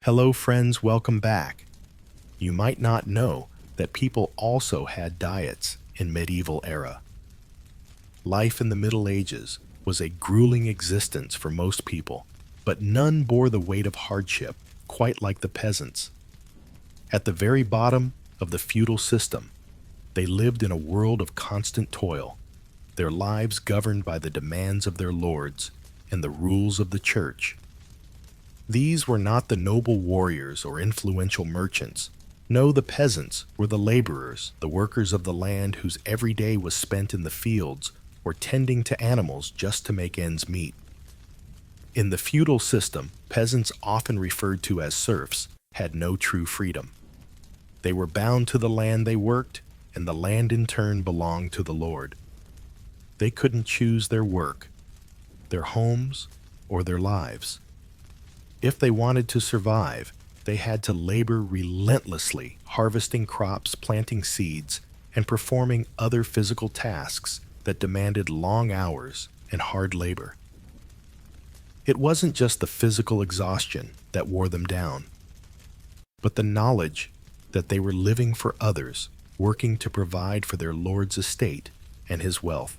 Hello friends, welcome back. You might not know that people also had diets in medieval era. Life in the Middle Ages was a grueling existence for most people, but none bore the weight of hardship quite like the peasants. At the very bottom of the feudal system, they lived in a world of constant toil, their lives governed by the demands of their lords and the rules of the church. These were not the noble warriors or influential merchants. No, the peasants were the laborers, the workers of the land whose every day was spent in the fields or tending to animals just to make ends meet. In the feudal system, peasants, often referred to as serfs, had no true freedom. They were bound to the land they worked, and the land in turn belonged to the lord. They couldn't choose their work, their homes, or their lives. If they wanted to survive, they had to labor relentlessly, harvesting crops, planting seeds, and performing other physical tasks that demanded long hours and hard labor. It wasn't just the physical exhaustion that wore them down, but the knowledge that they were living for others, working to provide for their lord's estate and his wealth.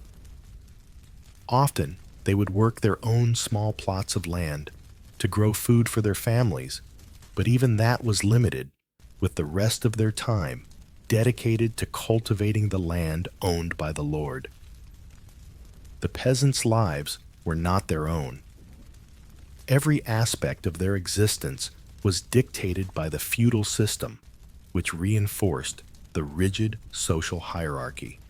Often, they would work their own small plots of land to grow food for their families, but even that was limited, with the rest of their time dedicated to cultivating the land owned by the lord. The peasants' lives were not their own. Every aspect of their existence was dictated by the feudal system, which reinforced the rigid social hierarchy.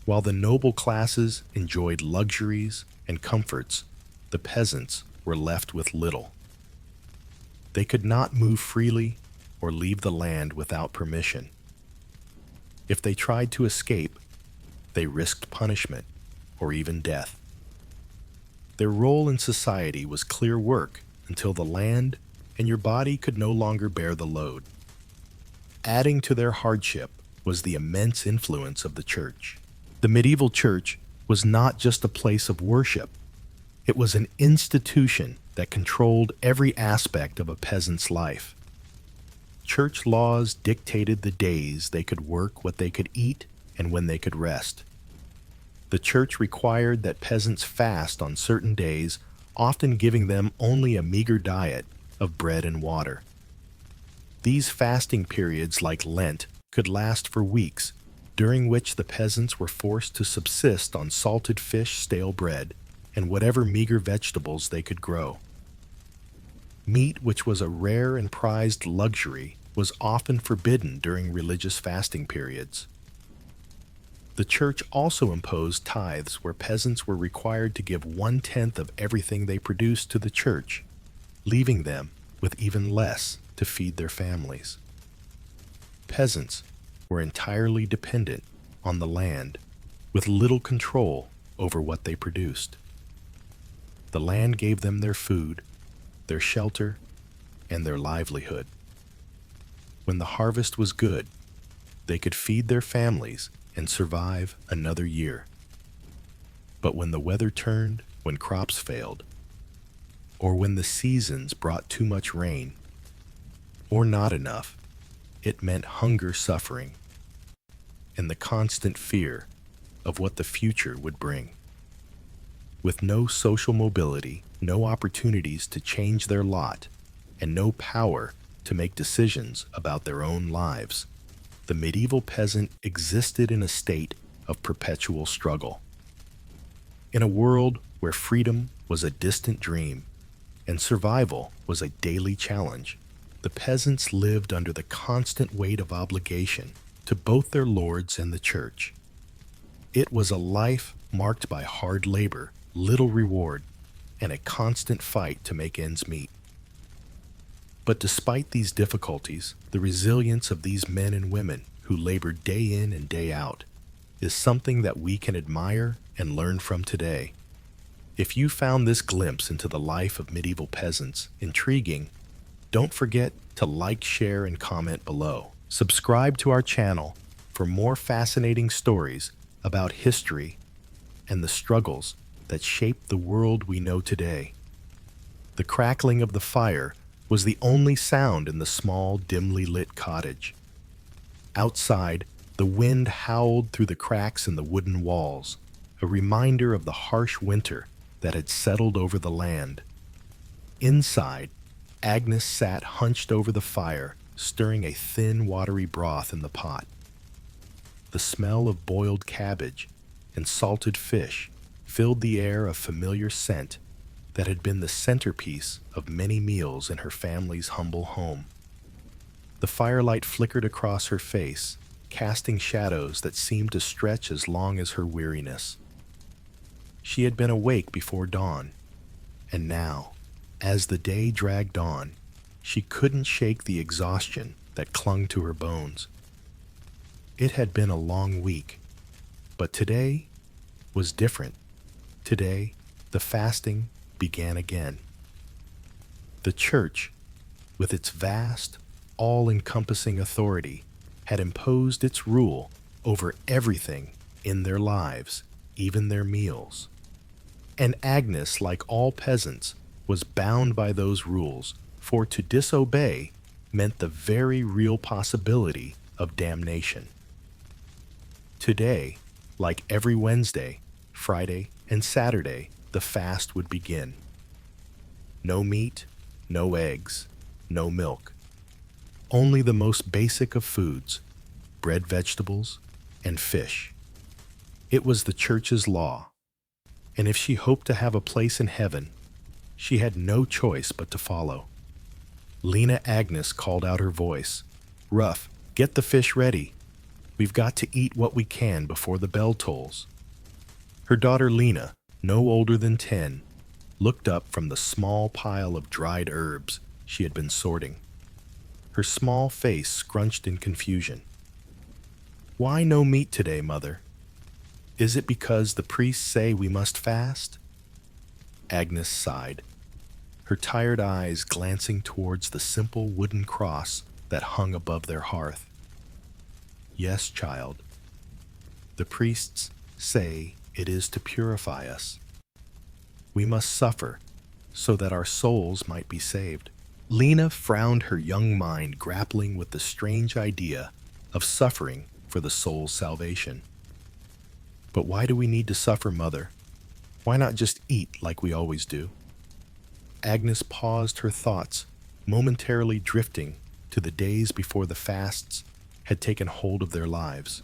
While the noble classes enjoyed luxuries and comforts, the peasants were left with little. They could not move freely or leave the land without permission. If they tried to escape, they risked punishment or even death. Their role in society was clear work until the land and your body could no longer bear the load. Adding to their hardship was the immense influence of the church. The medieval church was not just a place of worship. It was an institution that controlled every aspect of a peasant's life. Church laws dictated the days they could work, what they could eat, and when they could rest. The church required that peasants fast on certain days, often giving them only a meager diet of bread and water. These fasting periods, like Lent, could last for weeks, during which the peasants were forced to subsist on salted fish, stale bread, and whatever meager vegetables they could grow. Meat, which was a rare and prized luxury, was often forbidden during religious fasting periods. The church also imposed tithes, where peasants were required to give 1/10 of everything they produced to the church, leaving them with even less to feed their families. Peasants were entirely dependent on the land, with little control over what they produced. The land gave them their food, their shelter, and their livelihood. When the harvest was good, they could feed their families and survive another year. But when the weather turned, when crops failed, or when the seasons brought too much rain, or not enough, it meant hunger, suffering, and the constant fear of what the future would bring. With no social mobility, no opportunities to change their lot, and no power to make decisions about their own lives, the medieval peasant existed in a state of perpetual struggle. In a world where freedom was a distant dream and survival was a daily challenge, the peasants lived under the constant weight of obligation to both their lords and the church. It was a life marked by hard labor, little reward, and a constant fight to make ends meet. But despite these difficulties, the resilience of these men and women who labored day in and day out is something that we can admire and learn from today. If you found this glimpse into the life of medieval peasants intriguing, don't forget to like, share, and comment below. Subscribe to our channel for more fascinating stories about history and the struggles that shaped the world we know today. The crackling of the fire was the only sound in the small, dimly lit cottage. Outside, the wind howled through the cracks in the wooden walls, a reminder of the harsh winter that had settled over the land. Inside, Agnes sat hunched over the fire, stirring a thin, watery broth in the pot. The smell of boiled cabbage and salted fish filled the air, a familiar scent that had been the centerpiece of many meals in her family's humble home. The firelight flickered across her face, casting shadows that seemed to stretch as long as her weariness. She had been awake before dawn, and now, as the day dragged on, she couldn't shake the exhaustion that clung to her bones. It had been a long week, but today was different. Today, the fasting began again. The church, with its vast, all-encompassing authority, had imposed its rule over everything in their lives, even their meals. And Agnes, like all peasants, was bound by those rules, for to disobey meant the very real possibility of damnation. Today, like every Wednesday, Friday, and Saturday, the fast would begin. No meat, no eggs, no milk. Only the most basic of foods, bread, vegetables, and fish. It was the church's law, and if she hoped to have a place in heaven, she had no choice but to follow. Lena Agnes called out her voice. "Ruff, get the fish ready. We've got to eat what we can before the bell tolls." Her daughter Lena, no older than 10, looked up from the small pile of dried herbs she had been sorting. Her small face scrunched in confusion. "Why no meat today, Mother? Is it because the priests say we must fast?" Agnes sighed, her tired eyes glancing towards the simple wooden cross that hung above their hearth. "Yes, child. The priests say it is to purify us. We must suffer so that our souls might be saved." Lena frowned, her young mind grappling with the strange idea of suffering for the soul's salvation. "But why do we need to suffer, Mother? Why not just eat like we always do?" Agnes paused, her thoughts momentarily drifting to the days before the fasts had taken hold of their lives.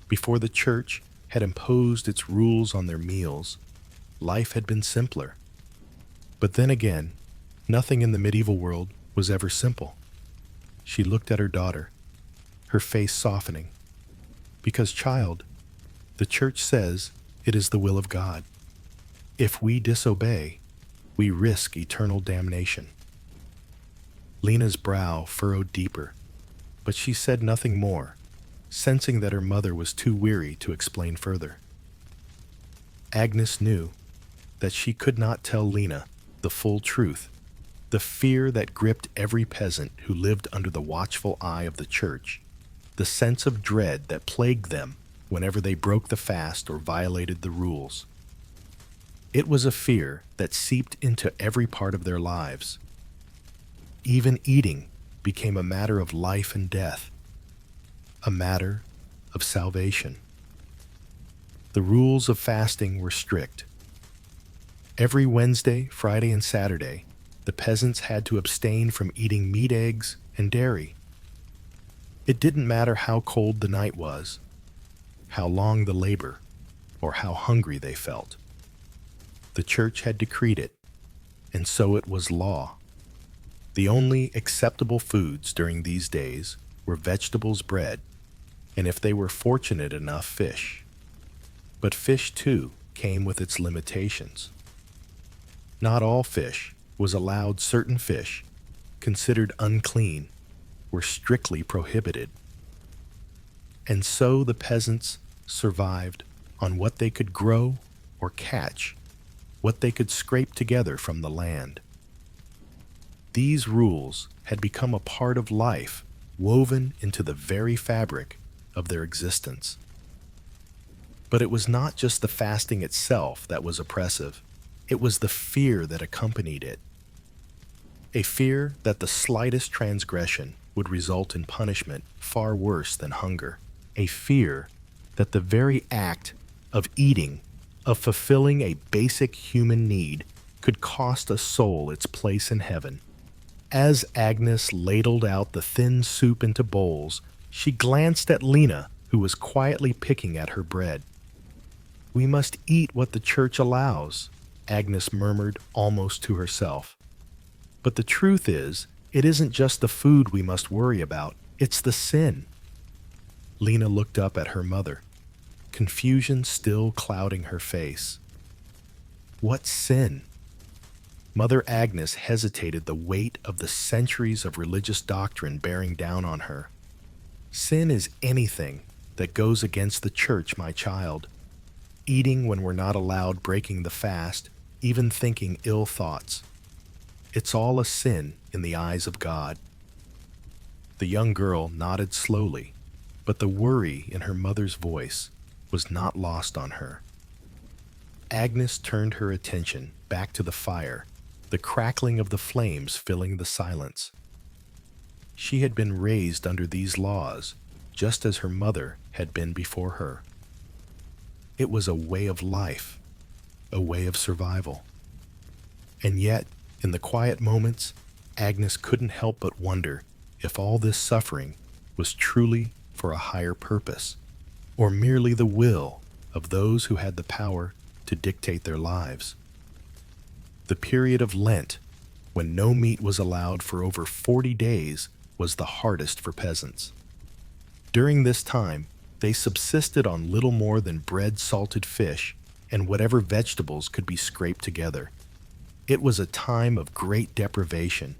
Before the church had imposed its rules on their meals, life had been simpler. But then again, nothing in the medieval world was ever simple. She looked at her daughter, her face softening. "Because, child, the church says it is the will of God. If we disobey, we risk eternal damnation." Lena's brow furrowed deeper, but she said nothing more, sensing that her mother was too weary to explain further. Agnes knew that she could not tell Lena the full truth. The fear that gripped every peasant who lived under the watchful eye of the church, the sense of dread that plagued them whenever they broke the fast or violated the rules. It was a fear that seeped into every part of their lives. Even eating became a matter of life and death, a matter of salvation. The rules of fasting were strict. Every Wednesday, Friday, and Saturday, the peasants had to abstain from eating meat, eggs, and dairy. It didn't matter how cold the night was, how long the labor, or how hungry they felt. The church had decreed it, and so it was law. The only acceptable foods during these days were vegetables, bread, and if they were fortunate enough, fish. But fish, too, came with its limitations. Not all fish was allowed. Certain fish, considered unclean, were strictly prohibited. And so the peasants survived on what they could grow or catch, what they could scrape together from the land. These rules had become a part of life, woven into the very fabric of their existence. But it was not just the fasting itself that was oppressive. It was the fear that accompanied it. a fear that the slightest transgression would result in punishment far worse than hunger, a fear that the very act of eating, of fulfilling a basic human need, could cost a soul its place in heaven. As Agnes ladled out the thin soup into bowls, she glanced at Lena, who was quietly picking at her bread. "We must eat what the church allows," Agnes murmured almost to herself. "But the truth is, it isn't just the food we must worry about, it's the sin." Lena looked up at her mother, confusion still clouding her face. "What sin?" Mother Agnes hesitated, the weight of the centuries of religious doctrine bearing down on her. "Sin is anything that goes against the church, my child. Eating when we're not allowed, breaking the fast, even thinking ill thoughts. It's all a sin in the eyes of God." The young girl nodded slowly, but the worry in her mother's voice was not lost on her. Agnes turned her attention back to the fire, the crackling of the flames filling the silence. She had been raised under these laws, just as her mother had been before her. It was a way of life, a way of survival. And yet, in the quiet moments, Agnes couldn't help but wonder if all this suffering was truly for a higher purpose, or merely the will of those who had the power to dictate their lives. The period of Lent, when no meat was allowed for over 40 days, was the hardest for peasants. During this time, they subsisted on little more than bread, salted fish, and whatever vegetables could be scraped together. It was a time of great deprivation,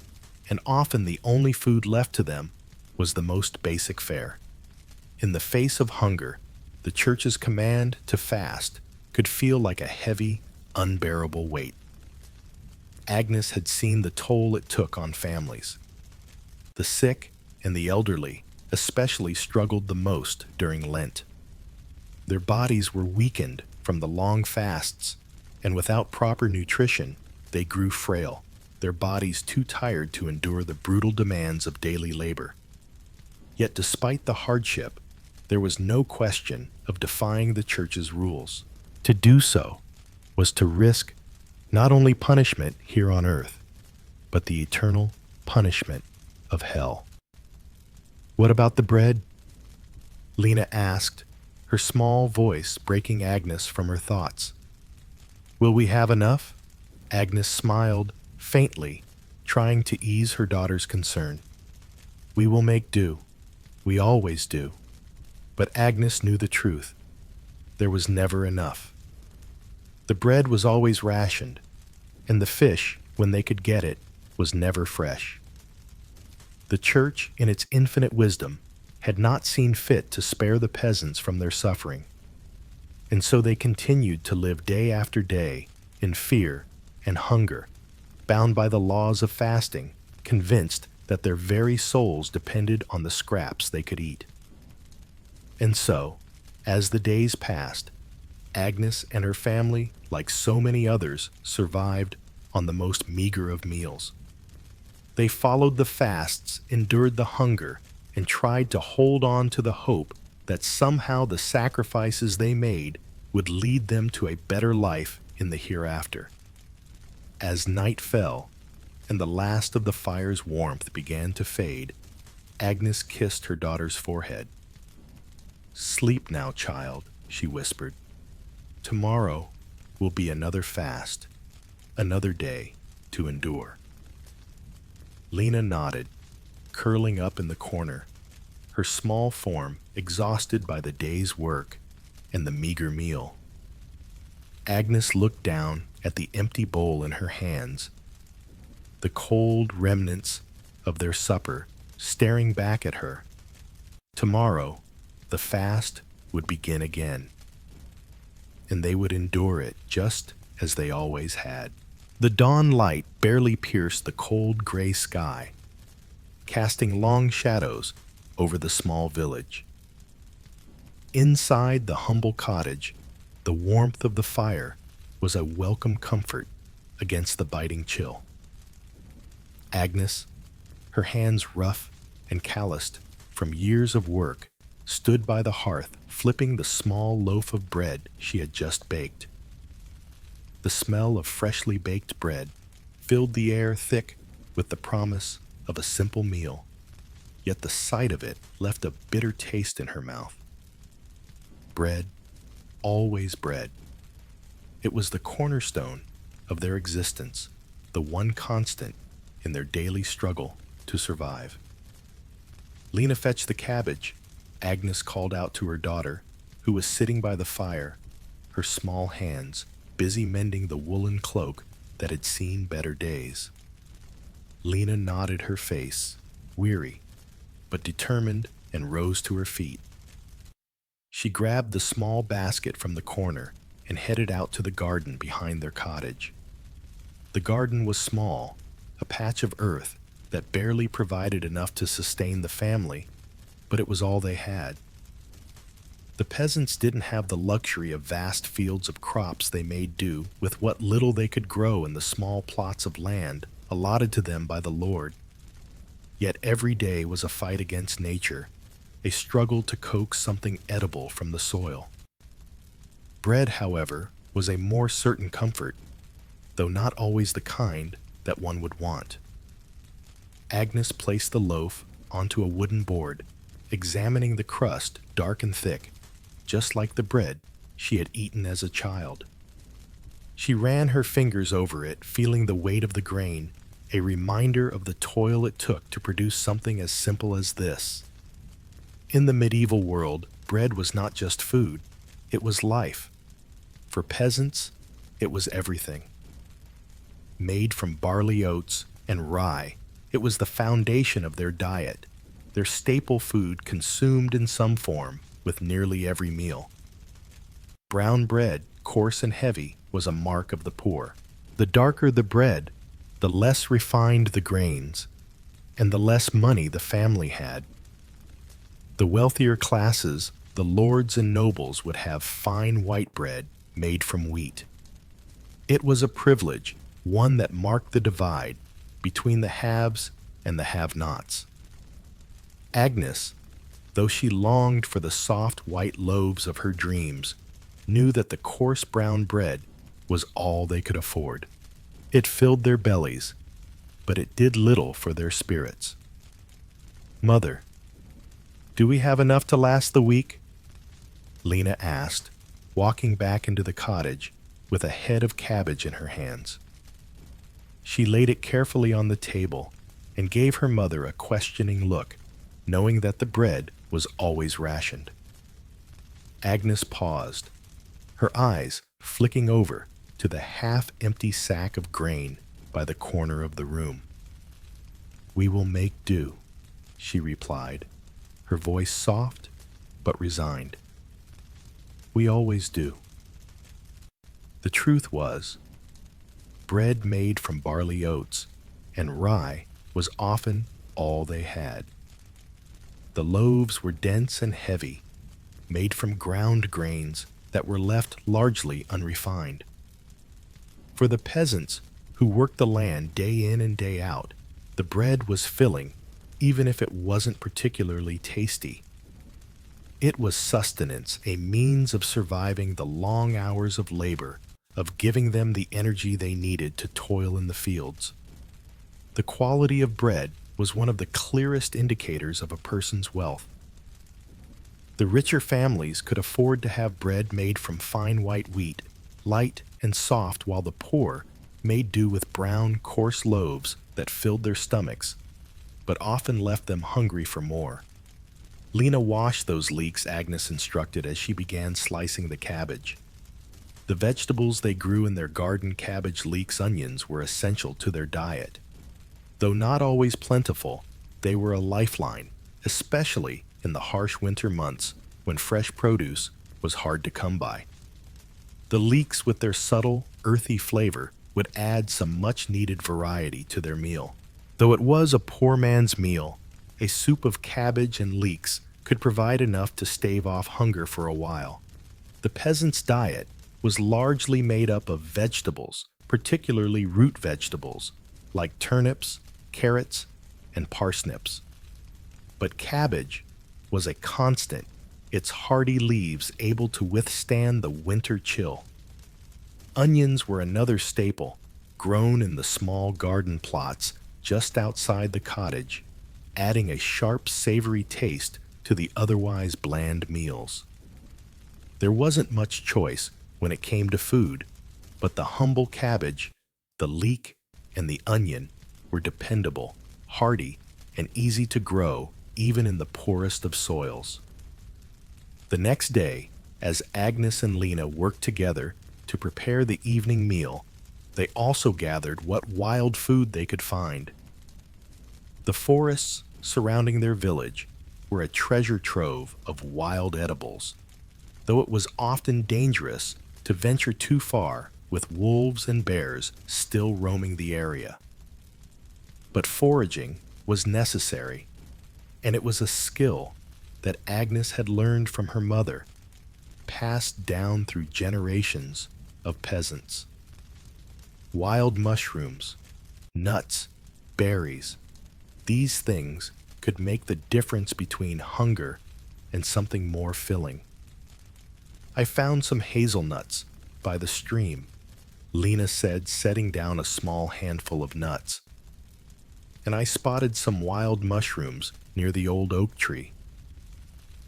and often the only food left to them was the most basic fare. In the face of hunger, the church's command to fast could feel like a heavy, unbearable weight. Agnes had seen the toll it took on families. The sick and the elderly especially struggled the most during Lent. Their bodies were weakened from the long fasts, and without proper nutrition, they grew frail, their bodies too tired to endure the brutal demands of daily labor. Yet despite the hardship, there was no question of defying the church's rules. To do so was to risk not only punishment here on earth, but the eternal punishment of hell. "What about the bread?" Lena asked, her small voice breaking Agnes from her thoughts. "Will we have enough?" Agnes smiled faintly, trying to ease her daughter's concern. "We will make do. We always do." But Agnes knew the truth. There was never enough. The bread was always rationed, and the fish, when they could get it, was never fresh. The church, in its infinite wisdom, had not seen fit to spare the peasants from their suffering, and so they continued to live day after day in fear and hunger, bound by the laws of fasting, convinced that their very souls depended on the scraps they could eat. And so, as the days passed, Agnes and her family, like so many others, survived on the most meager of meals. They followed the fasts, endured the hunger, and tried to hold on to the hope that somehow the sacrifices they made would lead them to a better life in the hereafter. As night fell, and the last of the fire's warmth began to fade, Agnes kissed her daughter's forehead. "Sleep now, child," she whispered. "Tomorrow will be another fast, another day to endure." Lena nodded, curling up in the corner, her small form exhausted by the day's work and the meager meal. Agnes looked down at the empty bowl in her hands, the cold remnants of their supper staring back at her. Tomorrow, the fast would begin again, and they would endure it just as they always had. The dawn light barely pierced the cold gray sky, casting long shadows over the small village. Inside the humble cottage, the warmth of the fire was a welcome comfort against the biting chill. Agnes, her hands rough and calloused from years of work, stood by the hearth flipping the small loaf of bread she had just baked. The smell of freshly baked bread filled the air thick with the promise of a simple meal, yet the sight of it left a bitter taste in her mouth. Bread, always bread. It was the cornerstone of their existence, the one constant in their daily struggle to survive. "Lena, fetch the cabbage," Agnes called out to her daughter, who was sitting by the fire, her small hands busy mending the woolen cloak that had seen better days. Lena nodded her face, weary, but determined, and rose to her feet. She grabbed the small basket from the corner and headed out to the garden behind their cottage. The garden was small, a patch of earth that barely provided enough to sustain the family, but it was all they had. The peasants didn't have the luxury of vast fields of crops. They made do with what little they could grow in the small plots of land allotted to them by the Lord. Yet every day was a fight against nature, a struggle to coax something edible from the soil. Bread, however, was a more certain comfort, though not always the kind that one would want. Agnes placed the loaf onto a wooden board, examining the crust dark and thick, just like the bread she had eaten as a child. She ran her fingers over it, feeling the weight of the grain, a reminder of the toil it took to produce something as simple as this. In the medieval world, bread was not just food, it was life. For peasants, it was everything. Made from barley oats and rye, it was the foundation of their diet, their staple food consumed in some form with nearly every meal. Brown bread, coarse and heavy, was a mark of the poor. The darker the bread, the less refined the grains, and the less money the family had. The wealthier classes, the lords and nobles, would have fine white bread made from wheat. It was a privilege, one that marked the divide between the haves and the have-nots. Agnes, though she longed for the soft white loaves of her dreams, knew that the coarse brown bread was all they could afford. It filled their bellies, but it did little for their spirits. "Mother, do we have enough to last the week?" Lena asked, walking back into the cottage with a head of cabbage in her hands. She laid it carefully on the table and gave her mother a questioning look, knowing that the bread was always rationed. Agnes paused, her eyes flicking over to the half-empty sack of grain by the corner of the room. "We will make do," she replied, her voice soft but resigned. "We always do." The truth was, bread made from barley oats and rye was often all they had. The loaves were dense and heavy, made from ground grains that were left largely unrefined. For the peasants who worked the land day in and day out, the bread was filling, even if it wasn't particularly tasty. It was sustenance, a means of surviving the long hours of labor, of giving them the energy they needed to toil in the fields. The quality of bread was one of the clearest indicators of a person's wealth. The richer families could afford to have bread made from fine white wheat, light and soft, while the poor made do with brown, coarse loaves that filled their stomachs, but often left them hungry for more. Lena washed those leeks, Agnes instructed as she began slicing the cabbage. The vegetables they grew in their garden, cabbage, leeks, onions, were essential to their diet. Though not always plentiful, they were a lifeline, especially in the harsh winter months when fresh produce was hard to come by. The leeks, with their subtle, earthy flavor, would add some much-needed variety to their meal. Though it was a poor man's meal, a soup of cabbage and leeks could provide enough to stave off hunger for a while. The peasant's diet was largely made up of vegetables, particularly root vegetables, like turnips, carrots, and parsnips. But cabbage was a constant, its hardy leaves able to withstand the winter chill. Onions were another staple, grown in the small garden plots just outside the cottage, adding a sharp, savory taste to the otherwise bland meals. There wasn't much choice when it came to food, but the humble cabbage, the leek, and the onion were dependable, hardy, and easy to grow even in the poorest of soils. The next day, as Agnes and Lena worked together to prepare the evening meal, they also gathered what wild food they could find. The forests surrounding their village were a treasure trove of wild edibles, though it was often dangerous to venture too far with wolves and bears still roaming the area. But foraging was necessary, and it was a skill that Agnes had learned from her mother, passed down through generations of peasants. Wild mushrooms, nuts, berries, these things could make the difference between hunger and something more filling. I found some hazelnuts by the stream, Lena said, setting down a small handful of nuts. And I spotted some wild mushrooms near the old oak tree.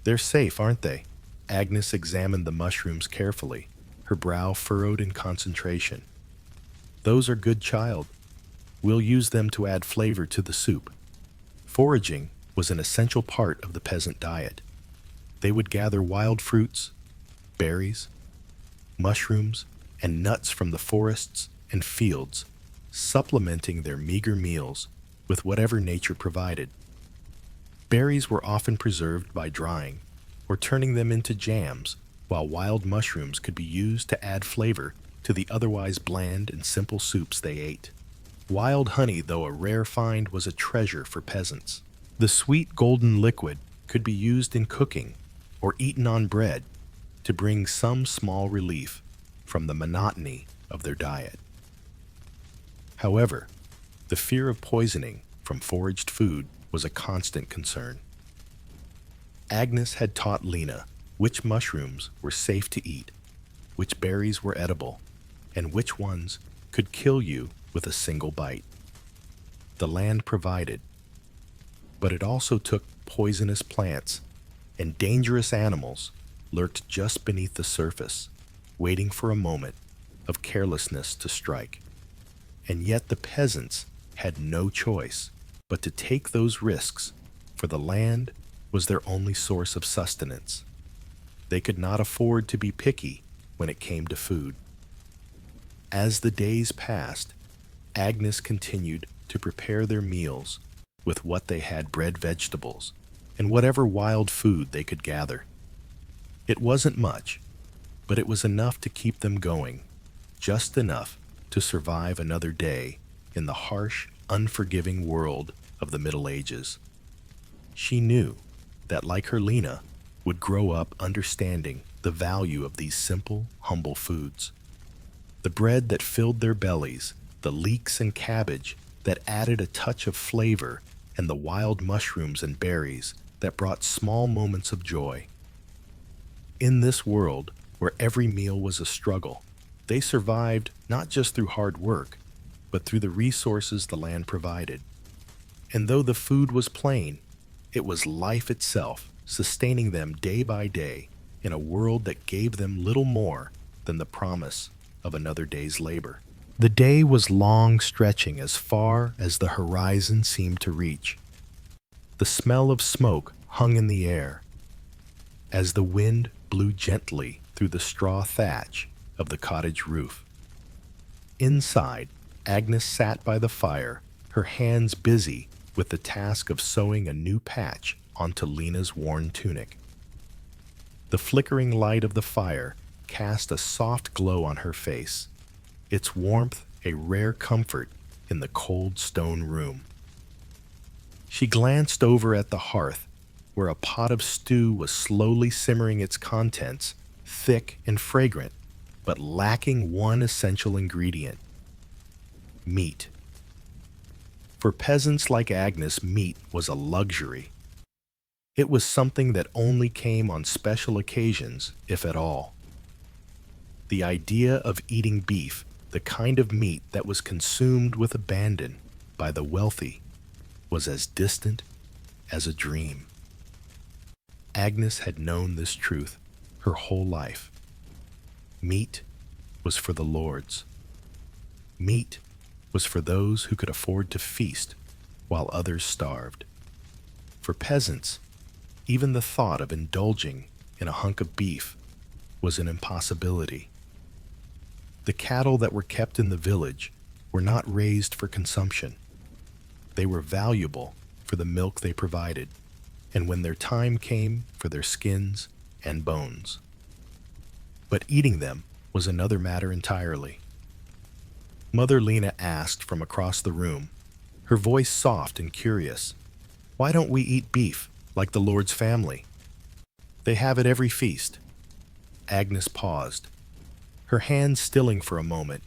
They're safe, aren't they? Agnes examined the mushrooms carefully, her brow furrowed in concentration. Those are good, child. We'll use them to add flavor to the soup. Foraging was an essential part of the peasant diet. They would gather wild fruits, berries, mushrooms, and nuts from the forests and fields, supplementing their meager meals with whatever nature provided. Berries were often preserved by drying or turning them into jams, while wild mushrooms could be used to add flavor to the otherwise bland and simple soups they ate. Wild honey, though a rare find, was a treasure for peasants. The sweet golden liquid could be used in cooking or eaten on bread to bring some small relief from the monotony of their diet. However, the fear of poisoning from foraged food was a constant concern. Agnes had taught Lena which mushrooms were safe to eat, which berries were edible, and which ones could kill you with a single bite. The land provided, but it also took poisonous plants, and dangerous animals lurked just beneath the surface, waiting for a moment of carelessness to strike. And yet the peasants had no choice but to take those risks, for the land was their only source of sustenance. They could not afford to be picky when it came to food. As the days passed, Agnes continued to prepare their meals with what they had: bred vegetables and whatever wild food they could gather. It wasn't much, but it was enough to keep them going, just enough to survive another day in the harsh, unforgiving world of the Middle Ages. She knew that, like her Lena, would grow up understanding the value of these simple, humble foods. The bread that filled their bellies, the leeks and cabbage that added a touch of flavor, and the wild mushrooms and berries that brought small moments of joy. In this world, where every meal was a struggle, they survived not just through hard work, but through the resources the land provided. And though the food was plain, it was life itself, sustaining them day by day in a world that gave them little more than the promise of another day's labor. The day was long, stretching as far as the horizon seemed to reach. The smell of smoke hung in the air as the wind blew gently through the straw thatch of the cottage roof. Inside, Agnes sat by the fire, her hands busy with the task of sewing a new patch onto Lena's worn tunic. The flickering light of the fire cast a soft glow on her face, its warmth a rare comfort in the cold stone room. She glanced over at the hearth, where a pot of stew was slowly simmering, its contents thick and fragrant, but lacking one essential ingredient: meat. For peasants like Agnes, meat was a luxury. It was something that only came on special occasions, if at all. The idea of eating beef, the kind of meat that was consumed with abandon by the wealthy, was as distant as a dream. Agnes had known this truth her whole life. Meat was for the lords. Meat was for those who could afford to feast while others starved. For peasants, even the thought of indulging in a hunk of beef was an impossibility. The cattle that were kept in the village were not raised for consumption. They were valuable for the milk they provided, and when their time came, for their skins and bones. But eating them was another matter entirely. Mother Lena asked from across the room, her voice soft and curious, "Why don't we eat beef like the Lord's family? They have at every feast." Agnes paused, her hands stilling for a moment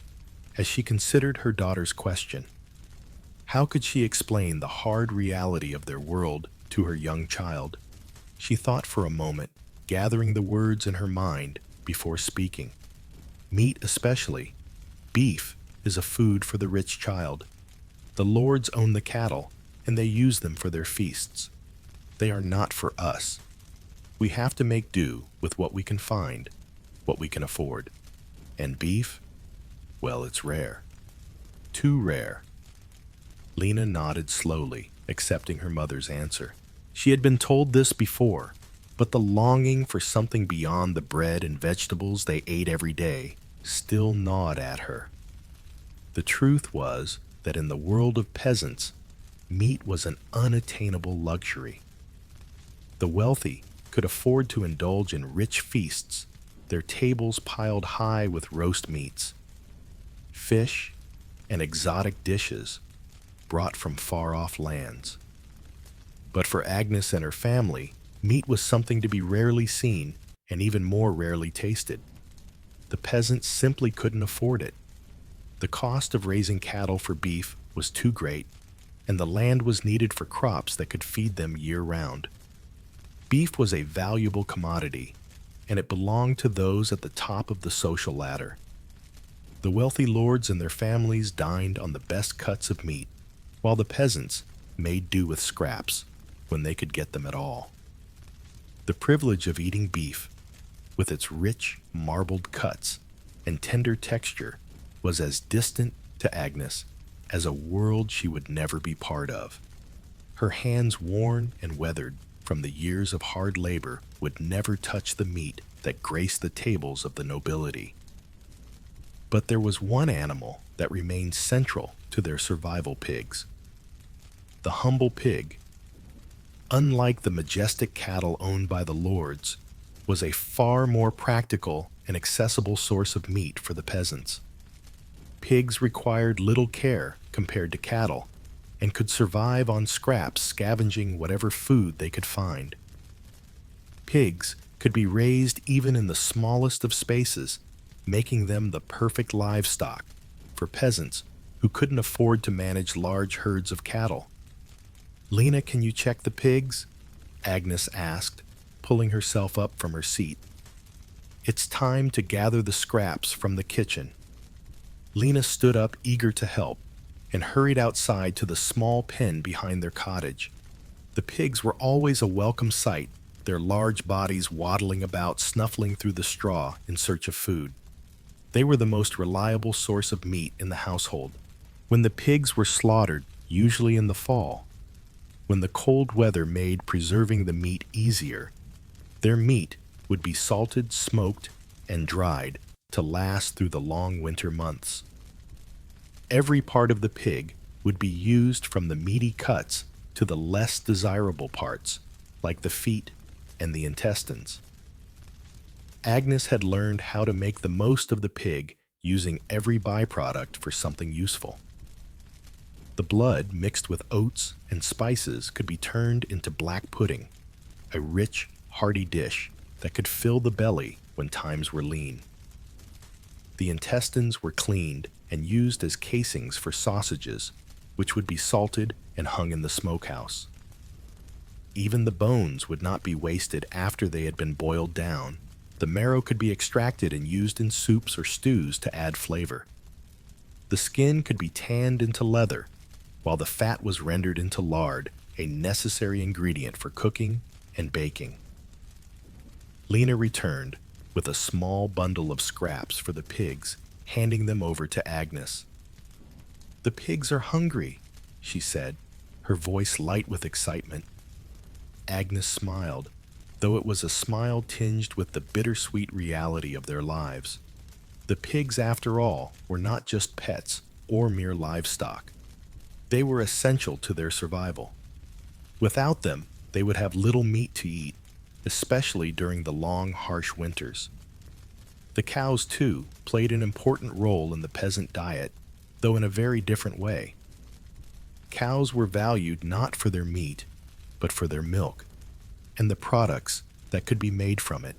as she considered her daughter's question. How could she explain the hard reality of their world to her young child? She thought for a moment, gathering the words in her mind before speaking. Meat especially, beef, is a food for the rich child. The lords own the cattle, and they use them for their feasts. They are not for us. We have to make do with what we can find, what we can afford. And beef? Well, it's rare. Too rare. Lena nodded slowly, accepting her mother's answer. She had been told this before, but the longing for something beyond the bread and vegetables they ate every day still gnawed at her. The truth was that in the world of peasants, meat was an unattainable luxury. The wealthy could afford to indulge in rich feasts, their tables piled high with roast meats, fish, and exotic dishes brought from far-off lands. But for Agnes and her family, meat was something to be rarely seen and even more rarely tasted. The peasants simply couldn't afford it. The cost of raising cattle for beef was too great, and the land was needed for crops that could feed them year-round. Beef was a valuable commodity, and it belonged to those at the top of the social ladder. The wealthy lords and their families dined on the best cuts of meat, while the peasants made do with scraps when they could get them at all. The privilege of eating beef, with its rich, marbled cuts and tender texture, was as distant to Agnes as a world she would never be part of. Her hands, worn and weathered from the years of hard labor, would never touch the meat that graced the tables of the nobility. But there was one animal that remained central to their survival pigs. The humble pig, unlike the majestic cattle owned by the lords, was a far more practical and accessible source of meat for the peasants. Pigs required little care compared to cattle, and could survive on scraps, scavenging whatever food they could find. Pigs could be raised even in the smallest of spaces, making them the perfect livestock for peasants who couldn't afford to manage large herds of cattle. "Lena, can you check the pigs?" Agnes asked, pulling herself up from her seat. "It's time to gather the scraps from the kitchen." Lena stood up, eager to help, and hurried outside to the small pen behind their cottage. The pigs were always a welcome sight, their large bodies waddling about, snuffling through the straw in search of food. They were the most reliable source of meat in the household. When the pigs were slaughtered, usually in the fall, when the cold weather made preserving the meat easier, their meat would be salted, smoked, and dried to last through the long winter months. Every part of the pig would be used, from the meaty cuts to the less desirable parts, like the feet and the intestines. Agnes had learned how to make the most of the pig, using every byproduct for something useful. The blood, mixed with oats and spices, could be turned into black pudding, a rich, hearty dish that could fill the belly when times were lean. The intestines were cleaned and used as casings for sausages, which would be salted and hung in the smokehouse. Even the bones would not be wasted after they had been boiled down. The marrow could be extracted and used in soups or stews to add flavor. The skin could be tanned into leather, while the fat was rendered into lard, a necessary ingredient for cooking and baking. Lena returned with a small bundle of scraps for the pigs, handing them over to Agnes. "The pigs are hungry," she said, her voice light with excitement. Agnes smiled, though it was a smile tinged with the bittersweet reality of their lives. The pigs, after all, were not just pets or mere livestock. They were essential to their survival. Without them, they would have little meat to eat, especially during the long, harsh winters. The cows, too, played an important role in the peasant diet, though in a very different way. Cows were valued not for their meat, but for their milk and the products that could be made from it.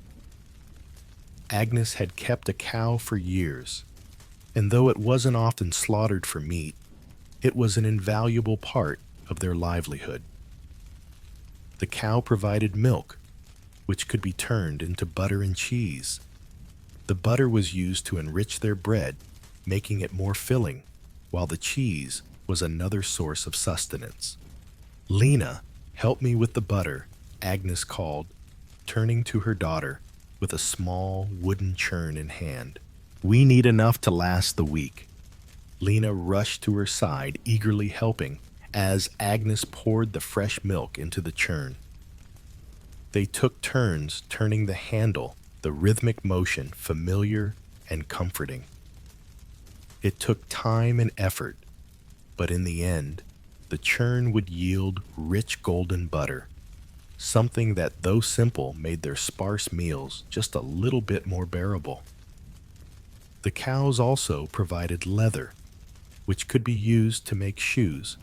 Agnes had kept a cow for years, and though it wasn't often slaughtered for meat, it was an invaluable part of their livelihood. The cow provided milk, which could be turned into butter and cheese. The butter was used to enrich their bread, making it more filling, while the cheese was another source of sustenance. "Lena, help me with the butter," Agnes called, turning to her daughter with a small wooden churn in hand. "We need enough to last the week." Lena rushed to her side, eagerly helping, as Agnes poured the fresh milk into the churn. They took turns turning the handle, the rhythmic motion familiar and comforting. It took time and effort, but in the end, the churn would yield rich golden butter, something that, though simple, made their sparse meals just a little bit more bearable. The cows also provided leather, which could be used to make shoes,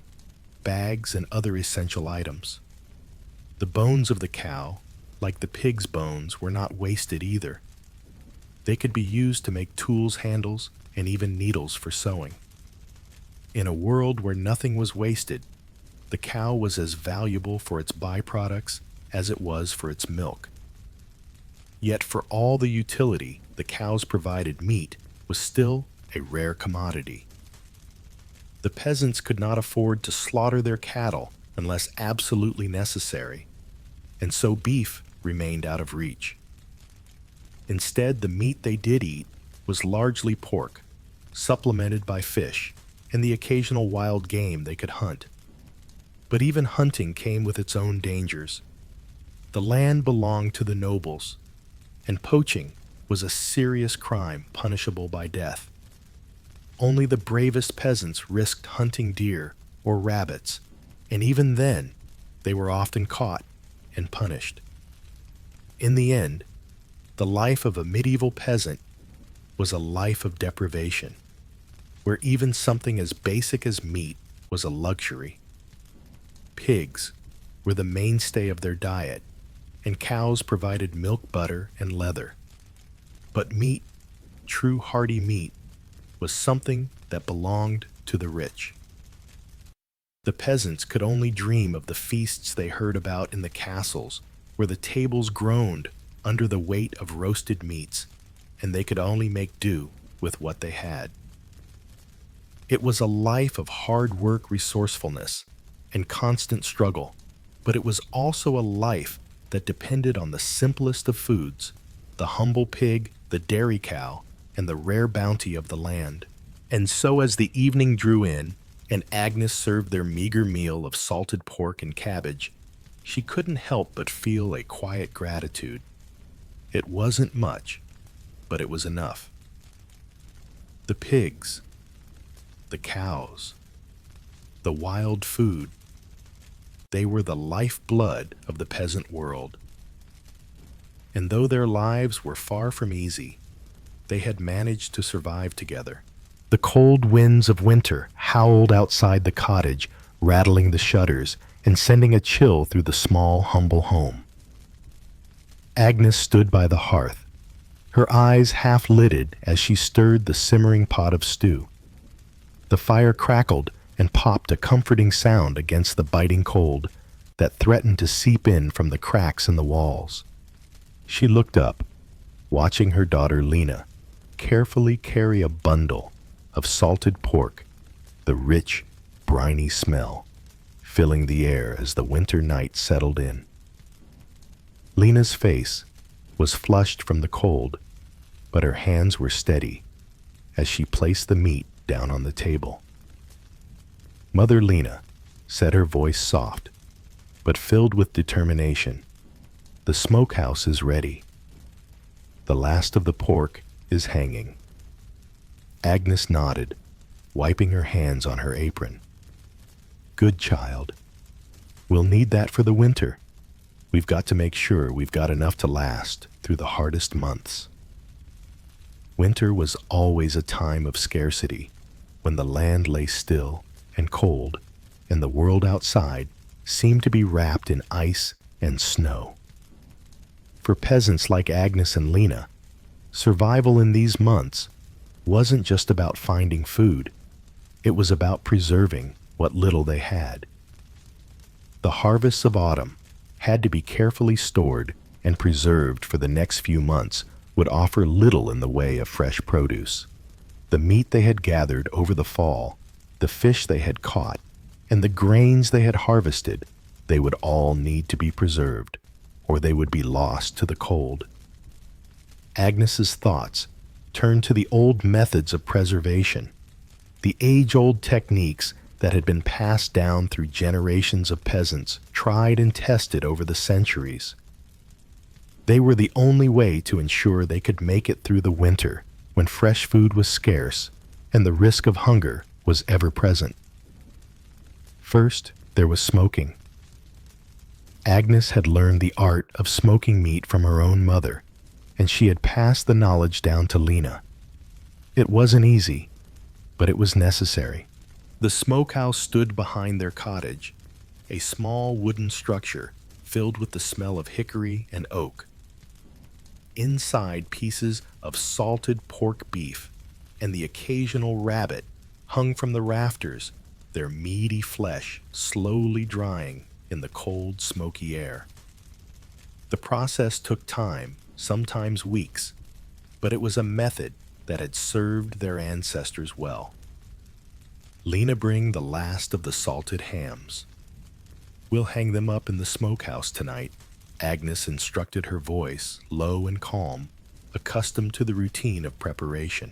bags, and other essential items. The bones of the cow, like the pig's bones, were not wasted either. They could be used to make tools handles and even needles for sewing. In a world where nothing was wasted, the cow was as valuable for its byproducts as it was for its milk. Yet for all the utility the cows provided, meat was still a rare commodity. The peasants could not afford to slaughter their cattle unless absolutely necessary, and so beef remained out of reach. Instead, the meat they did eat was largely pork, supplemented by fish and the occasional wild game they could hunt. But even hunting came with its own dangers. The land belonged to the nobles, and poaching was a serious crime punishable by death. Only the bravest peasants risked hunting deer or rabbits, and even then, they were often caught and punished. In the end, the life of a medieval peasant was a life of deprivation, where even something as basic as meat was a luxury. Pigs were the mainstay of their diet, and cows provided milk, butter, and leather. But meat, true hearty meat, was something that belonged to the rich. The peasants could only dream of the feasts they heard about in the castles, where the tables groaned under the weight of roasted meats, and they could only make do with what they had. It was a life of hard work, resourcefulness, and constant struggle, but it was also a life that depended on the simplest of foods, the humble pig, the dairy cow, and the rare bounty of the land. And so as the evening drew in, and Agnes served their meager meal of salted pork and cabbage, she couldn't help but feel a quiet gratitude. It wasn't much, but it was enough. The pigs, the cows, the wild food, they were the lifeblood of the peasant world. And though their lives were far from easy, they had managed to survive together. The cold winds of winter howled outside the cottage, rattling the shutters and sending a chill through the small, humble home. Agnes stood by the hearth, her eyes half lidded as she stirred the simmering pot of stew. The fire crackled, and popped a comforting sound against the biting cold that threatened to seep in from the cracks in the walls. She looked up, watching her daughter Lena carefully carry a bundle of salted pork, the rich, briny smell filling the air as the winter night settled in. Lena's face was flushed from the cold, but her hands were steady as she placed the meat down on the table. Mother Lena said, her voice soft, but filled with determination, "The smokehouse is ready. The last of the pork is hanging." Agnes nodded, wiping her hands on her apron. "Good child. We'll need that for the winter. We've got to make sure we've got enough to last through the hardest months." Winter was always a time of scarcity, when the land lay still and cold, and the world outside seemed to be wrapped in ice and snow. For peasants like Agnes and Lena, survival in these months wasn't just about finding food, it was about preserving what little they had. The harvests of autumn had to be carefully stored and preserved for the next few months would offer little in the way of fresh produce. The meat they had gathered over the fall, the fish they had caught, and the grains they had harvested, they would all need to be preserved, or they would be lost to the cold. Agnes's thoughts turned to the old methods of preservation, the age-old techniques that had been passed down through generations of peasants, tried and tested over the centuries. They were the only way to ensure they could make it through the winter when fresh food was scarce and the risk of hunger was ever present. First, there was smoking. Agnes had learned the art of smoking meat from her own mother, and she had passed the knowledge down to Lena. It wasn't easy, but it was necessary. The smokehouse stood behind their cottage, a small wooden structure filled with the smell of hickory and oak. Inside, pieces of salted pork beef and the occasional rabbit hung from the rafters, their meaty flesh slowly drying in the cold, smoky air. The process took time, sometimes weeks, but it was a method that had served their ancestors well. "Lena, bring the last of the salted hams. We'll hang them up in the smokehouse tonight," Agnes instructed, her voice low and calm, accustomed to the routine of preparation.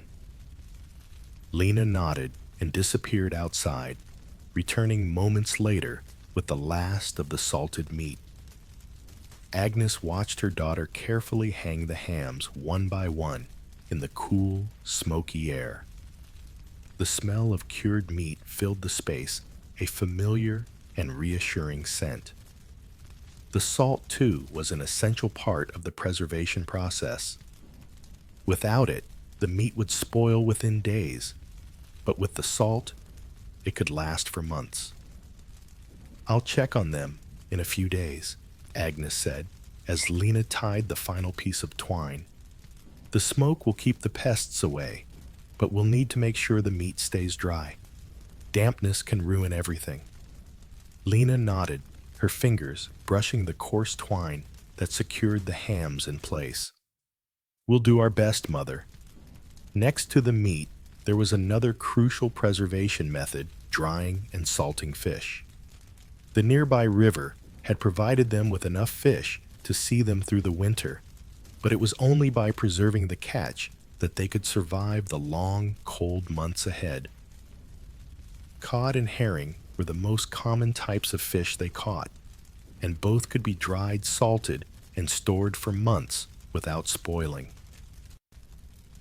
Lena nodded and disappeared outside, returning moments later with the last of the salted meat. Agnes watched her daughter carefully hang the hams one by one in the cool, smoky air. The smell of cured meat filled the space, a familiar and reassuring scent. The salt, too, was an essential part of the preservation process. Without it, the meat would spoil within days, but with the salt, it could last for months. "I'll check on them in a few days," Agnes said, as Lena tied the final piece of twine. "The smoke will keep the pests away, but we'll need to make sure the meat stays dry. Dampness can ruin everything." Lena nodded, her fingers brushing the coarse twine that secured the hams in place. "We'll do our best, Mother." Next to the meat, there was another crucial preservation method: drying and salting fish. The nearby river had provided them with enough fish to see them through the winter, but it was only by preserving the catch that they could survive the long, cold months ahead. Cod and herring were the most common types of fish they caught, and both could be dried, salted, and stored for months without spoiling.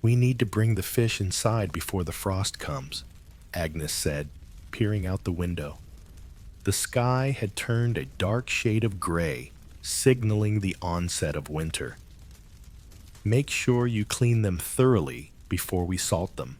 "We need to bring the fish inside before the frost comes," Agnes said, peering out the window. The sky had turned a dark shade of gray, signaling the onset of winter. "Make sure you clean them thoroughly before we salt them."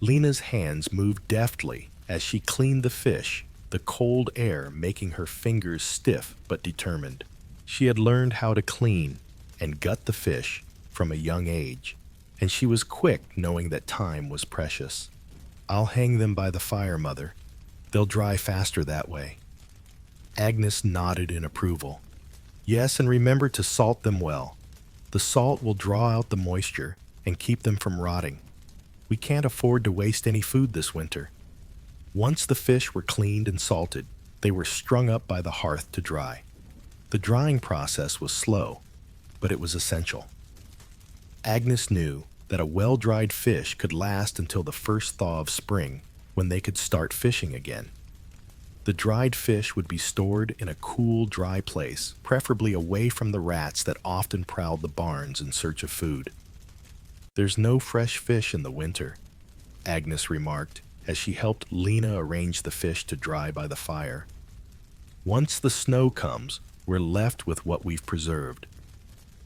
Lena's hands moved deftly as she cleaned the fish, the cold air making her fingers stiff but determined. She had learned how to clean and gut the fish from a young age, and she was quick, knowing that time was precious. I'll hang them by the fire, Mother. They'll dry faster that way. Agnes nodded in approval. Yes, and remember to salt them well. The salt will draw out the moisture and keep them from rotting. We can't afford to waste any food this winter. Once the fish were cleaned and salted, they were strung up by the hearth to dry. The drying process was slow, but it was essential. Agnes knew that a well-dried fish could last until the first thaw of spring, when they could start fishing again. The dried fish would be stored in a cool, dry place, preferably away from the rats that often prowled the barns in search of food. "There's no fresh fish in the winter," Agnes remarked as she helped Lena arrange the fish to dry by the fire. "Once the snow comes, we're left with what we've preserved.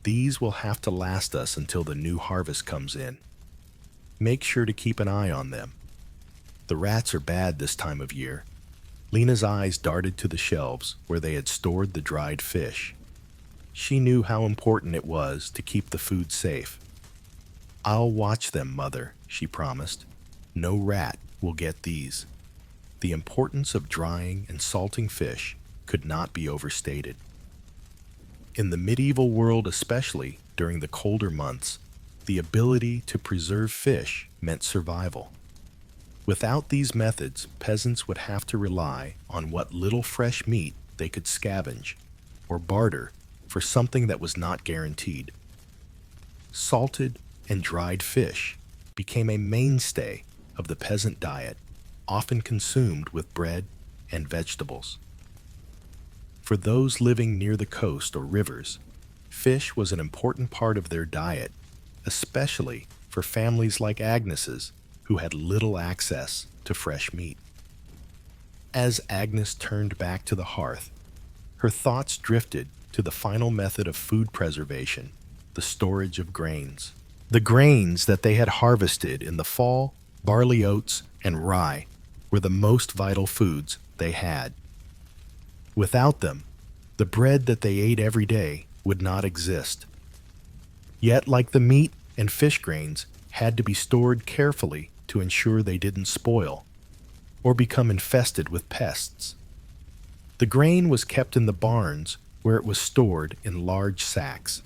These will have to last us until the new harvest comes in. Make sure to keep an eye on them. The rats are bad this time of year." Lena's eyes darted to the shelves where they had stored the dried fish. She knew how important it was to keep the food safe. "I'll watch them, Mother," she promised. "No rat will get these." The importance of drying and salting fish could not be overstated. In the medieval world, especially during the colder months, the ability to preserve fish meant survival. Without these methods, peasants would have to rely on what little fresh meat they could scavenge or barter for something that was not guaranteed. Salted and dried fish became a mainstay of the peasant diet, often consumed with bread and vegetables. For those living near the coast or rivers, fish was an important part of their diet, especially for families like Agnes's, who had little access to fresh meat. As Agnes turned back to the hearth, her thoughts drifted to the final method of food preservation, the storage of grains. The grains that they had harvested in the fall, barley, oats, and rye, were the most vital foods they had. Without them, the bread that they ate every day would not exist. Yet, like the meat and fish grains, had to be stored carefully to ensure they didn't spoil or become infested with pests. The grain was kept in the barns where it was stored in large sacks.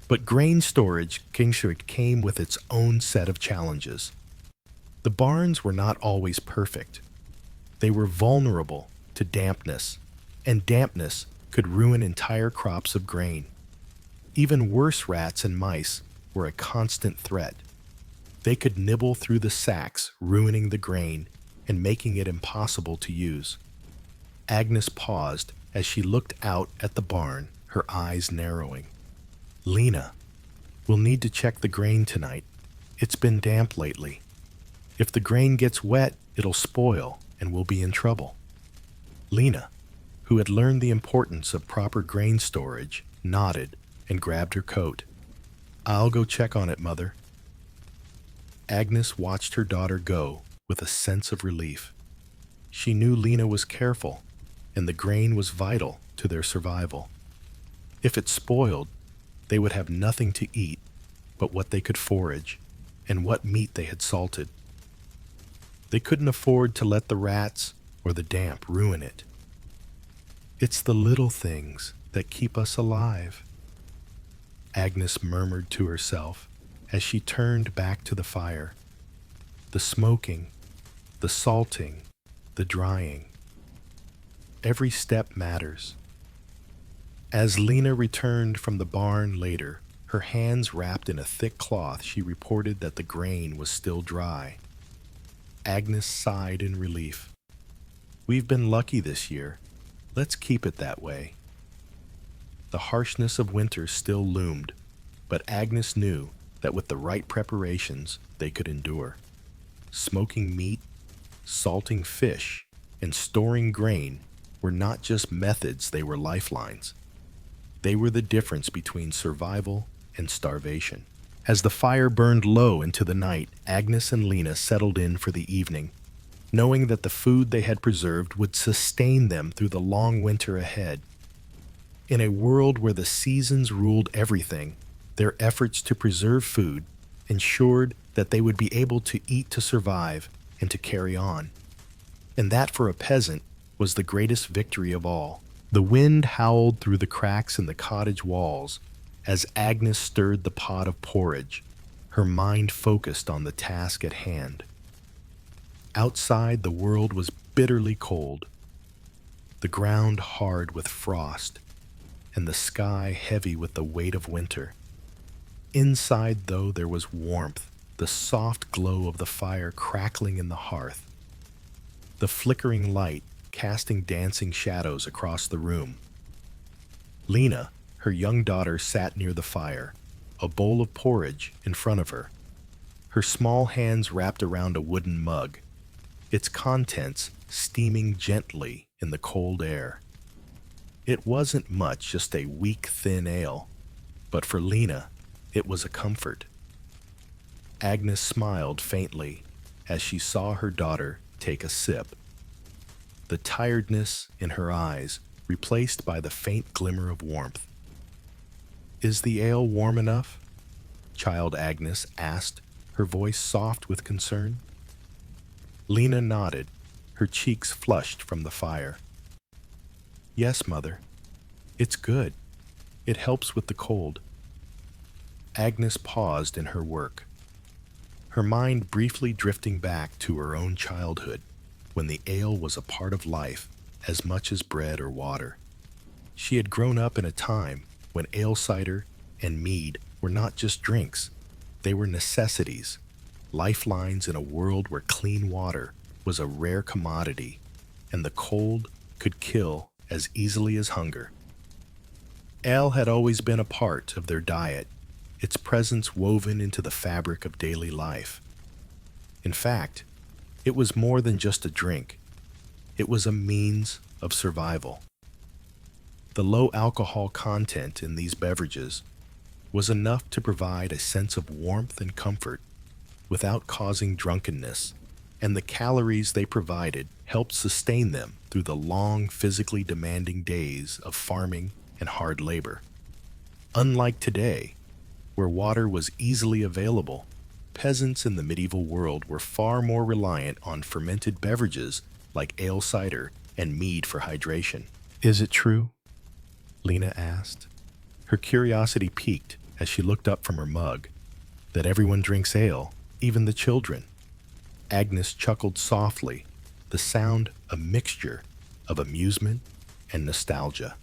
But grain storage came with its own set of challenges. The barns were not always perfect. They were vulnerable to dampness, and dampness could ruin entire crops of grain. Even worse, rats and mice were a constant threat. They could nibble through the sacks, ruining the grain and making it impossible to use. Agnes paused as she looked out at the barn, her eyes narrowing. "Lena, we'll need to check the grain tonight. It's been damp lately. If the grain gets wet, it'll spoil and we'll be in trouble." Lena, who had learned the importance of proper grain storage, nodded and grabbed her coat. "I'll go check on it, Mother." Agnes watched her daughter go with a sense of relief. She knew Lena was careful, and the grain was vital to their survival. If it spoiled, they would have nothing to eat but what they could forage and what meat they had salted. They couldn't afford to let the rats or the damp ruin it. "It's the little things that keep us alive," Agnes murmured to herself as she turned back to the fire. The smoking, the salting, the drying. Every step matters. As Lena returned from the barn later, her hands wrapped in a thick cloth, she reported that the grain was still dry. Agnes sighed in relief. "We've been lucky this year. Let's keep it that way." The harshness of winter still loomed, but Agnes knew that with the right preparations, they could endure. Smoking meat, salting fish, and storing grain were not just methods, they were lifelines. They were the difference between survival and starvation. As the fire burned low into the night, Agnes and Lena settled in for the evening, knowing that the food they had preserved would sustain them through the long winter ahead. In a world where the seasons ruled everything, their efforts to preserve food ensured that they would be able to eat to survive and to carry on. And that for a peasant was the greatest victory of all. The wind howled through the cracks in the cottage walls as Agnes stirred the pot of porridge, her mind focused on the task at hand. Outside, the world was bitterly cold, the ground hard with frost, and the sky heavy with the weight of winter. Inside, though, there was warmth, the soft glow of the fire crackling in the hearth, the flickering light casting dancing shadows across the room. Lena, her young daughter, sat near the fire, a bowl of porridge in front of her, her small hands wrapped around a wooden mug, its contents steaming gently in the cold air. It wasn't much, just a weak, thin ale, but for Lena, it was a comfort. Agnes smiled faintly as she saw her daughter take a sip, the tiredness in her eyes replaced by the faint glimmer of warmth. "Is the ale warm enough?" Child Agnes asked, her voice soft with concern. Lena nodded, her cheeks flushed from the fire. "Yes, Mother. It's good. It helps with the cold." Agnes paused in her work, her mind briefly drifting back to her own childhood, when the ale was a part of life as much as bread or water. She had grown up in a time when ale cider and mead were not just drinks, they were necessities, lifelines in a world where clean water was a rare commodity, and the cold could kill as easily as hunger. Ale had always been a part of their diet, its presence woven into the fabric of daily life. In fact, it was more than just a drink. It was a means of survival. The low alcohol content in these beverages was enough to provide a sense of warmth and comfort without causing drunkenness, and the calories they provided helped sustain them through the long, physically demanding days of farming and hard labor. Unlike today, where water was easily available, peasants in the medieval world were far more reliant on fermented beverages like ale cider and mead for hydration. "Is it true?" Lena asked. Her curiosity piqued as she looked up from her mug, "that everyone drinks ale, even the children?" Agnes chuckled softly, the sound a mixture of amusement and nostalgia.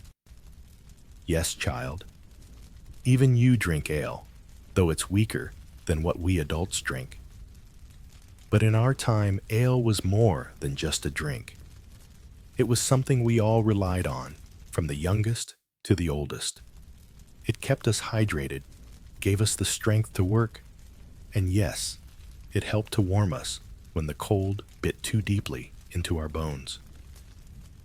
"Yes, child. Even you drink ale, though it's weaker than what we adults drink. But in our time, ale was more than just a drink. It was something we all relied on, from the youngest to the oldest. It kept us hydrated, gave us the strength to work, and yes, it helped to warm us when the cold bit too deeply into our bones."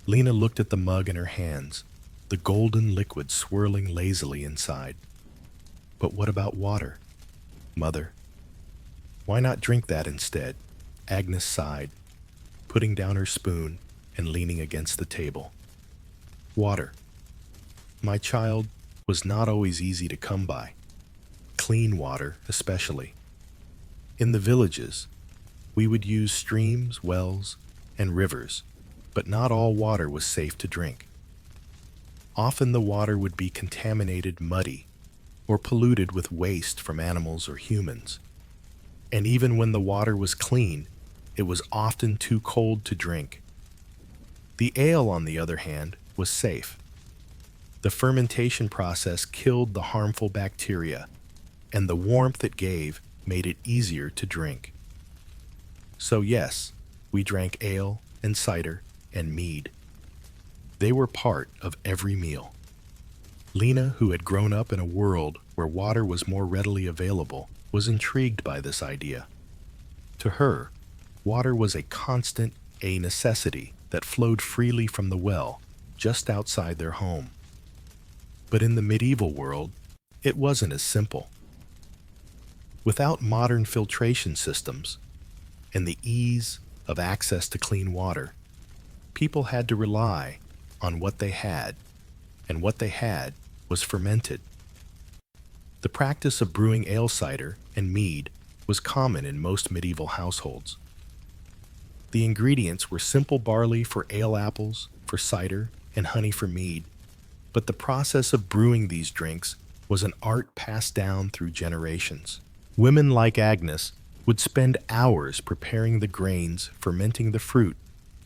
Lena looked at the mug in her hands, the golden liquid swirling lazily inside. "But what about water, Mother? Why not drink that instead?" Agnes sighed, putting down her spoon and leaning against the table. "Water, my child, was not always easy to come by. Clean water, especially. In the villages, we would use streams, wells, and rivers, but not all water was safe to drink. Often the water would be contaminated muddy or polluted with waste from animals or humans. And even when the water was clean, it was often too cold to drink. The ale, on the other hand, was safe. The fermentation process killed the harmful bacteria, and the warmth it gave made it easier to drink. So yes, we drank ale and cider and mead. They were part of every meal." Lena, who had grown up in a world where water was more readily available, was intrigued by this idea. To her, water was a constant, a necessity that flowed freely from the well just outside their home. But in the medieval world, it wasn't as simple. Without modern filtration systems and the ease of access to clean water, people had to rely on what they had, and what they had was fermented. The practice of brewing ale cider and mead was common in most medieval households. The ingredients were simple barley for ale apples, for cider, and honey for mead, but the process of brewing these drinks was an art passed down through generations. Women like Agnes would spend hours preparing the grains, fermenting the fruit,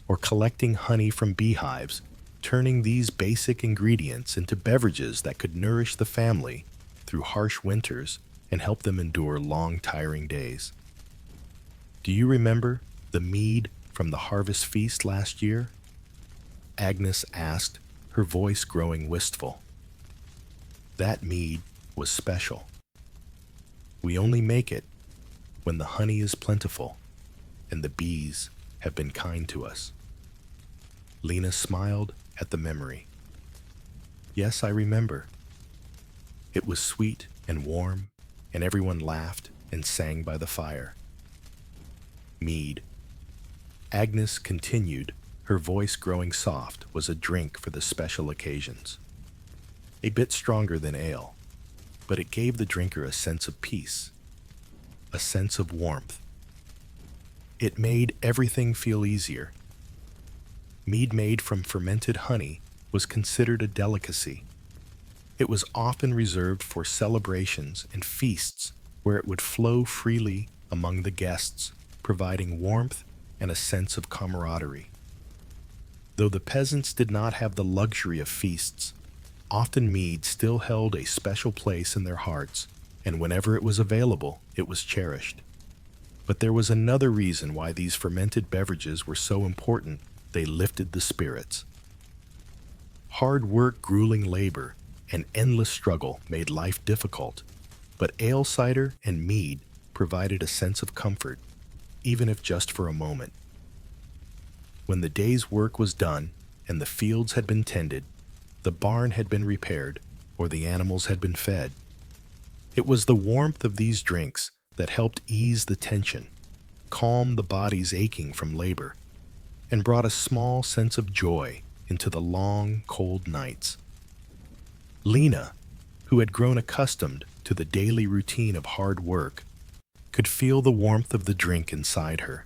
or collecting honey from beehives, turning these basic ingredients into beverages that could nourish the family through harsh winters and help them endure long, tiring days. Do you remember the mead from the harvest feast last year? Agnes asked, her voice growing wistful. That mead was special. We only make it when the honey is plentiful and the bees have been kind to us. Lena smiled at the memory. Yes, I remember. It was sweet and warm, and everyone laughed and sang by the fire. Mead. Agnes continued, her voice growing soft, was a drink for the special occasions. A bit stronger than ale, but it gave the drinker a sense of peace, a sense of warmth. It made everything feel easier. Mead made from fermented honey was considered a delicacy. It was often reserved for celebrations and feasts where it would flow freely among the guests, providing warmth and a sense of camaraderie. Though the peasants did not have the luxury of feasts, often mead still held a special place in their hearts, and whenever it was available, it was cherished. But there was another reason why these fermented beverages were so important. They lifted the spirits. Hard work, grueling labor, and endless struggle made life difficult, but ale cider and mead provided a sense of comfort, even if just for a moment. When the day's work was done and the fields had been tended, the barn had been repaired, or the animals had been fed, it was the warmth of these drinks that helped ease the tension, calm the bodies aching from labor, and brought a small sense of joy into the long, cold nights. Lena, who had grown accustomed to the daily routine of hard work, could feel the warmth of the drink inside her.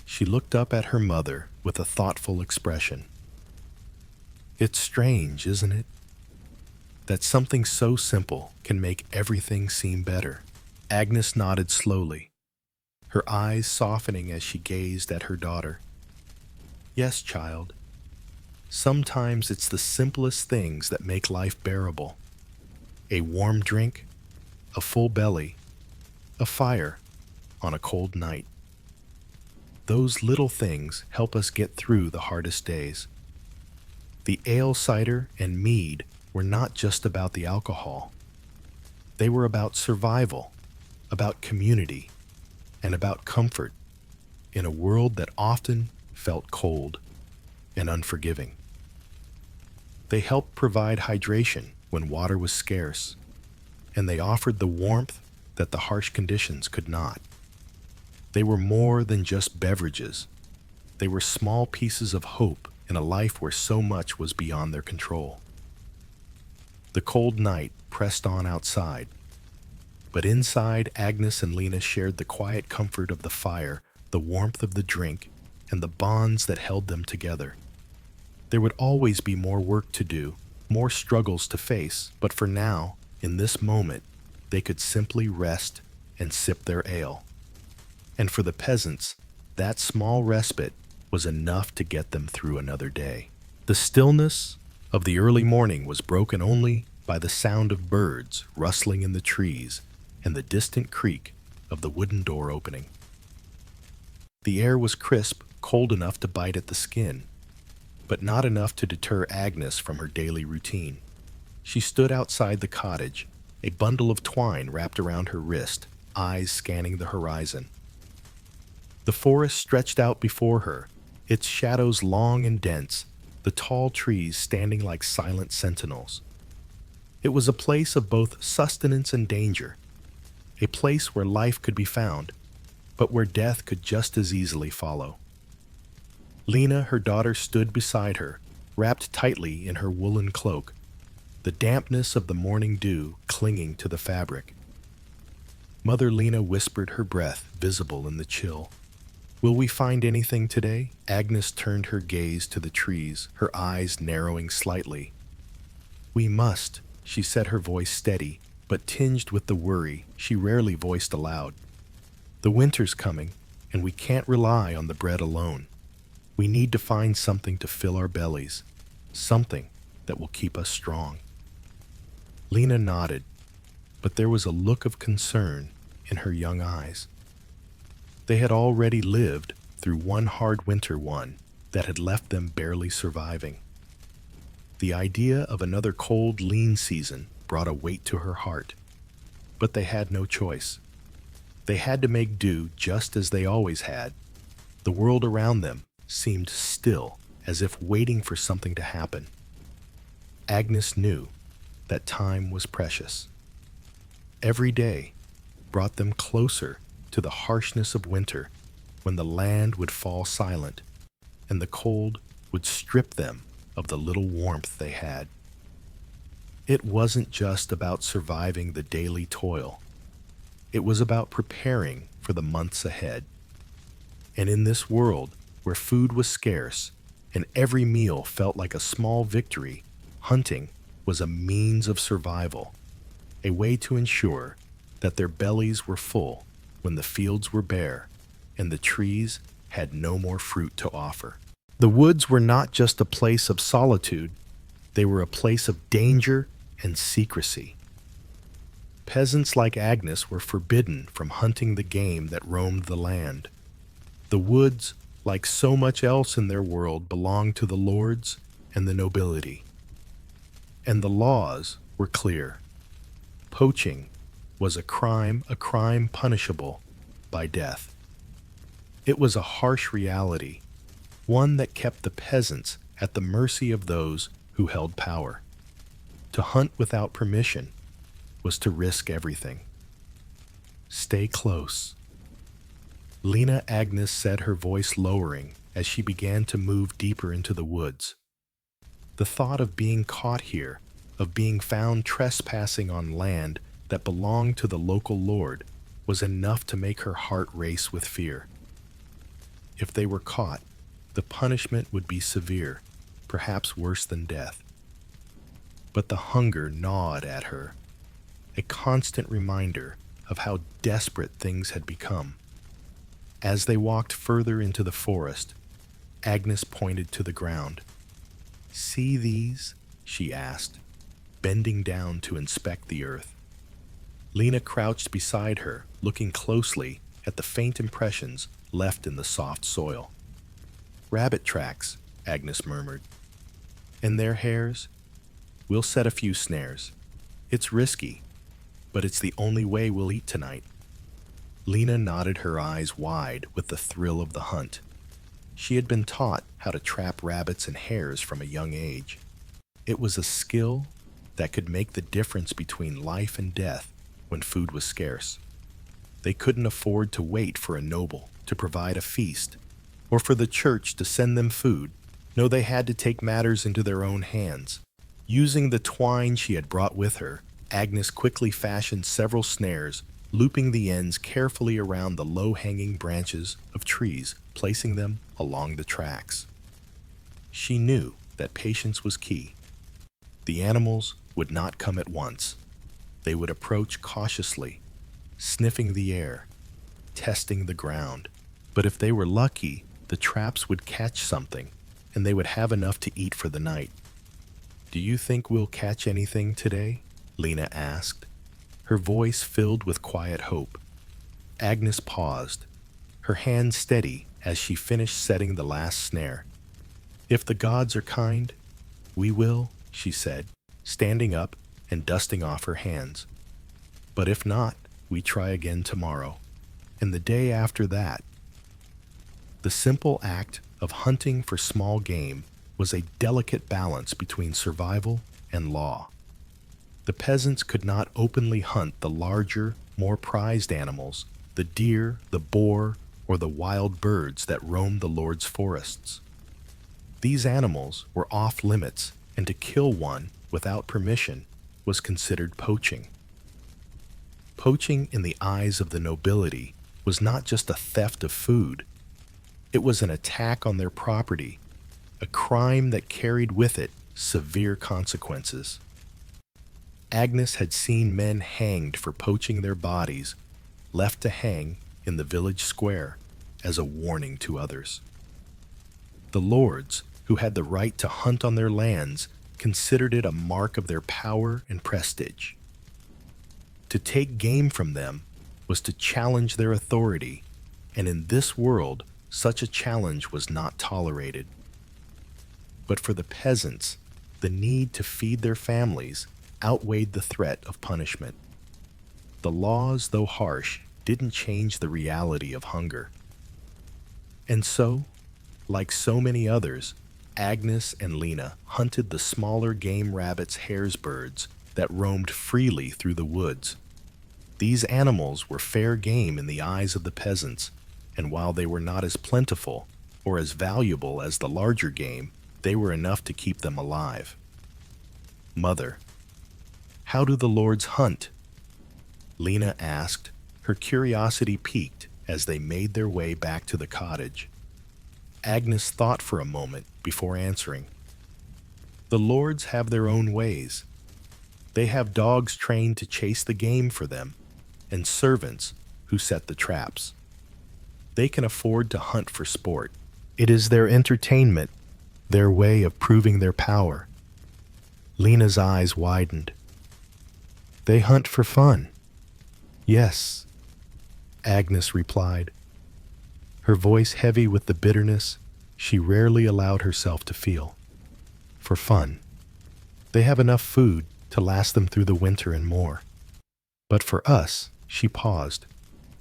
She looked up at her mother with a thoughtful expression. It's strange, isn't it? That something so simple can make everything seem better. Agnes nodded slowly, her eyes softening as she gazed at her daughter. Yes, child. Sometimes it's the simplest things that make life bearable. A warm drink, a full belly, a fire on a cold night. Those little things help us get through the hardest days. The ale, cider, and mead were not just about the alcohol. They were about survival, about community, and about comfort in a world that often felt cold and unforgiving. They helped provide hydration when water was scarce, and they offered the warmth that the harsh conditions could not. They were more than just beverages. They were small pieces of hope in a life where so much was beyond their control. The cold night pressed on outside, but inside, Agnes and Lena shared the quiet comfort of the fire, the warmth of the drink, and the bonds that held them together. There would always be more work to do, more struggles to face, but for now, in this moment, they could simply rest and sip their ale. And for the peasants, that small respite was enough to get them through another day. The stillness of the early morning was broken only by the sound of birds rustling in the trees and the distant creak of the wooden door opening. The air was crisp, cold enough to bite at the skin, but not enough to deter Agnes from her daily routine. She stood outside the cottage, a bundle of twine wrapped around her wrist, eyes scanning the horizon. The forest stretched out before her, its shadows long and dense, the tall trees standing like silent sentinels. It was a place of both sustenance and danger, a place where life could be found, but where death could just as easily follow. Lena, her daughter, stood beside her, wrapped tightly in her woolen cloak, the dampness of the morning dew clinging to the fabric. Mother Lena whispered, her breath visible in the chill. Will we find anything today? Agnes turned her gaze to the trees, her eyes narrowing slightly. We must, she said, her voice steady, but tinged with the worry she rarely voiced aloud. The winter's coming, and we can't rely on the bread alone. We need to find something to fill our bellies, something that will keep us strong. Lena nodded, but there was a look of concern in her young eyes. They had already lived through one hard winter one that had left them barely surviving. The idea of another cold, lean season brought a weight to her heart, but they had no choice. They had to make do just as they always had. The world around them seemed still, as if waiting for something to happen. Agnes knew that time was precious. Every day brought them closer to the harshness of winter, when the land would fall silent and the cold would strip them of the little warmth they had. It wasn't just about surviving the daily toil. It was about preparing for the months ahead. And in this world where food was scarce and every meal felt like a small victory, hunting was a means of survival, a way to ensure that their bellies were full when the fields were bare and the trees had no more fruit to offer. The woods were not just a place of solitude, they were a place of danger and secrecy. Peasants like Agnes were forbidden from hunting the game that roamed the land. The woods, like so much else in their world, belonged to the lords and the nobility. And the laws were clear. Poaching was a crime punishable by death. It was a harsh reality, one that kept the peasants at the mercy of those who held power. To hunt without permission was to risk everything. Stay close. Lena Agnes said, her voice lowering as she began to move deeper into the woods. The thought of being caught here, of being found trespassing on land that belonged to the local lord, was enough to make her heart race with fear. If they were caught, the punishment would be severe, perhaps worse than death. But the hunger gnawed at her, a constant reminder of how desperate things had become. As they walked further into the forest, Agnes pointed to the ground. "See these?" she asked, bending down to inspect the earth. Lena crouched beside her, looking closely at the faint impressions left in the soft soil. "Rabbit tracks," Agnes murmured. "And their hairs? We'll set a few snares. It's risky, but it's the only way we'll eat tonight." Lena nodded, her eyes wide with the thrill of the hunt. She had been taught how to trap rabbits and hares from a young age. It was a skill that could make the difference between life and death when food was scarce. They couldn't afford to wait for a noble to provide a feast, or for the church to send them food. No, they had to take matters into their own hands. Using the twine she had brought with her, Agnes quickly fashioned several snares, looping the ends carefully around the low-hanging branches of trees, placing them along the tracks. She knew that patience was key. The animals would not come at once. They would approach cautiously, sniffing the air, testing the ground. But if they were lucky, the traps would catch something, and they would have enough to eat for the night. "Do you think we'll catch anything today?" Lena asked, her voice filled with quiet hope. Agnes paused, her hand steady as she finished setting the last snare. "If the gods are kind, we will," she said, standing up and dusting off her hands. "But if not, we try again tomorrow, and the day after that." The simple act of hunting for small game was a delicate balance between survival and law. The peasants could not openly hunt the larger, more prized animals, the deer, the boar, or the wild birds that roamed the Lord's forests. These animals were off limits, and to kill one without permission was considered poaching. Poaching in the eyes of the nobility was not just a theft of food, It was an attack on their property, a crime that carried with it severe consequences. Agnes had seen men hanged for poaching their bodies, left to hang in the village square as a warning to others. The lords, who had the right to hunt on their lands, considered it a mark of their power and prestige. To take game from them was to challenge their authority, and in this world, such a challenge was not tolerated. But for the peasants, the need to feed their families outweighed the threat of punishment. The laws, though harsh, didn't change the reality of hunger. And so, like so many others, Agnes and Lena hunted the smaller game rabbits, hares, birds that roamed freely through the woods. These animals were fair game in the eyes of the peasants, and while they were not as plentiful or as valuable as the larger game, they were enough to keep them alive. "Mother, how do the lords hunt?" Lena asked, her curiosity piqued as they made their way back to the cottage. Agnes thought for a moment before answering. "The lords have their own ways. They have dogs trained to chase the game for them, and servants who set the traps. They can afford to hunt for sport. It is their entertainment, their way of proving their power." Lena's eyes widened. "They hunt for fun." "Yes," Agnes replied, her voice heavy with the bitterness she rarely allowed herself to feel. "For fun. They have enough food to last them through the winter and more. But for us," she paused,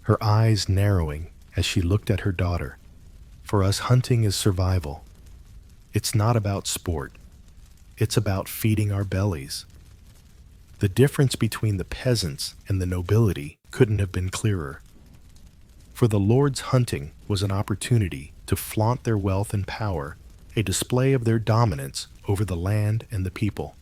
her eyes narrowing as she looked at her daughter, "for us hunting is survival. It's not about sport. It's about feeding our bellies." The difference between the peasants and the nobility couldn't have been clearer. For the lords, hunting was an opportunity to flaunt their wealth and power, a display of their dominance over the land and the people.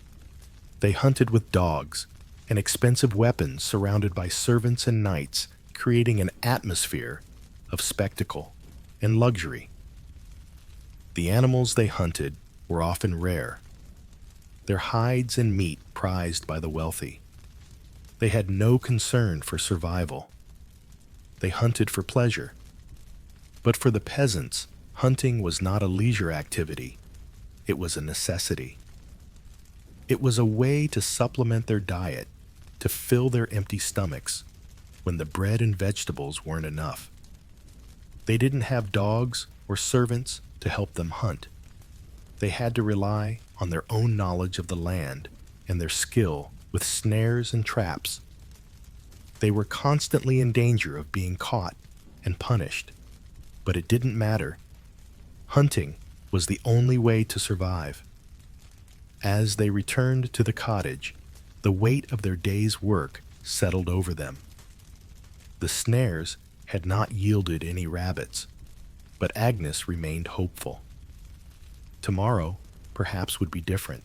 They hunted with dogs and expensive weapons, surrounded by servants and knights, creating an atmosphere of spectacle and luxury. The animals they hunted were often rare, their hides and meat prized by the wealthy. They had no concern for survival. They hunted for pleasure. But for the peasants, hunting was not a leisure activity. It was a necessity. It was a way to supplement their diet, to fill their empty stomachs when the bread and vegetables weren't enough. They didn't have dogs or servants to help them hunt. They had to rely on their own knowledge of the land and their skill with snares and traps. They were constantly in danger of being caught and punished, but it didn't matter. Hunting was the only way to survive. As they returned to the cottage, the weight of their day's work settled over them. The snares had not yielded any rabbits, but Agnes remained hopeful. Tomorrow, perhaps, would be different.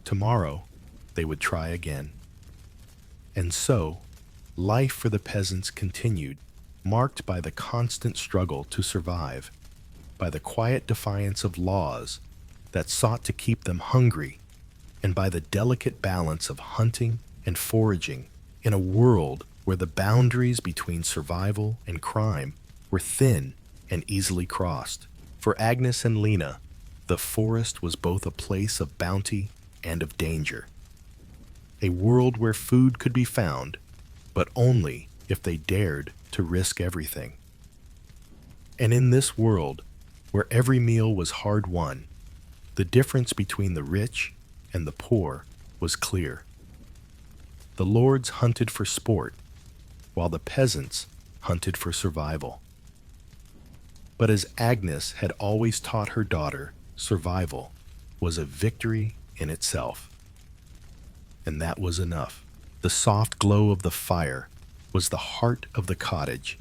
Tomorrow, they would try again. And so, life for the peasants continued, marked by the constant struggle to survive, by the quiet defiance of laws that sought to keep them hungry, and by the delicate balance of hunting and foraging in a world where the boundaries between survival and crime were thin and easily crossed. For Agnes and Lena, the forest was both a place of bounty and of danger, a world where food could be found, but only if they dared to risk everything. And in this world, where every meal was hard-won, the difference between the rich and the poor was clear. The lords hunted for sport, while the peasants hunted for survival. But as Agnes had always taught her daughter, survival was a victory in itself. And that was enough. The soft glow of the fire was the heart of the cottage,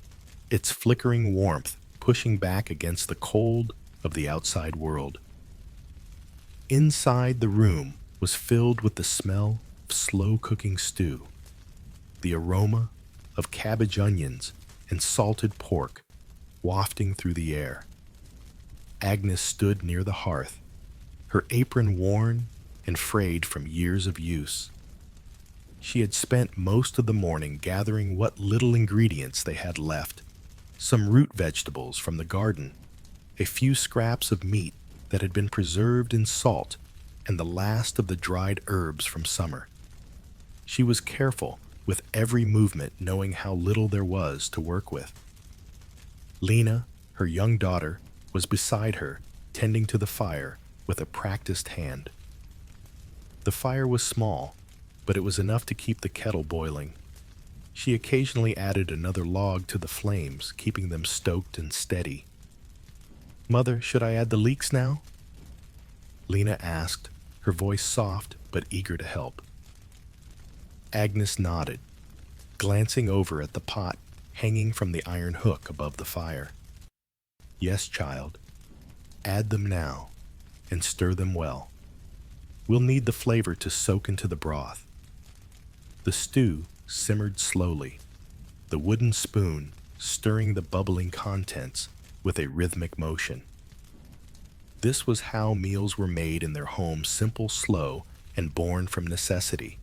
its flickering warmth pushing back against the cold of the outside world. Inside, the room was filled with the smell of slow-cooking stew, the aroma of cabbage, onions, and salted pork wafting through the air. Agnes stood near the hearth, her apron worn and frayed from years of use. She had spent most of the morning gathering what little ingredients they had left, some root vegetables from the garden, a few scraps of meat that had been preserved in salt, and the last of the dried herbs from summer. She was careful with every movement, knowing how little there was to work with. Lena, her young daughter, was beside her, tending to the fire with a practiced hand. The fire was small, but it was enough to keep the kettle boiling. She occasionally added another log to the flames, keeping them stoked and steady. "Mother, should I add the leeks now?" Lena asked, her voice soft but eager to help. Agnes nodded, glancing over at the pot hanging from the iron hook above the fire. "Yes, child. Add them now, and stir them well. We'll need the flavor to soak into the broth." The stew simmered slowly, the wooden spoon stirring the bubbling contents with a rhythmic motion. This was how meals were made in their home, simple, slow, and born from necessity.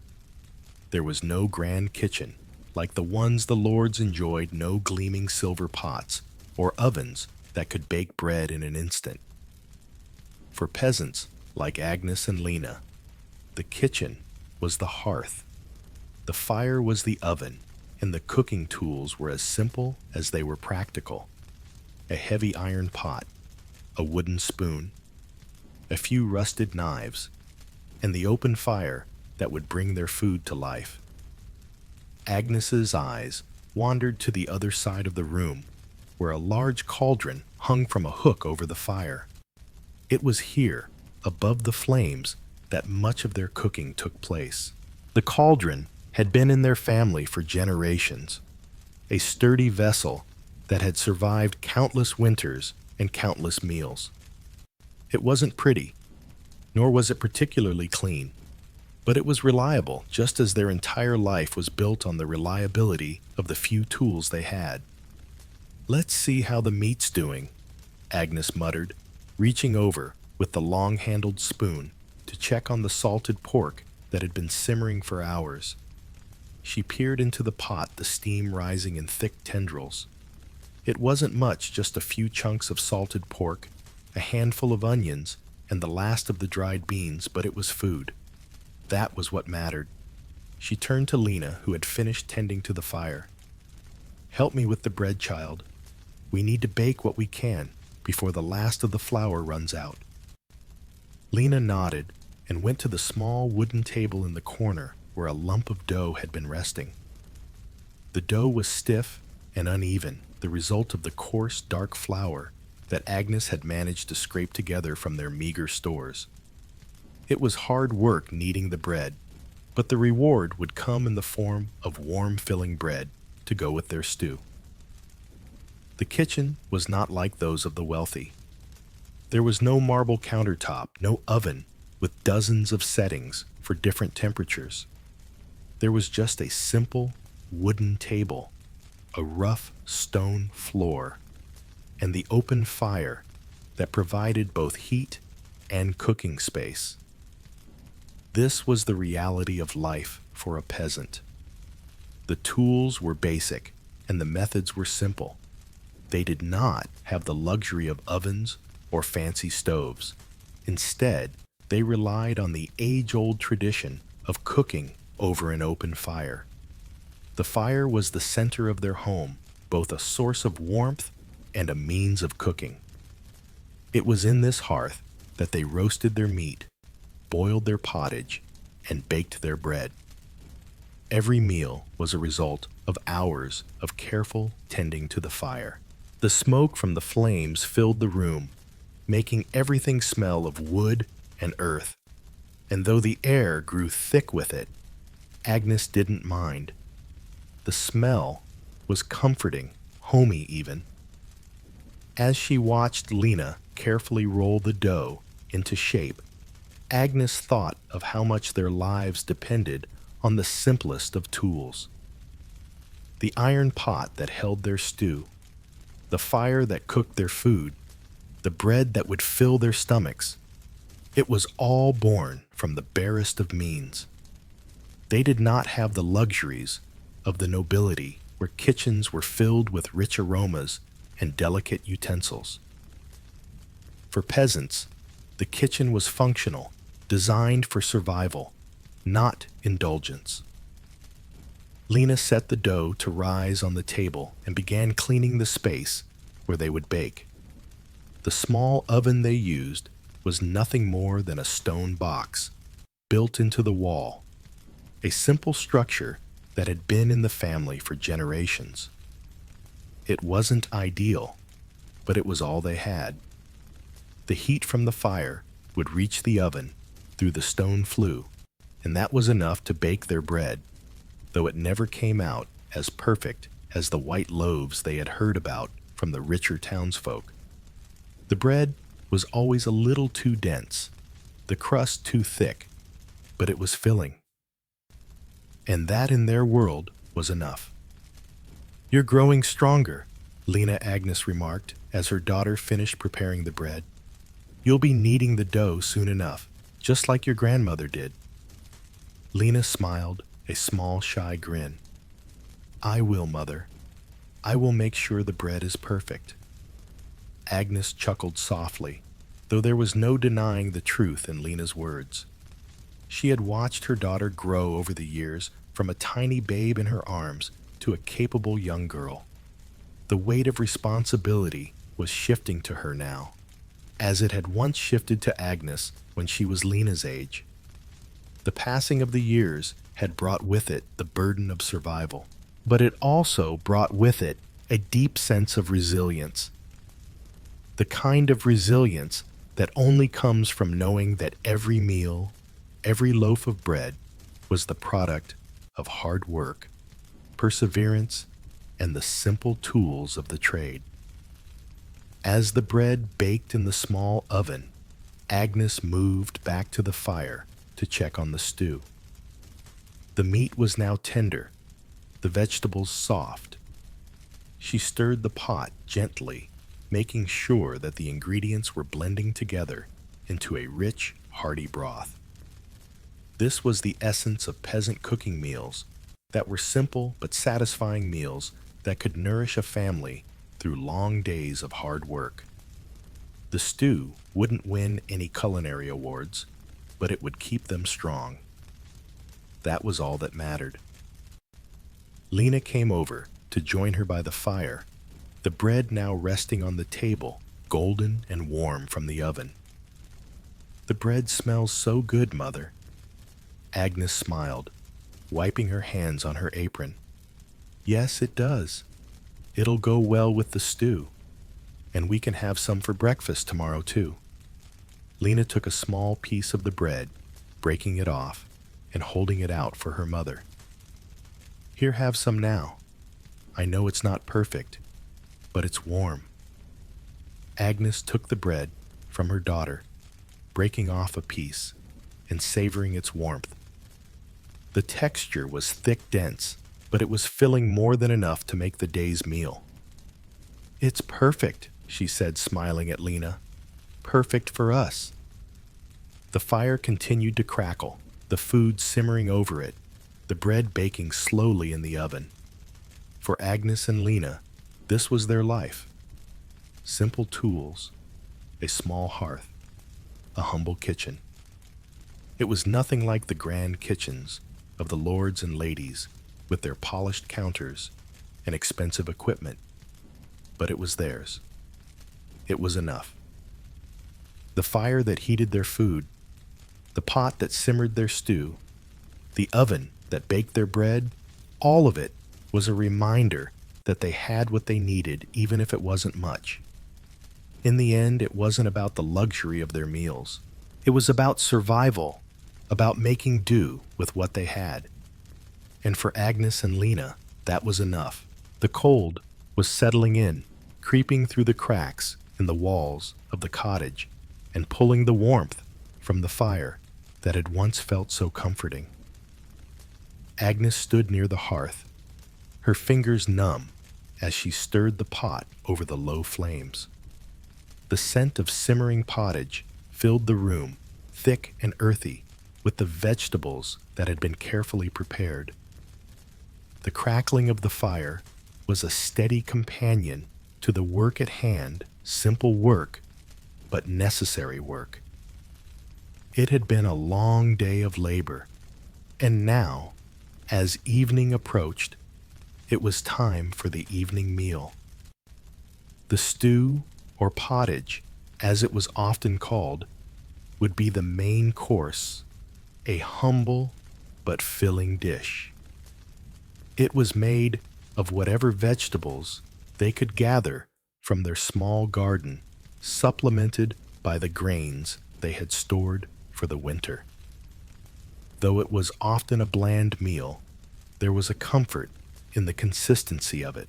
There was no grand kitchen, like the ones the lords enjoyed, no gleaming silver pots or ovens that could bake bread in an instant. For peasants like Agnes and Lena, the kitchen was the hearth. The fire was the oven, and the cooking tools were as simple as they were practical. A heavy iron pot, a wooden spoon, a few rusted knives, and the open fire that would bring their food to life. Agnes's eyes wandered to the other side of the room, where a large cauldron hung from a hook over the fire. It was here, above the flames, that much of their cooking took place. The cauldron had been in their family for generations, a sturdy vessel that had survived countless winters and countless meals. It wasn't pretty, nor was it particularly clean, but it was reliable, just as their entire life was built on the reliability of the few tools they had. "Let's see how the meat's doing," Agnes muttered, reaching over with the long-handled spoon to check on the salted pork that had been simmering for hours. She peered into the pot, the steam rising in thick tendrils. It wasn't much, just a few chunks of salted pork, a handful of onions, and the last of the dried beans, but it was food. That was what mattered. She turned to Lena, who had finished tending to the fire. "Help me with the bread, child. We need to bake what we can before the last of the flour runs out." Lena nodded and went to the small wooden table in the corner where a lump of dough had been resting. The dough was stiff and uneven, the result of the coarse, dark flour that Agnes had managed to scrape together from their meager stores. It was hard work kneading the bread, but the reward would come in the form of warm, filling bread to go with their stew. The kitchen was not like those of the wealthy. There was no marble countertop, no oven with dozens of settings for different temperatures. There was just a simple wooden table, a rough stone floor, and the open fire that provided both heat and cooking space. This was the reality of life for a peasant. The tools were basic and the methods were simple. They did not have the luxury of ovens or fancy stoves. Instead, they relied on the age-old tradition of cooking over an open fire. The fire was the center of their home, both a source of warmth and a means of cooking. It was in this hearth that they roasted their meat, boiled their pottage, and baked their bread. Every meal was a result of hours of careful tending to the fire. The smoke from the flames filled the room, making everything smell of wood and earth. And though the air grew thick with it, Agnes didn't mind. The smell was comforting, homey even. As she watched Lena carefully roll the dough into shape, Agnes thought of how much their lives depended on the simplest of tools. The iron pot that held their stew, the fire that cooked their food, the bread that would fill their stomachs. It was all born from the barest of means. They did not have the luxuries of the nobility, where kitchens were filled with rich aromas and delicate utensils. For peasants, the kitchen was functional, designed for survival, not indulgence. Lena set the dough to rise on the table and began cleaning the space where they would bake. The small oven they used was nothing more than a stone box built into the wall, a simple structure that had been in the family for generations. It wasn't ideal, but it was all they had. The heat from the fire would reach the oven through the stone flue, and that was enough to bake their bread, though it never came out as perfect as the white loaves they had heard about from the richer townsfolk. The bread was always a little too dense, the crust too thick, but it was filling. And that in their world was enough. "You're growing stronger," Lena Agnes remarked as her daughter finished preparing the bread. "You'll be kneading the dough soon enough, just like your grandmother did." Lena smiled, a small, shy grin. "I will, Mother. I will make sure the bread is perfect." Agnes chuckled softly, though there was no denying the truth in Lena's words. She had watched her daughter grow over the years from a tiny babe in her arms to a capable young girl. The weight of responsibility was shifting to her now, as it had once shifted to Agnes when she was Lena's age. The passing of the years had brought with it the burden of survival, but it also brought with it a deep sense of resilience. The kind of resilience that only comes from knowing that every meal, every loaf of bread, was the product of hard work, perseverance, and the simple tools of the trade. As the bread baked in the small oven, Agnes moved back to the fire to check on the stew. The meat was now tender, the vegetables soft. She stirred the pot gently, making sure that the ingredients were blending together into a rich, hearty broth. This was the essence of peasant cooking meals that were simple but satisfying meals that could nourish a family through long days of hard work. The stew wouldn't win any culinary awards, but it would keep them strong. That was all that mattered. Lena came over to join her by the fire, the bread now resting on the table, golden and warm from the oven. "The bread smells so good, Mother." Agnes smiled, wiping her hands on her apron. "Yes, it does. It'll go well with the stew, and we can have some for breakfast tomorrow, too." Lena took a small piece of the bread, breaking it off and holding it out for her mother. "Here, have some now. I know it's not perfect, but it's warm." Agnes took the bread from her daughter, breaking off a piece and savoring its warmth. The texture was thick, dense, but it was filling more than enough to make the day's meal. "It's perfect," she said, smiling at Lena. "Perfect for us." The fire continued to crackle, the food simmering over it, the bread baking slowly in the oven. For Agnes and Lena, this was their life. Simple tools, a small hearth, a humble kitchen. It was nothing like the grand kitchens of the lords and ladies with their polished counters and expensive equipment, but it was theirs. It was enough. The fire that heated their food, the pot that simmered their stew, the oven that baked their bread, all of it was a reminder that they had what they needed, even if it wasn't much. In the end, it wasn't about the luxury of their meals. It was about survival, about making do with what they had. And for Agnes and Lena, that was enough. The cold was settling in, creeping through the cracks in the walls of the cottage and pulling the warmth from the fire that had once felt so comforting. Agnes stood near the hearth, her fingers numb as she stirred the pot over the low flames. The scent of simmering pottage filled the room, thick and earthy, with the vegetables that had been carefully prepared. The crackling of the fire was a steady companion to the work at hand, simple work, but necessary work. It had been a long day of labor, and now, as evening approached, it was time for the evening meal. The stew, or pottage, as it was often called, would be the main course, a humble but filling dish. It was made of whatever vegetables they could gather from their small garden, supplemented by the grains they had stored for the winter. Though it was often a bland meal, there was a comfort in the consistency of it.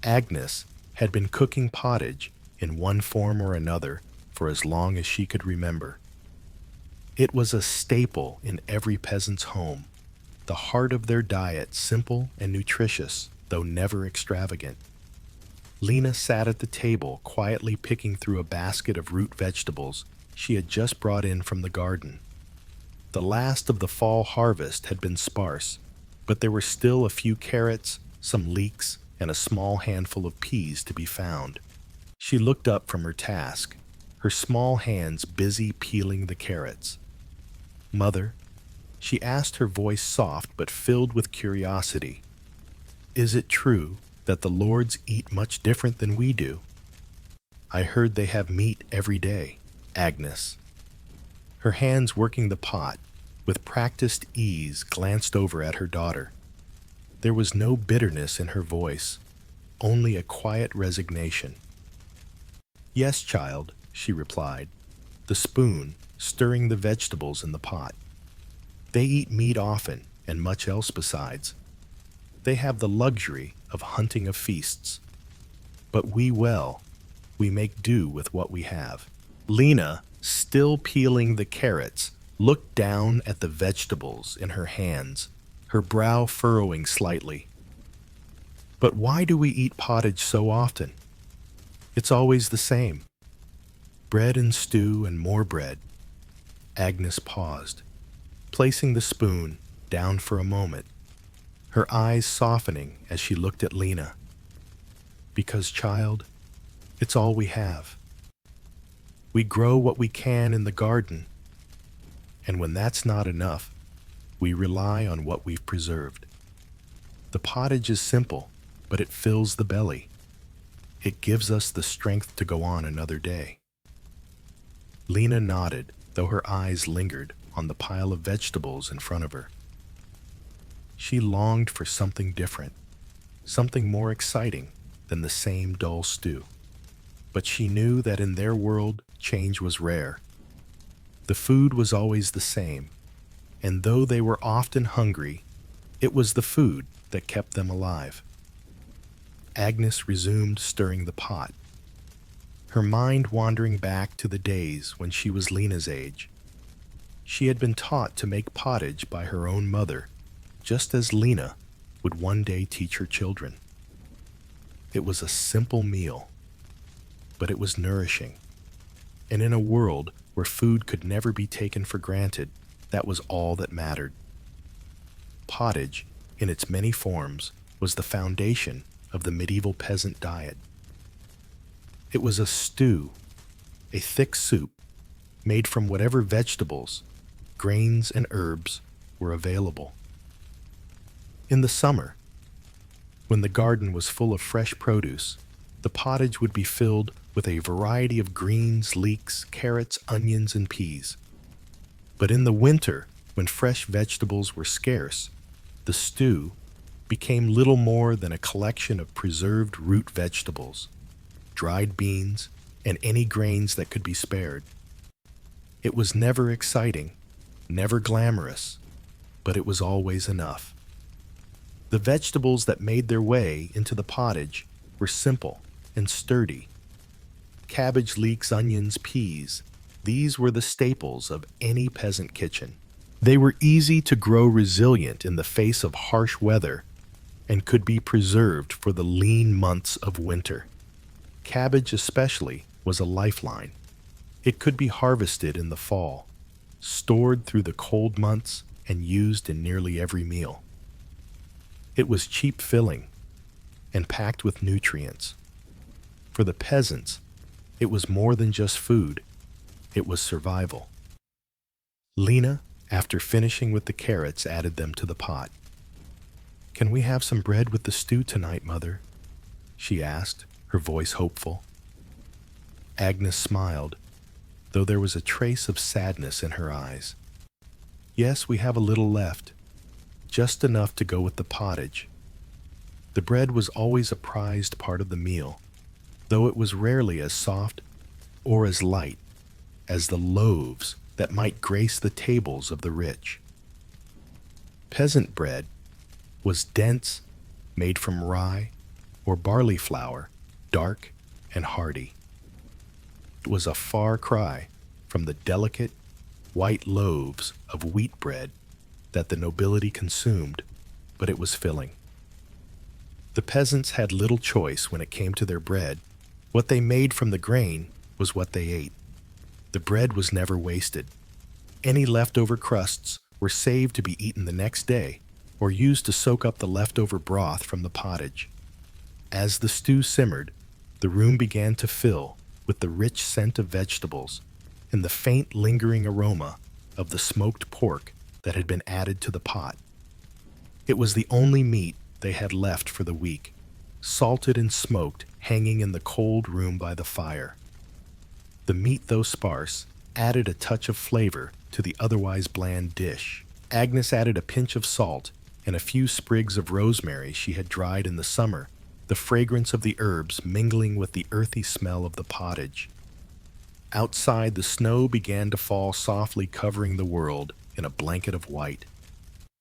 Agnes had been cooking pottage in one form or another for as long as she could remember. It was a staple in every peasant's home, the heart of their diet, simple and nutritious, though never extravagant. Lena sat at the table, quietly picking through a basket of root vegetables she had just brought in from the garden. The last of the fall harvest had been sparse, but there were still a few carrots, some leeks, and a small handful of peas to be found. She looked up from her task, her small hands busy peeling the carrots. "Mother," she asked, her voice soft but filled with curiosity, "is it true that the lords eat much different than we do? I heard they have meat every day." Agnes, her hands working the pot, with practiced ease, glanced over at her daughter. There was no bitterness in her voice, only a quiet resignation. "Yes, child," she replied, the spoon stirring the vegetables in the pot. "They eat meat often, and much else besides. They have the luxury of hunting of feasts. But we make do with what we have." Lena, still peeling the carrots, looked down at the vegetables in her hands, her brow furrowing slightly. "But why do we eat pottage so often? It's always the same. Bread and stew and more bread." Agnes paused, placing the spoon down for a moment, her eyes softening as she looked at Lena. "Because, child, it's all we have. We grow what we can in the garden, and when that's not enough, we rely on what we've preserved. The pottage is simple, but it fills the belly. It gives us the strength to go on another day." Lena nodded, though her eyes lingered on the pile of vegetables in front of her. She longed for something different, something more exciting than the same dull stew. But she knew that in their world, change was rare. The food was always the same, and though they were often hungry, it was the food that kept them alive. Agnes resumed stirring the pot, her mind wandering back to the days when she was Lena's age. She had been taught to make pottage by her own mother, just as Lena would one day teach her children. It was a simple meal, but it was nourishing. And in a world where food could never be taken for granted, that was all that mattered. Pottage, in its many forms, was the foundation of the medieval peasant diet. It was a stew, a thick soup, made from whatever vegetables, grains, and herbs were available. In the summer, when the garden was full of fresh produce, the pottage would be filled with a variety of greens, leeks, carrots, onions, and peas. But in the winter, when fresh vegetables were scarce, the stew became little more than a collection of preserved root vegetables, dried beans, and any grains that could be spared. It was never exciting, never glamorous, but it was always enough. The vegetables that made their way into the pottage were simple and sturdy. Cabbage, leeks, onions, peas, these were the staples of any peasant kitchen. They were easy to grow resilient in the face of harsh weather and could be preserved for the lean months of winter. Cabbage especially was a lifeline. It could be harvested in the fall, stored through the cold months, and used in nearly every meal. It was cheap filling and packed with nutrients. For the peasants, it was more than just food, it was survival. Lena, after finishing with the carrots, added them to the pot. "Can we have some bread with the stew tonight, Mother?" she asked, her voice hopeful. Agnes smiled, though there was a trace of sadness in her eyes. "Yes, we have a little left, just enough to go with the pottage." The bread was always a prized part of the meal, though it was rarely as soft or as light as the loaves that might grace the tables of the rich. Peasant bread was dense, made from rye or barley flour, dark and hearty. It was a far cry from the delicate, white loaves of wheat bread that the nobility consumed, but it was filling. The peasants had little choice when it came to their bread. What they made from the grain was what they ate. The bread was never wasted. Any leftover crusts were saved to be eaten the next day or used to soak up the leftover broth from the pottage. As the stew simmered, the room began to fill with the rich scent of vegetables and the faint lingering aroma of the smoked pork that had been added to the pot. It was the only meat they had left for the week, salted and smoked, hanging in the cold room by the fire. The meat, though sparse, added a touch of flavor to the otherwise bland dish. Agnes added a pinch of salt and a few sprigs of rosemary she had dried in the summer, the fragrance of the herbs mingling with the earthy smell of the pottage. Outside, the snow began to fall softly, covering the world in a blanket of white.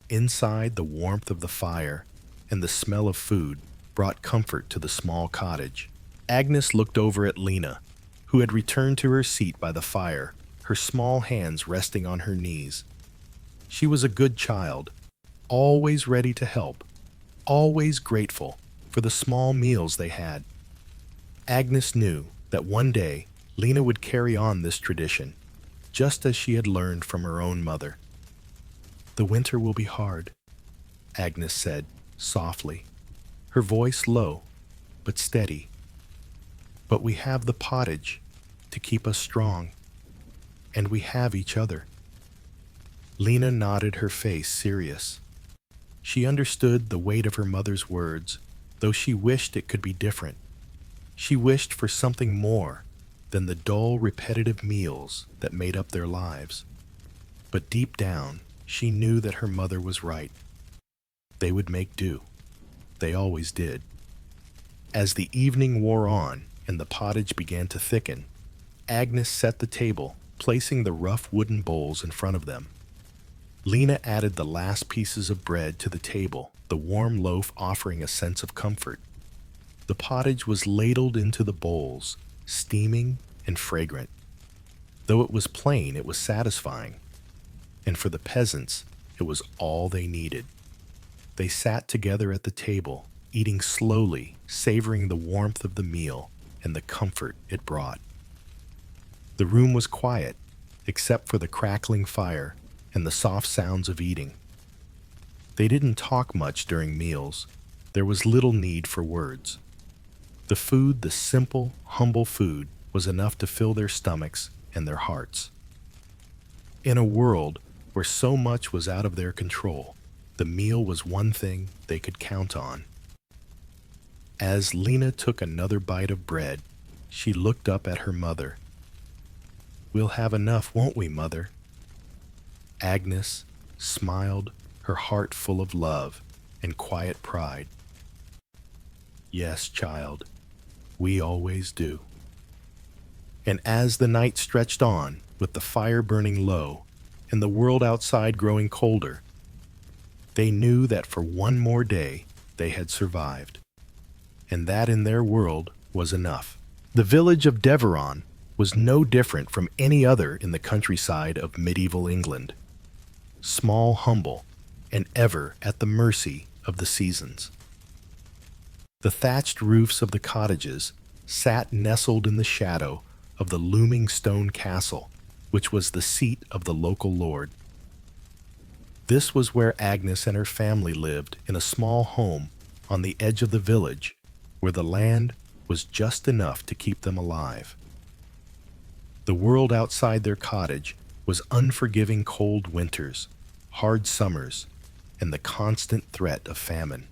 Inside, the warmth of the fire and the smell of food brought comfort to the small cottage. Agnes looked over at Lena, who had returned to her seat by the fire, her small hands resting on her knees. She was a good child, always ready to help, always grateful for the small meals they had. Agnes knew that one day Lena would carry on this tradition, just as she had learned from her own mother. "The winter will be hard," Agnes said softly, her voice low but steady. "But we have the pottage to keep us strong, and we have each other." Lena nodded, her face serious. She understood the weight of her mother's words, though she wished it could be different. She wished for something more than the dull, repetitive meals that made up their lives. But deep down, she knew that her mother was right. They would make do. They always did. As the evening wore on and the pottage began to thicken, Agnes set the table, placing the rough wooden bowls in front of them. Lena added the last pieces of bread to the table, the warm loaf offering a sense of comfort. The pottage was ladled into the bowls, steaming and fragrant. Though it was plain, it was satisfying. And for the peasants, it was all they needed. They sat together at the table, eating slowly, savoring the warmth of the meal and the comfort it brought. The room was quiet, except for the crackling fire and the soft sounds of eating. They didn't talk much during meals. There was little need for words. The food, the simple, humble food, was enough to fill their stomachs and their hearts. In a world where so much was out of their control, the meal was one thing they could count on. As Lena took another bite of bread, she looked up at her mother. "We'll have enough, won't we, Mother?" Agnes smiled, her heart full of love and quiet pride. "Yes, child, we always do." And as the night stretched on, with the fire burning low and the world outside growing colder, they knew that for one more day they had survived, and that in their world was enough. The village of Deveron was no different from any other in the countryside of medieval England. Small, humble, and ever at the mercy of the seasons. The thatched roofs of the cottages sat nestled in the shadow of the looming stone castle, which was the seat of the local lord. This was where Agnes and her family lived, in a small home on the edge of the village, where the land was just enough to keep them alive. The world outside their cottage was unforgiving cold winters, hard summers, and the constant threat of famine.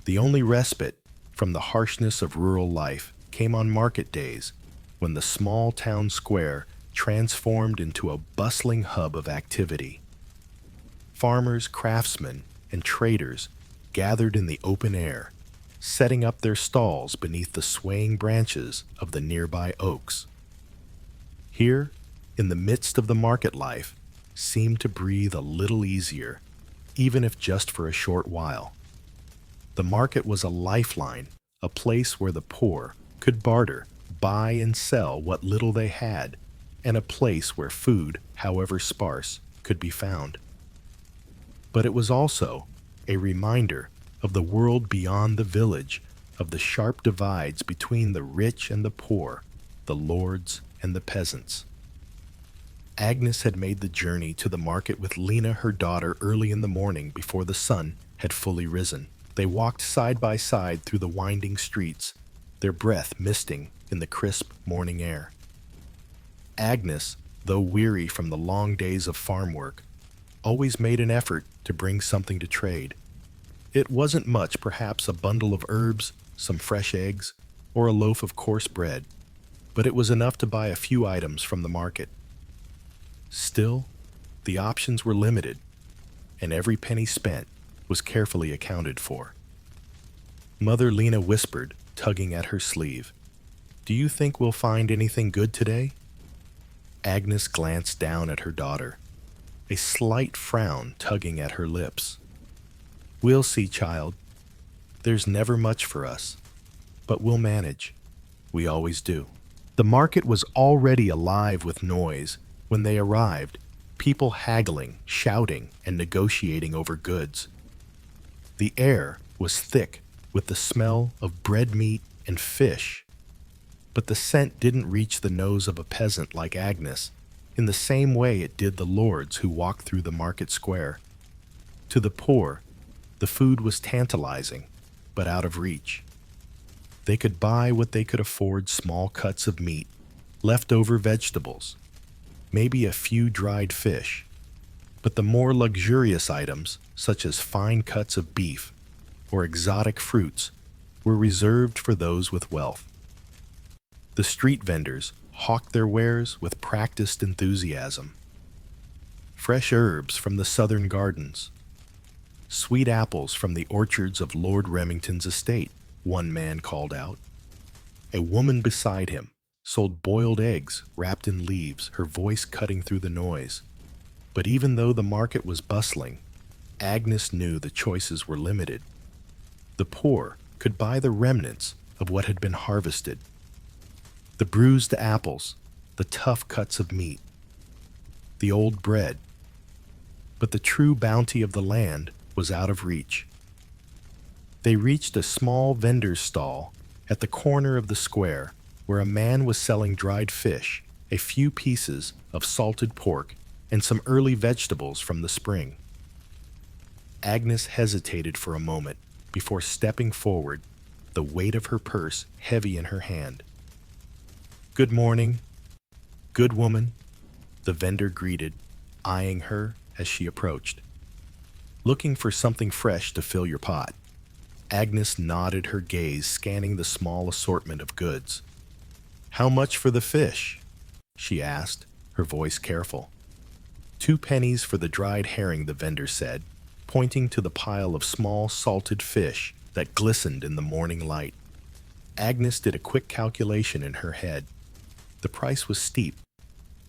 The only respite from the harshness of rural life came on market days, when the small town square transformed into a bustling hub of activity. Farmers, craftsmen, and traders gathered in the open air, setting up their stalls beneath the swaying branches of the nearby oaks. Here, in the midst of the market life, seemed to breathe a little easier, even if just for a short while. The market was a lifeline, a place where the poor could barter, buy and sell what little they had, and a place where food, however sparse, could be found. But it was also a reminder of the world beyond the village, of the sharp divides between the rich and the poor, the lords and the peasants. Agnes had made the journey to the market with Lena, her daughter, early in the morning before the sun had fully risen. They walked side by side through the winding streets, their breath misting in the crisp morning air. Agnes, though weary from the long days of farm work, always made an effort to bring something to trade. It wasn't much, perhaps a bundle of herbs, some fresh eggs, or a loaf of coarse bread, but it was enough to buy a few items from the market. Still, the options were limited, and every penny spent was carefully accounted for. Mother Lena whispered, tugging at her sleeve, "Do you think we'll find anything good today?" Agnes glanced down at her daughter, a slight frown tugging at her lips. "We'll see, child. There's never much for us, but we'll manage. We always do." The market was already alive with noise when they arrived, people haggling, shouting, and negotiating over goods. The air was thick with the smell of bread meat and fish, but the scent didn't reach the nose of a peasant like Agnes in the same way it did the lords who walked through the market square. To the poor, the food was tantalizing, but out of reach. They could buy what they could afford: small cuts of meat, leftover vegetables, maybe a few dried fish. But the more luxurious items, such as fine cuts of beef or exotic fruits, were reserved for those with wealth. The street vendors hawked their wares with practiced enthusiasm. Fresh herbs from the southern gardens, sweet apples from the orchards of Lord Remington's estate, one man called out. A woman beside him sold boiled eggs wrapped in leaves, her voice cutting through the noise. But even though the market was bustling, Agnes knew the choices were limited. The poor could buy the remnants of what had been harvested: the bruised apples, the tough cuts of meat, the old bread. But the true bounty of the land was out of reach. They reached a small vendor's stall at the corner of the square, where a man was selling dried fish, a few pieces of salted pork, and some early vegetables from the spring. Agnes hesitated for a moment before stepping forward, the weight of her purse heavy in her hand. "Good morning, good woman," the vendor greeted, eyeing her as she approached. "Looking for something fresh to fill your pot?" Agnes nodded, her gaze scanning the small assortment of goods. "How much for the fish?" she asked, her voice careful. "2 pennies for the dried herring," the vendor said, pointing to the pile of small salted fish that glistened in the morning light. Agnes did a quick calculation in her head. The price was steep,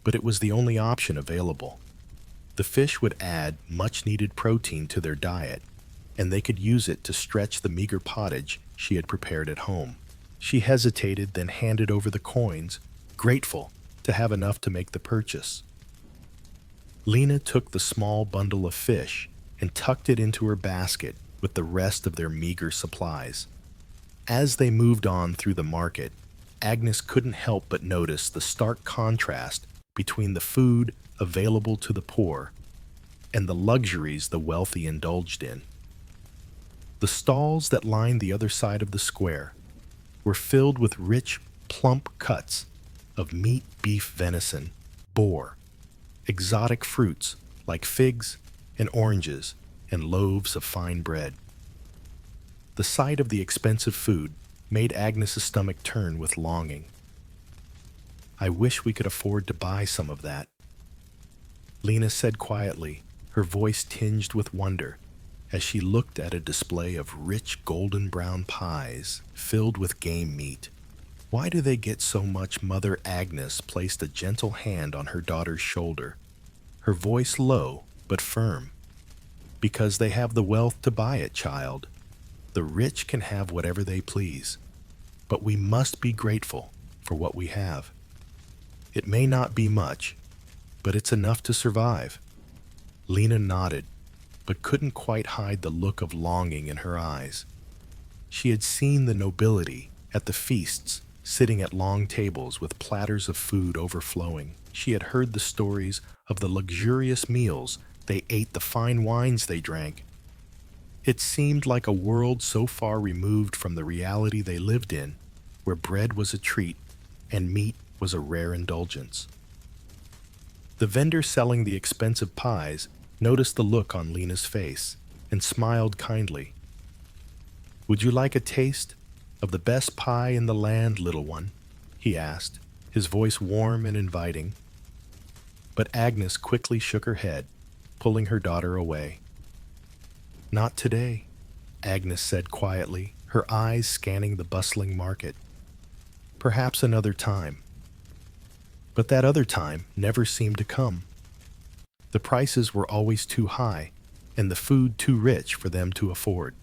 but it was the only option available. The fish would add much-needed protein to their diet, and they could use it to stretch the meager pottage she had prepared at home. She hesitated, then handed over the coins, grateful to have enough to make the purchase. Lena took the small bundle of fish and tucked it into her basket with the rest of their meager supplies. As they moved on through the market, Agnes couldn't help but notice the stark contrast between the food available to the poor and the luxuries the wealthy indulged in. The stalls that lined the other side of the square were filled with rich, plump cuts of meat, beef, venison, boar, exotic fruits like figs and oranges, and loaves of fine bread. The sight of the expensive food made Agnes's stomach turn with longing. "I wish we could afford to buy some of that," Lena said quietly, her voice tinged with wonder as she looked at a display of rich golden brown pies filled with game meat. "Why do they get so much?" Mother Agnes placed a gentle hand on her daughter's shoulder, her voice low but firm. "Because they have the wealth to buy it, child. The rich can have whatever they please, but we must be grateful for what we have. It may not be much, but it's enough to survive." Lena nodded, but couldn't quite hide the look of longing in her eyes. She had seen the nobility at the feasts, sitting at long tables with platters of food overflowing. She had heard the stories of the luxurious meals they ate, the fine wines they drank. It seemed like a world so far removed from the reality they lived in, where bread was a treat and meat was a rare indulgence. The vendor selling the expensive pies noticed the look on Lena's face and smiled kindly. "Would you like a taste of the best pie in the land, little one?" he asked, his voice warm and inviting. But Agnes quickly shook her head, pulling her daughter away. "Not today," Agnes said quietly, her eyes scanning the bustling market. "Perhaps another time." But that other time never seemed to come. The prices were always too high, and the food too rich for them to afford.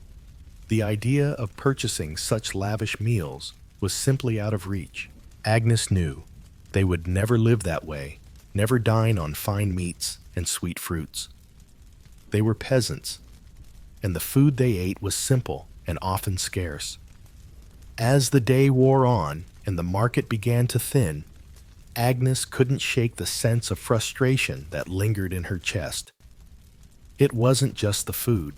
The idea of purchasing such lavish meals was simply out of reach. Agnes knew they would never live that way, never dine on fine meats and sweet fruits. They were peasants, and the food they ate was simple and often scarce. As the day wore on and the market began to thin, Agnes couldn't shake the sense of frustration that lingered in her chest. It wasn't just the food.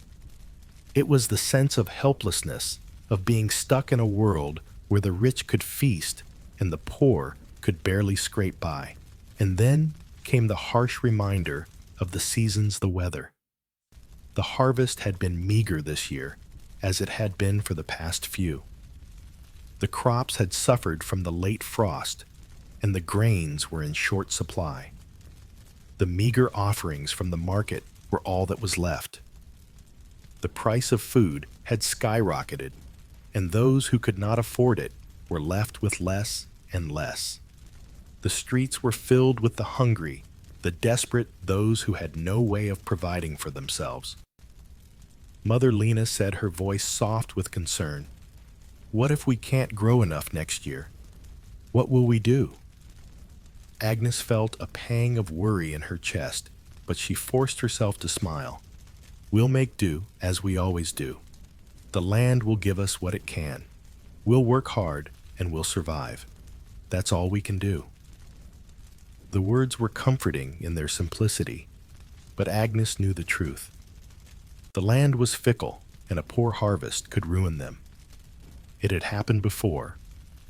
It was the sense of helplessness, of being stuck in a world where the rich could feast and the poor could barely scrape by. And then came the harsh reminder of the seasons, the weather. The harvest had been meager this year, as it had been for the past few. The crops had suffered from the late frost, and the grains were in short supply. The meager offerings from the market were all that was left. The price of food had skyrocketed, and those who could not afford it were left with less and less. The streets were filled with the hungry, the desperate, those who had no way of providing for themselves. Mother Lena said, her voice soft with concern, "What if we can't grow enough next year? What will we do?" Agnes felt a pang of worry in her chest, but she forced herself to smile. "We'll make do, as we always do. The land will give us what it can. We'll work hard, and we'll survive. That's all we can do." The words were comforting in their simplicity, but Agnes knew the truth. The land was fickle, and a poor harvest could ruin them. It had happened before,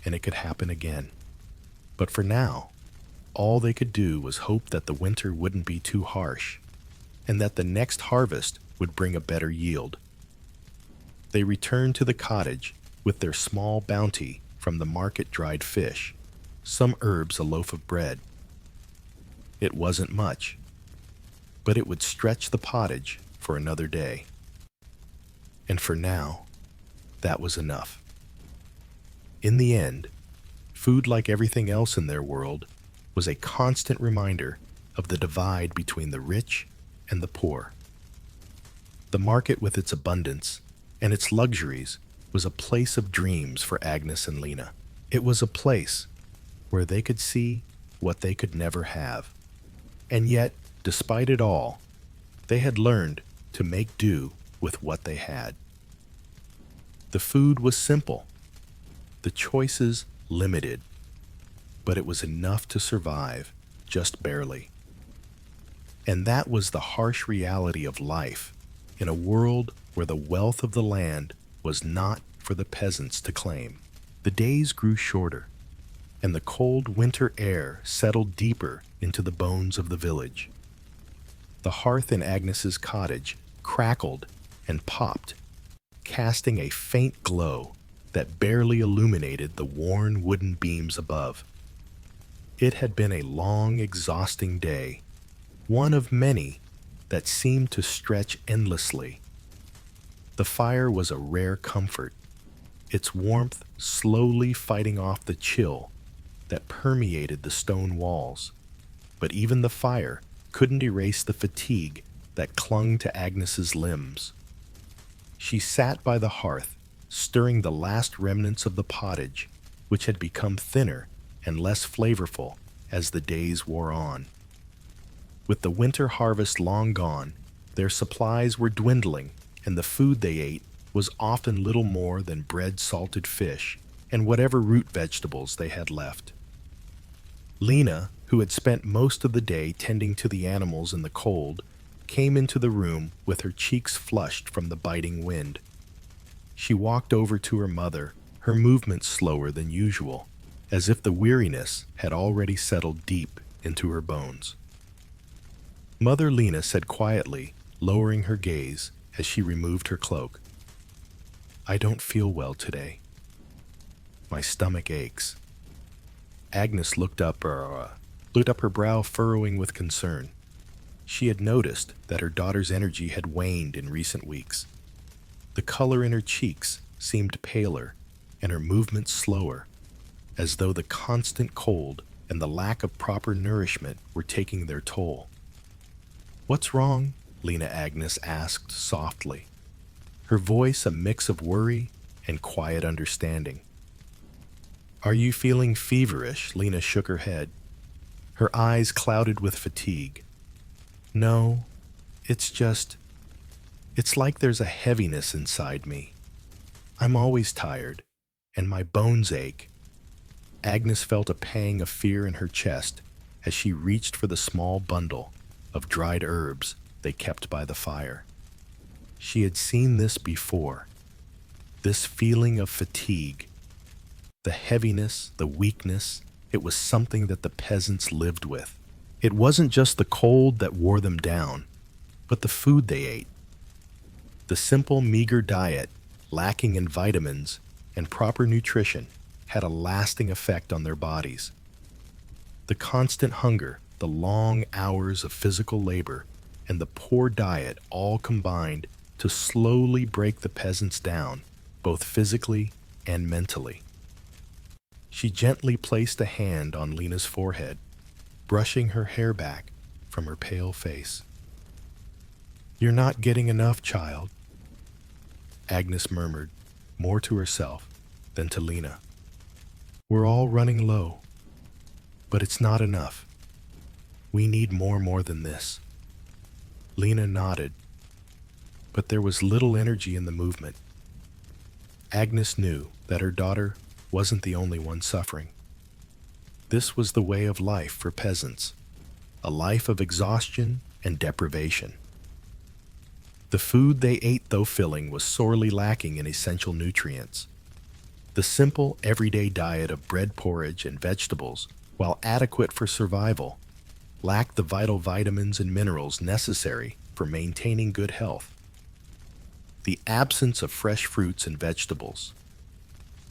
and it could happen again. But for now, all they could do was hope that the winter wouldn't be too harsh, and that the next harvest would bring a better yield. They returned to the cottage with their small bounty from the market: dried fish, some herbs, a loaf of bread. It wasn't much, but it would stretch the pottage for another day. And for now, that was enough. In the end, food, like everything else in their world, was a constant reminder of the divide between the rich and the poor. The market, with its abundance and its luxuries, was a place of dreams for Agnes and Lena. It was a place where they could see what they could never have. And yet, despite it all, they had learned to make do with what they had. The food was simple, the choices limited, but it was enough to survive, just barely. And that was the harsh reality of life in a world where the wealth of the land was not for the peasants to claim. The days grew shorter, and the cold winter air settled deeper into the bones of the village. The hearth in Agnes's cottage crackled and popped, casting a faint glow that barely illuminated the worn wooden beams above. It had been a long, exhausting day, one of many that seemed to stretch endlessly. The fire was a rare comfort, its warmth slowly fighting off the chill that permeated the stone walls. But even the fire couldn't erase the fatigue that clung to Agnes's limbs. She sat by the hearth, stirring the last remnants of the pottage, which had become thinner and less flavorful as the days wore on. With the winter harvest long gone, their supplies were dwindling, and the food they ate was often little more than bread, salted fish, and whatever root vegetables they had left. Lena, who had spent most of the day tending to the animals in the cold, came into the room with her cheeks flushed from the biting wind. She walked over to her mother, her movements slower than usual, as if the weariness had already settled deep into her bones. Mother Lena said quietly, lowering her gaze as she removed her cloak, "I don't feel well today. My stomach aches." Agnes looked up her brow furrowing with concern. She had noticed that her daughter's energy had waned in recent weeks. The color in her cheeks seemed paler and her movements slower, as though the constant cold and the lack of proper nourishment were taking their toll. "What's wrong?" Lena Agnes asked softly, her voice a mix of worry and quiet understanding. "Are you feeling feverish?" Lena shook her head, her eyes clouded with fatigue. "No, it's like there's a heaviness inside me. I'm always tired, and my bones ache." Agnes felt a pang of fear in her chest as she reached for the small bundle of dried herbs they kept by the fire. She had seen this before, this feeling of fatigue. The heaviness, the weakness, it was something that the peasants lived with. It wasn't just the cold that wore them down, but the food they ate. The simple, meager diet, lacking in vitamins and proper nutrition, had a lasting effect on their bodies. The constant hunger, the long hours of physical labor, and the poor diet all combined to slowly break the peasants down, both physically and mentally. She gently placed a hand on Lena's forehead, brushing her hair back from her pale face. "You're not getting enough, child," Agnes murmured, more to herself than to Lena. "We're all running low, but it's not enough. We need more than this." Lena nodded, but there was little energy in the movement. Agnes knew that her daughter wasn't the only one suffering. This was the way of life for peasants, a life of exhaustion and deprivation. The food they ate, though filling, was sorely lacking in essential nutrients. The simple, everyday diet of bread, porridge, and vegetables, while adequate for survival, lacked the vital vitamins and minerals necessary for maintaining good health. The absence of fresh fruits and vegetables,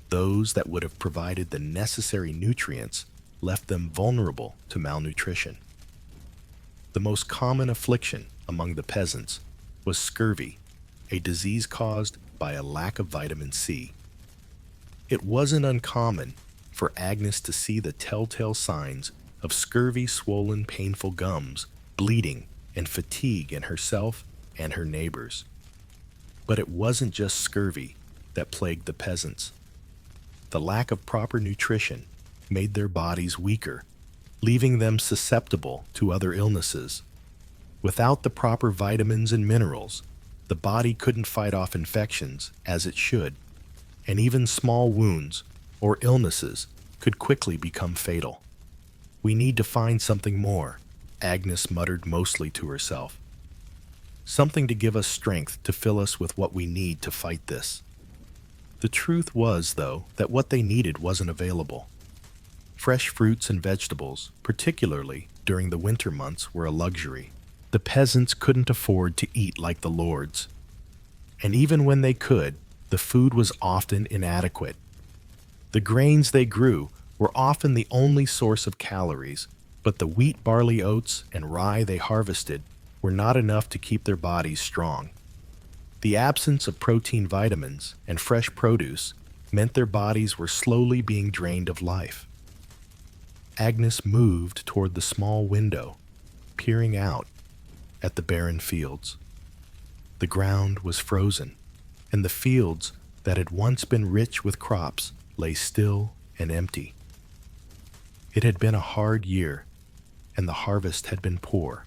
those that would have provided the necessary nutrients, left them vulnerable to malnutrition. The most common affliction among the peasants was scurvy, a disease caused by a lack of vitamin C. It wasn't uncommon for Agnes to see the telltale signs of scurvy, swollen, painful gums, bleeding, and fatigue in herself and her neighbors. But it wasn't just scurvy that plagued the peasants. The lack of proper nutrition made their bodies weaker, leaving them susceptible to other illnesses. Without the proper vitamins and minerals, the body couldn't fight off infections as it should, and even small wounds or illnesses could quickly become fatal. "We need to find something more," Agnes muttered mostly to herself. "Something to give us strength to fill us with what we need to fight this." The truth was, though, that what they needed wasn't available. Fresh fruits and vegetables, particularly during the winter months, were a luxury. The peasants couldn't afford to eat like the lords. And even when they could, the food was often inadequate. The grains they grew were often the only source of calories, but the wheat, barley, oats, and rye they harvested were not enough to keep their bodies strong. The absence of protein vitamins and fresh produce meant their bodies were slowly being drained of life. Agnes moved toward the small window, peering out at the barren fields. The ground was frozen, and the fields that had once been rich with crops lay still and empty. It had been a hard year, and the harvest had been poor.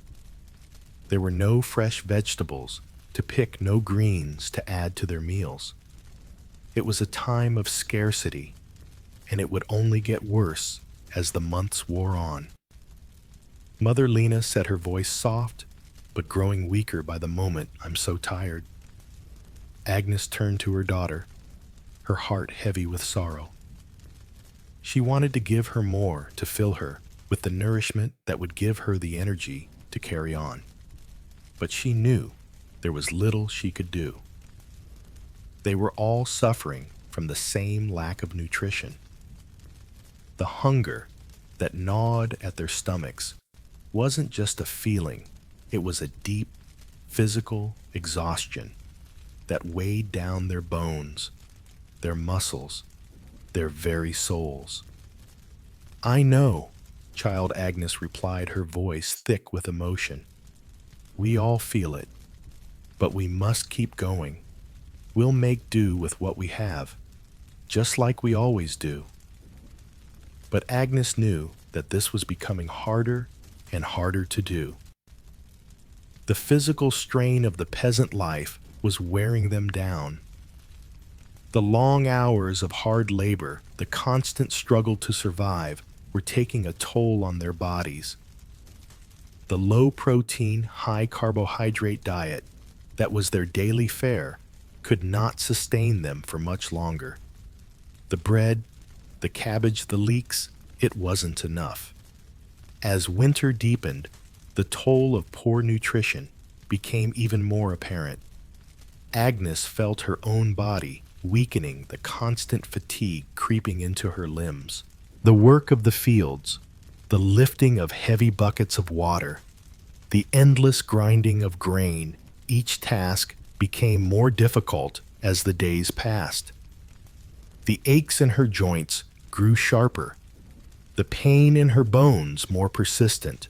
There were no fresh vegetables to pick, no greens to add to their meals. It was a time of scarcity, and it would only get worse as the months wore on. Mother Lena said, her voice soft, but growing weaker by the moment. "I'm so tired." Agnes turned to her daughter, her heart heavy with sorrow. She wanted to give her more, to fill her with the nourishment that would give her the energy to carry on. But she knew there was little she could do. They were all suffering from the same lack of nutrition. The hunger that gnawed at their stomachs wasn't just a feeling, it was a deep, physical exhaustion that weighed down their bones, their muscles, their very souls. "I know," child Agnes replied, her voice thick with emotion. "We all feel it, but we must keep going. We'll make do with what we have, just like we always do." But Agnes knew that this was becoming harder and harder to do. The physical strain of the peasant life was wearing them down. The long hours of hard labor, the constant struggle to survive, were taking a toll on their bodies. The low-protein, high-carbohydrate diet that was their daily fare could not sustain them for much longer. The bread, the cabbage, the leeks, it wasn't enough. As winter deepened, the toll of poor nutrition became even more apparent. Agnes felt her own body weakening, the constant fatigue creeping into her limbs. The work of the fields, the lifting of heavy buckets of water, the endless grinding of grain, each task became more difficult as the days passed. The aches in her joints grew sharper, the pain in her bones more persistent.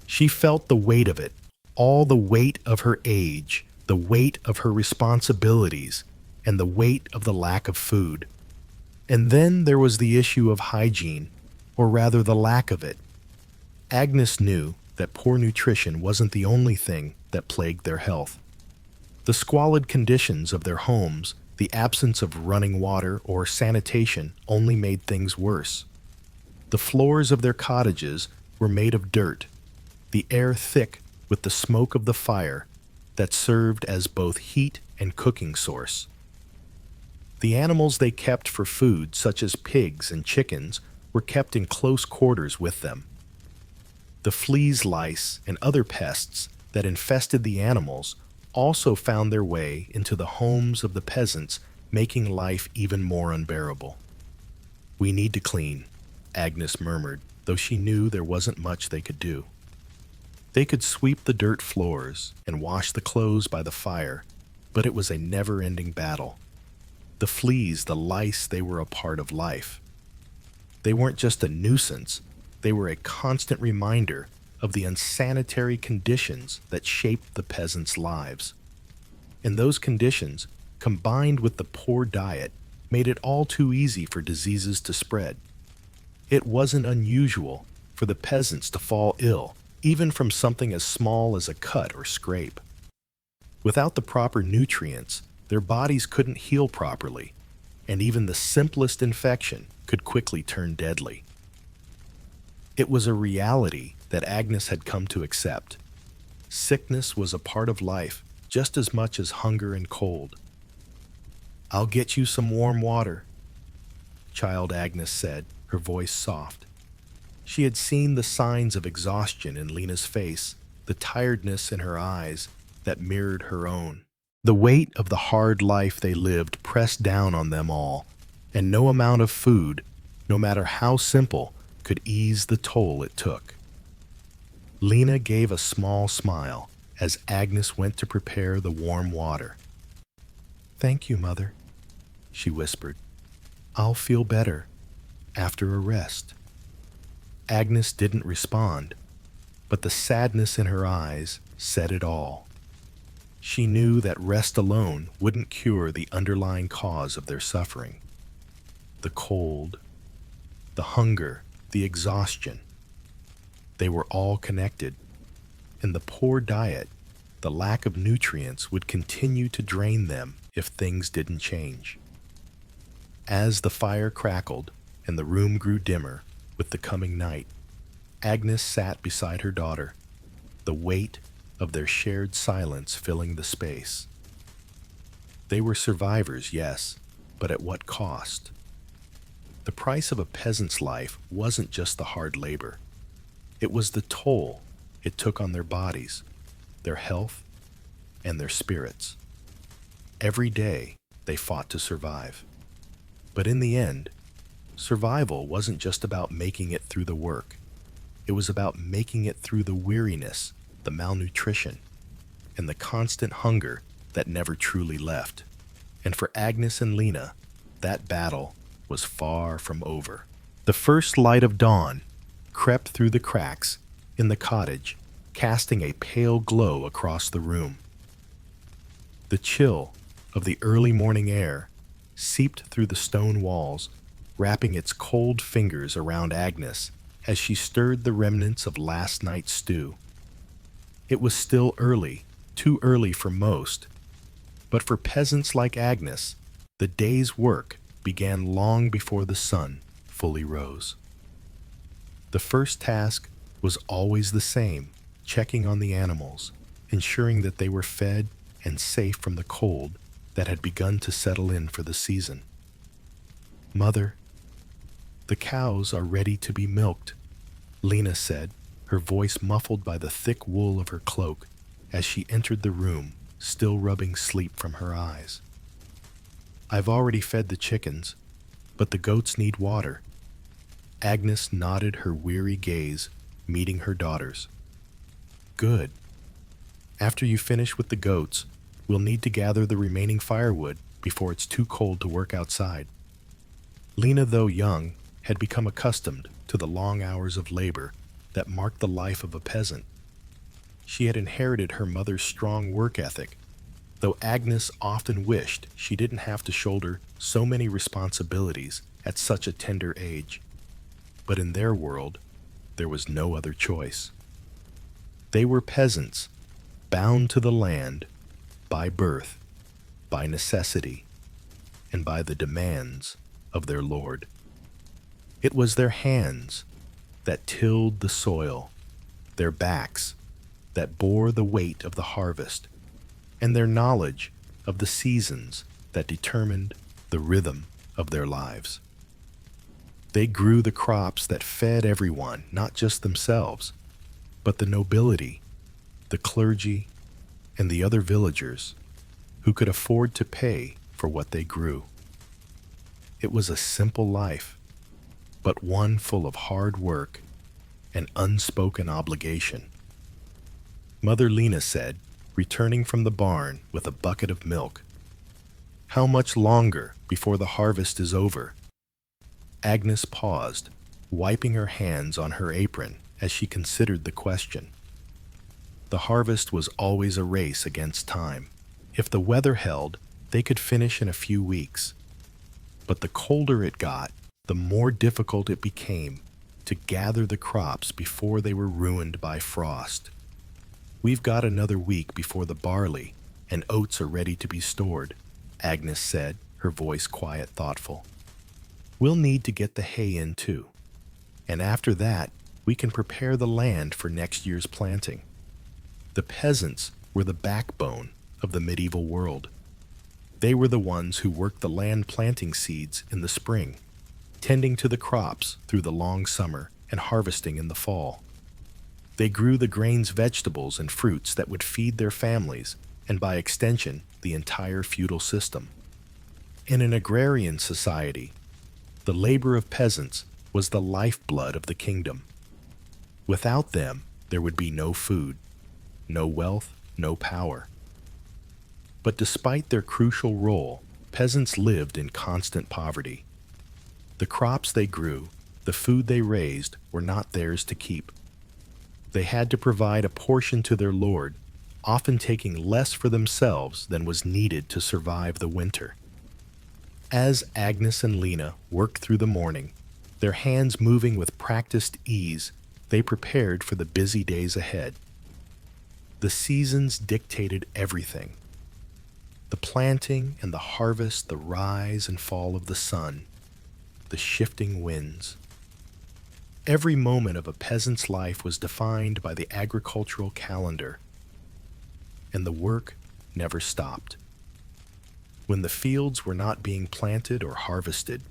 She felt the weight of it, all the weight of her age, the weight of her responsibilities, and the weight of the lack of food. And then there was the issue of hygiene, or rather the lack of it. Agnes knew that poor nutrition wasn't the only thing that plagued their health. The squalid conditions of their homes, the absence of running water or sanitation, only made things worse. The floors of their cottages were made of dirt, the air thick with the smoke of the fire that served as both heat and cooking source. The animals they kept for food, such as pigs and chickens, were kept in close quarters with them. The fleas, lice, and other pests that infested the animals also found their way into the homes of the peasants, making life even more unbearable. "We need to clean," Agnes murmured, though she knew there wasn't much they could do. They could sweep the dirt floors and wash the clothes by the fire, but it was a never-ending battle. The fleas, the lice, they were a part of life. They weren't just a nuisance, they were a constant reminder of the unsanitary conditions that shaped the peasants' lives. And those conditions, combined with the poor diet, made it all too easy for diseases to spread. It wasn't unusual for the peasants to fall ill, even from something as small as a cut or scrape. Without the proper nutrients, their bodies couldn't heal properly, and even the simplest infection could quickly turn deadly. It was a reality that Agnes had come to accept. Sickness was a part of life just as much as hunger and cold. "I'll get you some warm water," child Agnes said, her voice soft. She had seen the signs of exhaustion in Lena's face, the tiredness in her eyes that mirrored her own. The weight of the hard life they lived pressed down on them all, and no amount of food, no matter how simple, could ease the toll it took. Lena gave a small smile as Agnes went to prepare the warm water. "Thank you, Mother," she whispered. "I'll feel better after a rest." Agnes didn't respond, but the sadness in her eyes said it all. She knew that rest alone wouldn't cure the underlying cause of their suffering. The cold, the hunger, the exhaustion. They were all connected, and the poor diet, the lack of nutrients would continue to drain them if things didn't change. As the fire crackled and the room grew dimmer with the coming night, Agnes sat beside her daughter, the weight of their shared silence filling the space. They were survivors, yes, but at what cost? The price of a peasant's life wasn't just the hard labor. It was the toll it took on their bodies, their health, and their spirits. Every day they fought to survive. But in the end, survival wasn't just about making it through the work. It was about making it through the weariness, the malnutrition, and the constant hunger that never truly left. And for Agnes and Lena, that battle was far from over. The first light of dawn crept through the cracks in the cottage, casting a pale glow across the room. The chill of the early morning air seeped through the stone walls, wrapping its cold fingers around Agnes as she stirred the remnants of last night's stew. It was still early, too early for most, but for peasants like Agnes, the day's work began long before the sun fully rose. The first task was always the same, checking on the animals, ensuring that they were fed and safe from the cold that had begun to settle in for the season. "Mother, the cows are ready to be milked," Lena said, her voice muffled by the thick wool of her cloak as she entered the room, still rubbing sleep from her eyes. "I've already fed the chickens, but the goats need water." Agnes nodded, her weary gaze meeting her daughter's. "Good. After you finish with the goats, we'll need to gather the remaining firewood before it's too cold to work outside." Lena, though young, had become accustomed to the long hours of labor that marked the life of a peasant. She had inherited her mother's strong work ethic, though Agnes often wished she didn't have to shoulder so many responsibilities at such a tender age. But in their world, there was no other choice. They were peasants, bound to the land by birth, by necessity, and by the demands of their lord. It was their hands that tilled the soil, their backs that bore the weight of the harvest, and their knowledge of the seasons that determined the rhythm of their lives. They grew the crops that fed everyone, not just themselves, but the nobility, the clergy, and the other villagers who could afford to pay for what they grew. It was a simple life, but one full of hard work and unspoken obligation. Mother Lena said, returning from the barn with a bucket of milk, "How much longer before the harvest is over?" Agnes paused, wiping her hands on her apron as she considered the question. The harvest was always a race against time. If the weather held, they could finish in a few weeks. But the colder it got, the more difficult it became to gather the crops before they were ruined by frost. "We've got another week before the barley and oats are ready to be stored," Agnes said, her voice quiet, thoughtful. We'll need to get the hay in too. And after that, we can prepare the land for next year's planting. The peasants were the backbone of the medieval world. They were the ones who worked the land planting seeds in the spring, tending to the crops through the long summer and harvesting in the fall. They grew the grains, vegetables, and fruits that would feed their families and, by extension, the entire feudal system. In an agrarian society, the labor of peasants was the lifeblood of the kingdom. Without them, there would be no food, no wealth, no power. But despite their crucial role, peasants lived in constant poverty. The crops they grew, the food they raised, were not theirs to keep. They had to provide a portion to their lord, often taking less for themselves than was needed to survive the winter. As Agnes and Lena worked through the morning, their hands moving with practiced ease, they prepared for the busy days ahead. The seasons dictated everything. The planting and the harvest, the rise and fall of the sun, the shifting winds. Every moment of a peasant's life was defined by the agricultural calendar, and the work never stopped. When the fields were not being planted or harvested,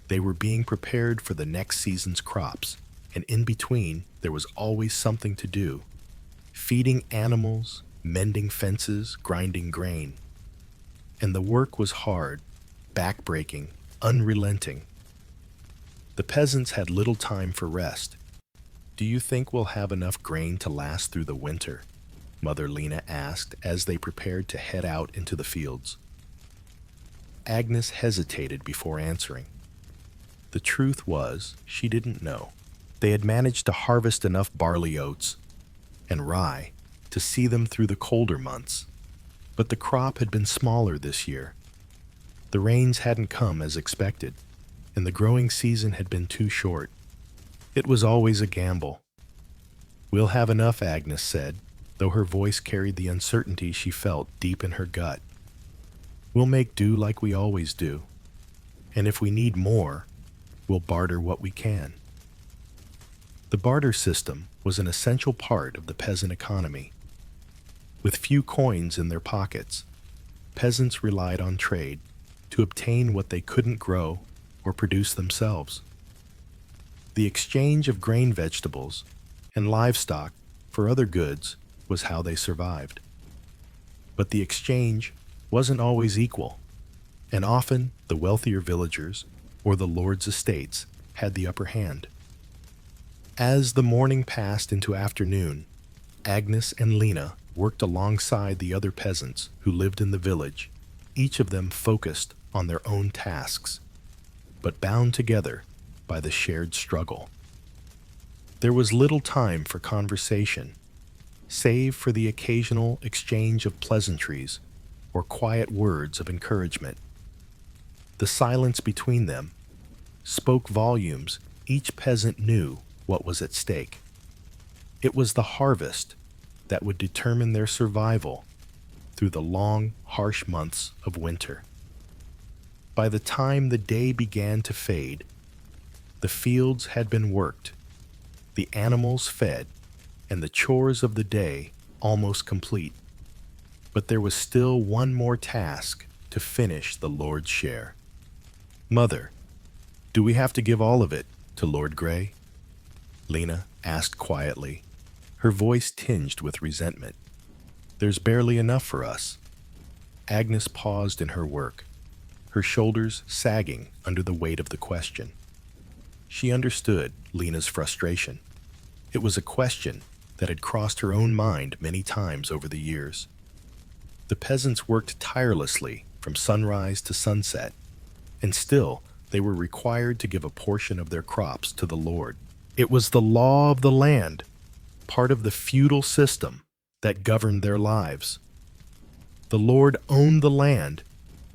they were being prepared for the next season's crops, and in between there was always something to do: feeding animals, mending fences, grinding grain. And the work was hard, backbreaking, unrelenting. The peasants had little time for rest. "Do you think we'll have enough grain to last through the winter?" Mother Lena asked as they prepared to head out into the fields. Agnes hesitated before answering. The truth was, she didn't know. They had managed to harvest enough barley, oats, and rye to see them through the colder months, but the crop had been smaller this year. The rains hadn't come as expected, and the growing season had been too short. It was always a gamble. "We'll have enough," Agnes said, though her voice carried the uncertainty she felt deep in her gut. "We'll make do like we always do, and if we need more, we'll barter what we can." The barter system was an essential part of the peasant economy. With few coins in their pockets, peasants relied on trade to obtain what they couldn't grow or produce themselves. The exchange of grain, vegetables, and livestock for other goods was how they survived. But the exchange wasn't always equal, and often the wealthier villagers or the lord's estates had the upper hand. As the morning passed into afternoon, Agnes and Lena worked alongside the other peasants who lived in the village, each of them focused on their own tasks, but bound together by the shared struggle. There was little time for conversation, save for the occasional exchange of pleasantries or quiet words of encouragement. The silence between them spoke volumes. Each peasant knew what was at stake. It was the harvest that would determine their survival through the long, harsh months of winter. By the time the day began to fade, the fields had been worked, the animals fed, and the chores of the day almost complete. But there was still one more task to finish the Lord's share. "Mother, do we have to give all of it to Lord Grey?" Lena asked quietly, her voice tinged with resentment. "There's barely enough for us." Agnes paused in her work, her shoulders sagging under the weight of the question. She understood Lena's frustration. It was a question that had crossed her own mind many times over the years. The peasants worked tirelessly from sunrise to sunset, and still they were required to give a portion of their crops to the Lord. It was the law of the land, part of the feudal system that governed their lives. The Lord owned the land,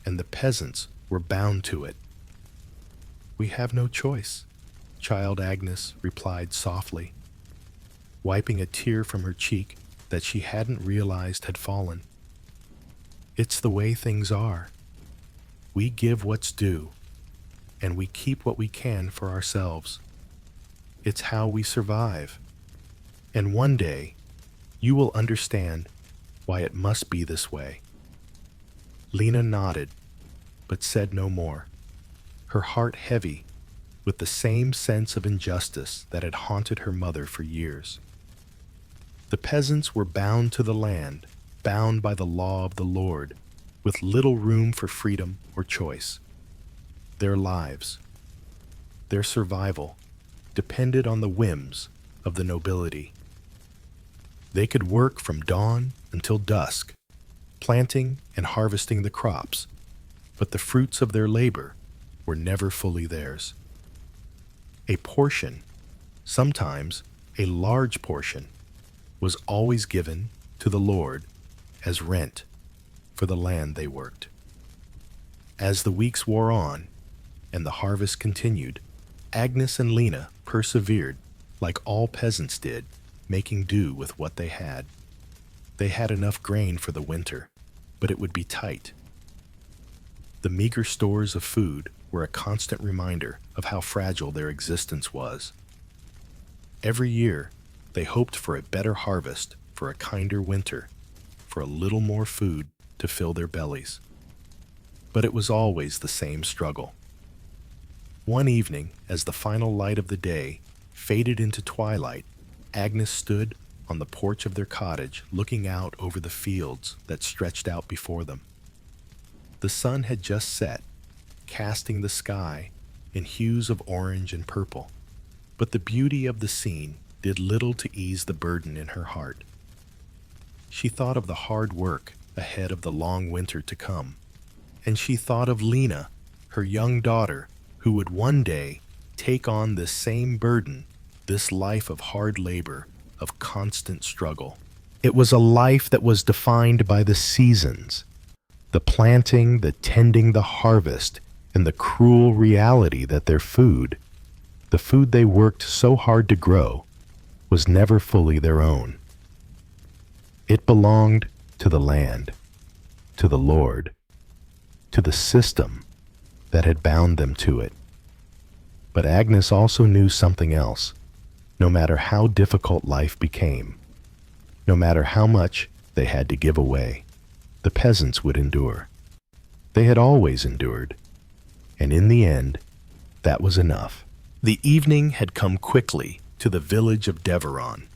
and the peasants were bound to it. "We have no choice," child Agnes replied softly, wiping a tear from her cheek that she hadn't realized had fallen. "It's the way things are. We give what's due, and we keep what we can for ourselves. It's how we survive. And one day, you will understand why it must be this way." Lena nodded, but said no more, her heart heavy with the same sense of injustice that had haunted her mother for years. The peasants were bound to the land, bound by the law of the Lord, with little room for freedom or choice. Their lives, their survival, depended on the whims of the nobility. They could work from dawn until dusk, planting and harvesting the crops, but the fruits of their labor were never fully theirs. A portion, sometimes a large portion, was always given to the Lord as rent for the land they worked. As the weeks wore on and the harvest continued, Agnes and Lena persevered like all peasants did, making do with what they had. They had enough grain for the winter, but it would be tight. The meager stores of food were a constant reminder of how fragile their existence was. Every year, they hoped for a better harvest, for a kinder winter, for a little more food to fill their bellies. But it was always the same struggle. One evening, as the final light of the day faded into twilight, Agnes stood on the porch of their cottage looking out over the fields that stretched out before them. The sun had just set, casting the sky in hues of orange and purple, but the beauty of the scene did little to ease the burden in her heart. She thought of the hard work ahead of the long winter to come, and she thought of Lena, her young daughter, who would one day take on this same burden, this life of hard labor, of constant struggle. It was a life that was defined by the seasons, the planting, the tending, the harvest, and the cruel reality that their food, the food they worked so hard to grow, was never fully their own. It belonged to the land, to the Lord, to the system that had bound them to it. But Agnes also knew something else. No matter how difficult life became, no matter how much they had to give away, the peasants would endure. They had always endured, and in the end, that was enough. The evening had come quickly to the village of Deveron.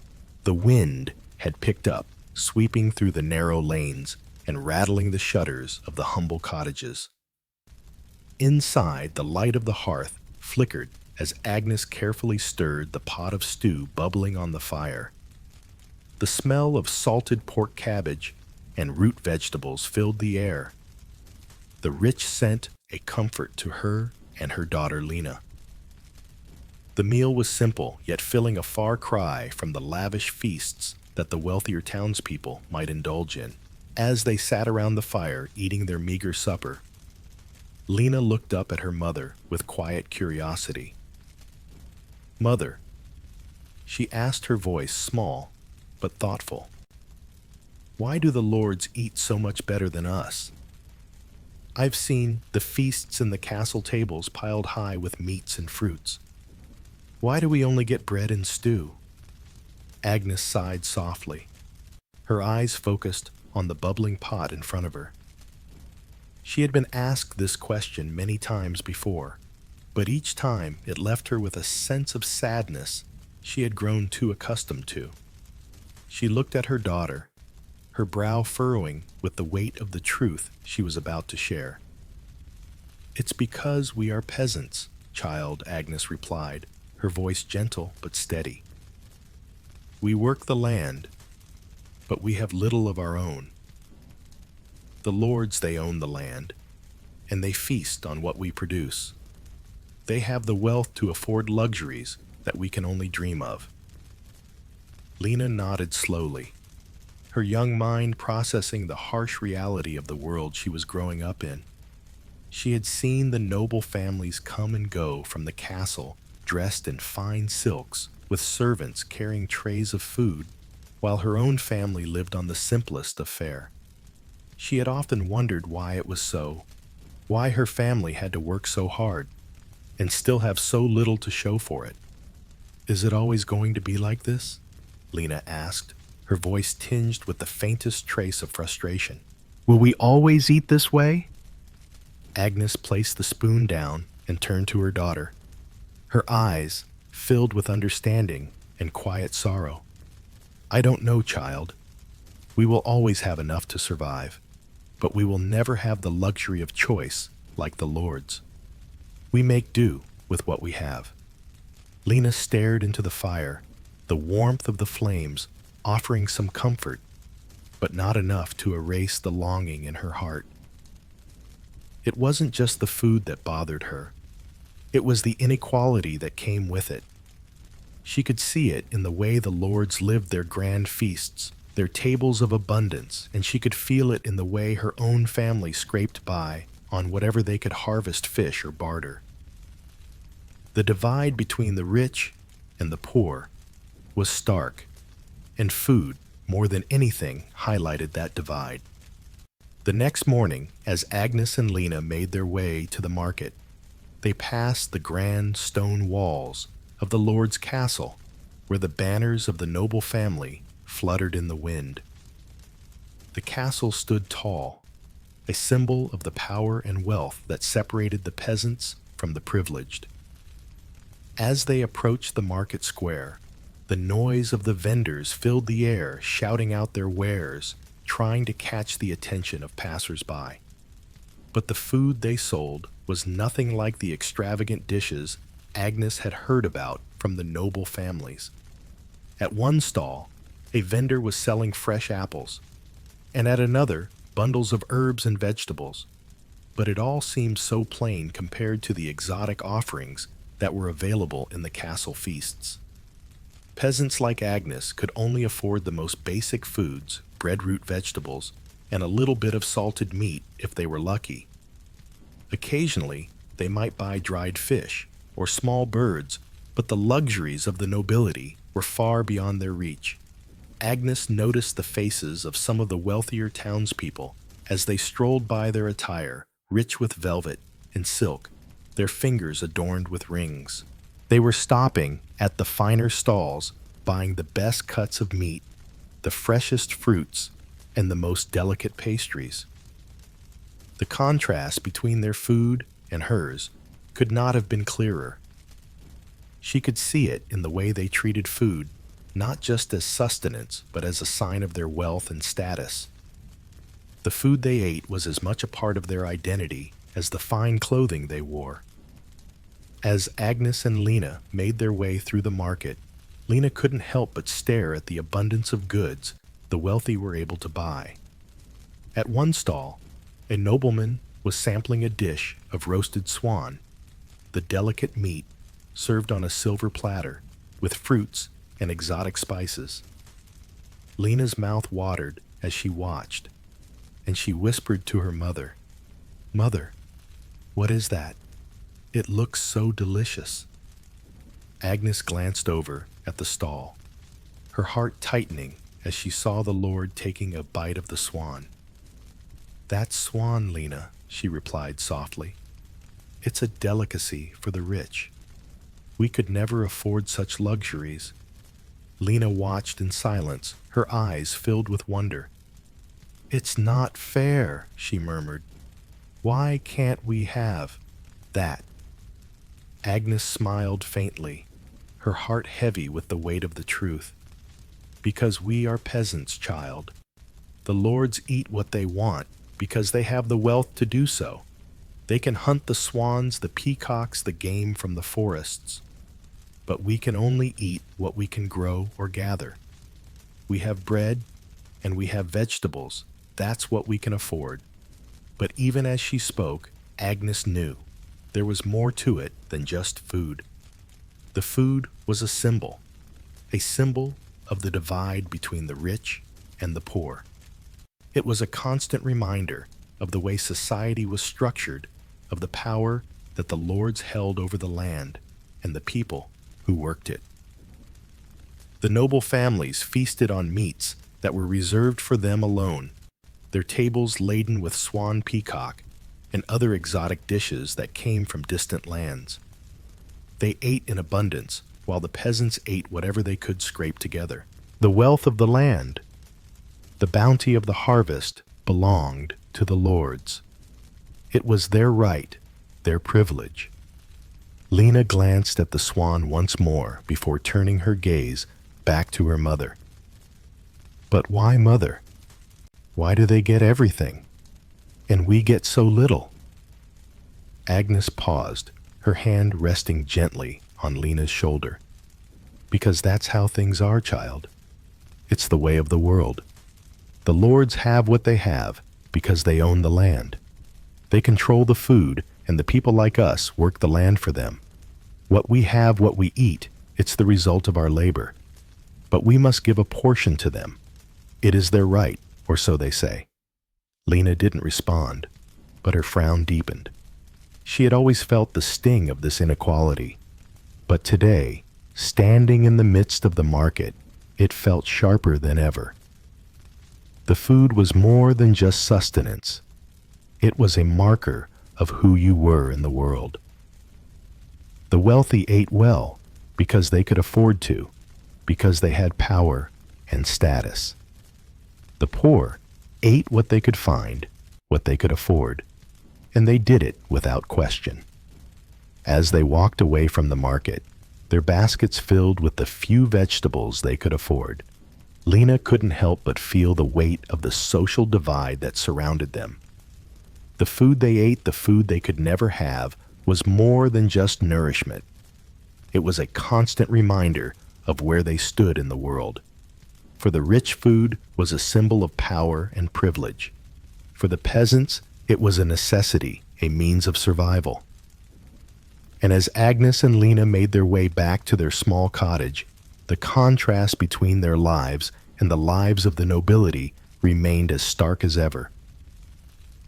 The wind had picked up, sweeping through the narrow lanes and rattling the shutters of the humble cottages. Inside, the light of the hearth flickered as Agnes carefully stirred the pot of stew bubbling on the fire. The smell of salted pork cabbage and root vegetables filled the air, the rich scent a comfort to her and her daughter Lena. The meal was simple, yet filling a far cry from the lavish feasts that the wealthier townspeople might indulge in. As they sat around the fire eating their meager supper, Lena looked up at her mother with quiet curiosity. "Mother," she asked, her voice small but thoughtful, "why do the lords eat so much better than us? I've seen the feasts and the castle tables piled high with meats and fruits. Why do we only get bread and stew?" Agnes sighed softly, her eyes focused on the bubbling pot in front of her. She had been asked this question many times before, but each time it left her with a sense of sadness she had grown too accustomed to. She looked at her daughter, her brow furrowing with the weight of the truth she was about to share. "It's because we are peasants, child," Agnes replied, her voice gentle but steady. "We work the land, but we have little of our own. The lords, they own the land, and they feast on what we produce. They have the wealth to afford luxuries that we can only dream of." Lena nodded slowly, her young mind processing the harsh reality of the world she was growing up in. She had seen the noble families come and go from the castle dressed in fine silks, with servants carrying trays of food, while her own family lived on the simplest of fare. She had often wondered why it was so, why her family had to work so hard. and still have so little to show for it. Is it always going to be like this? Lena asked, her voice tinged with the faintest trace of frustration. Will we always eat this way? Agnes placed the spoon down and turned to her daughter, her eyes filled with understanding and quiet sorrow. I don't know, child. We will always have enough to survive, but we will never have the luxury of choice like the Lord's. We make do with what we have. Lena stared into the fire, the warmth of the flames offering some comfort, but not enough to erase the longing in her heart. It wasn't just the food that bothered her. It was the inequality that came with it. She could see it in the way the lords lived their grand feasts, their tables of abundance, and she could feel it in the way her own family scraped by on whatever they could harvest, fish, or barter. The divide between the rich and the poor was stark, and food, more than anything, highlighted that divide. The next morning, as Agnes and Lena made their way to the market, they passed the grand stone walls of the Lord's castle, where the banners of the noble family fluttered in the wind. The castle stood tall, a symbol of the power and wealth that separated the peasants from the privileged. As they approached the market square, the noise of the vendors filled the air, shouting out their wares, trying to catch the attention of passers-by. But the food they sold was nothing like the extravagant dishes Agnes had heard about from the noble families. At one stall, a vendor was selling fresh apples, and at another, bundles of herbs and vegetables. But it all seemed so plain compared to the exotic offerings that were available in the castle feasts. Peasants like Agnes could only afford the most basic foods, breadroot vegetables, and a little bit of salted meat if they were lucky. Occasionally, they might buy dried fish or small birds, but the luxuries of the nobility were far beyond their reach. Agnes noticed the faces of some of the wealthier townspeople as they strolled by, their attire rich with velvet and silk, their fingers adorned with rings. They were stopping at the finer stalls, buying the best cuts of meat, the freshest fruits, and the most delicate pastries. The contrast between their food and hers could not have been clearer. She could see it in the way they treated food, not just as sustenance, but as a sign of their wealth and status. The food they ate was as much a part of their identity as the fine clothing they wore. As Agnes and Lena made their way through the market, Lena couldn't help but stare at the abundance of goods the wealthy were able to buy. At one stall, a nobleman was sampling a dish of roasted swan, the delicate meat served on a silver platter with fruits and exotic spices. Lena's mouth watered as she watched, and she whispered to her mother, "Mother, what is that? It looks so delicious." Agnes glanced over at the stall, her heart tightening as she saw the Lord taking a bite of the swan. "That's swan, Lena," she replied softly. "It's a delicacy for the rich. We could never afford such luxuries." Lena watched in silence, her eyes filled with wonder. "It's not fair," she murmured. "Why can't we have that?" Agnes smiled faintly, her heart heavy with the weight of the truth. "Because we are peasants, child. The lords eat what they want because they have the wealth to do so. They can hunt the swans, the peacocks, the game from the forests. But we can only eat what we can grow or gather. We have bread and we have vegetables. That's what we can afford." But even as she spoke, Agnes knew there was more to it than just food. The food was a symbol of the divide between the rich and the poor. It was a constant reminder of the way society was structured, of the power that the lords held over the land and the people who worked it. The noble families feasted on meats that were reserved for them alone, their tables laden with swan, peacock, and other exotic dishes that came from distant lands. They ate in abundance, while the peasants ate whatever they could scrape together. The wealth of the land, the bounty of the harvest, belonged to the lords. It was their right, their privilege. Lena glanced at the swan once more before turning her gaze back to her mother. But why, Mother? Why do they get everything, and we get so little? Agnes paused, her hand resting gently on Lena's shoulder. Because that's how things are, child. It's the way of the world. The lords have what they have because they own the land. They control the food, and the people like us work the land for them. What we have, what we eat, it's the result of our labor. But we must give a portion to them. It is their right, or so they say. Lena didn't respond, but her frown deepened. She had always felt the sting of this inequality. But today, standing in the midst of the market, it felt sharper than ever. The food was more than just sustenance. It was a marker of who you were in the world. The wealthy ate well because they could afford to, because they had power and status. The poor ate what they could find, what they could afford, and they did it without question. As they walked away from the market, their baskets filled with the few vegetables they could afford, Lena couldn't help but feel the weight of the social divide that surrounded them. The food they ate, the food they could never have, was more than just nourishment. It was a constant reminder of where they stood in the world. For the rich, food was a symbol of power and privilege. For the peasants, it was a necessity, a means of survival. And as Agnes and Lena made their way back to their small cottage, the contrast between their lives and the lives of the nobility remained as stark as ever.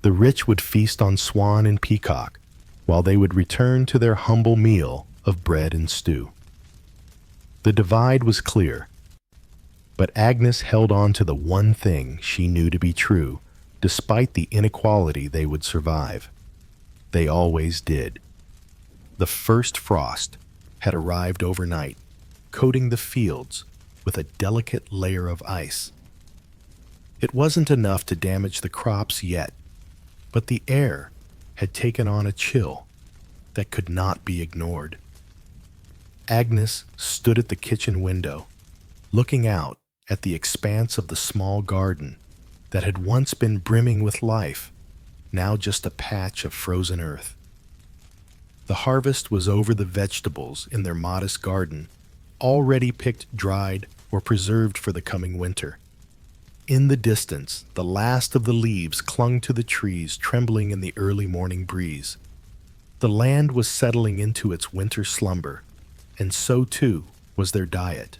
The rich would feast on swan and peacock, while they would return to their humble meal of bread and stew. The divide was clear, but Agnes held on to the one thing she knew to be true, despite the inequality they would survive. They always did. The first frost had arrived overnight, coating the fields with a delicate layer of ice. It wasn't enough to damage the crops yet, but the air had taken on a chill that could not be ignored. Agnes stood at the kitchen window, looking out at the expanse of the small garden that had once been brimming with life, now just a patch of frozen earth. The harvest was over the vegetables in their modest garden, already picked, dried, or preserved for the coming winter. In the distance, the last of the leaves clung to the trees, trembling in the early morning breeze. The land was settling into its winter slumber, and so too was their diet.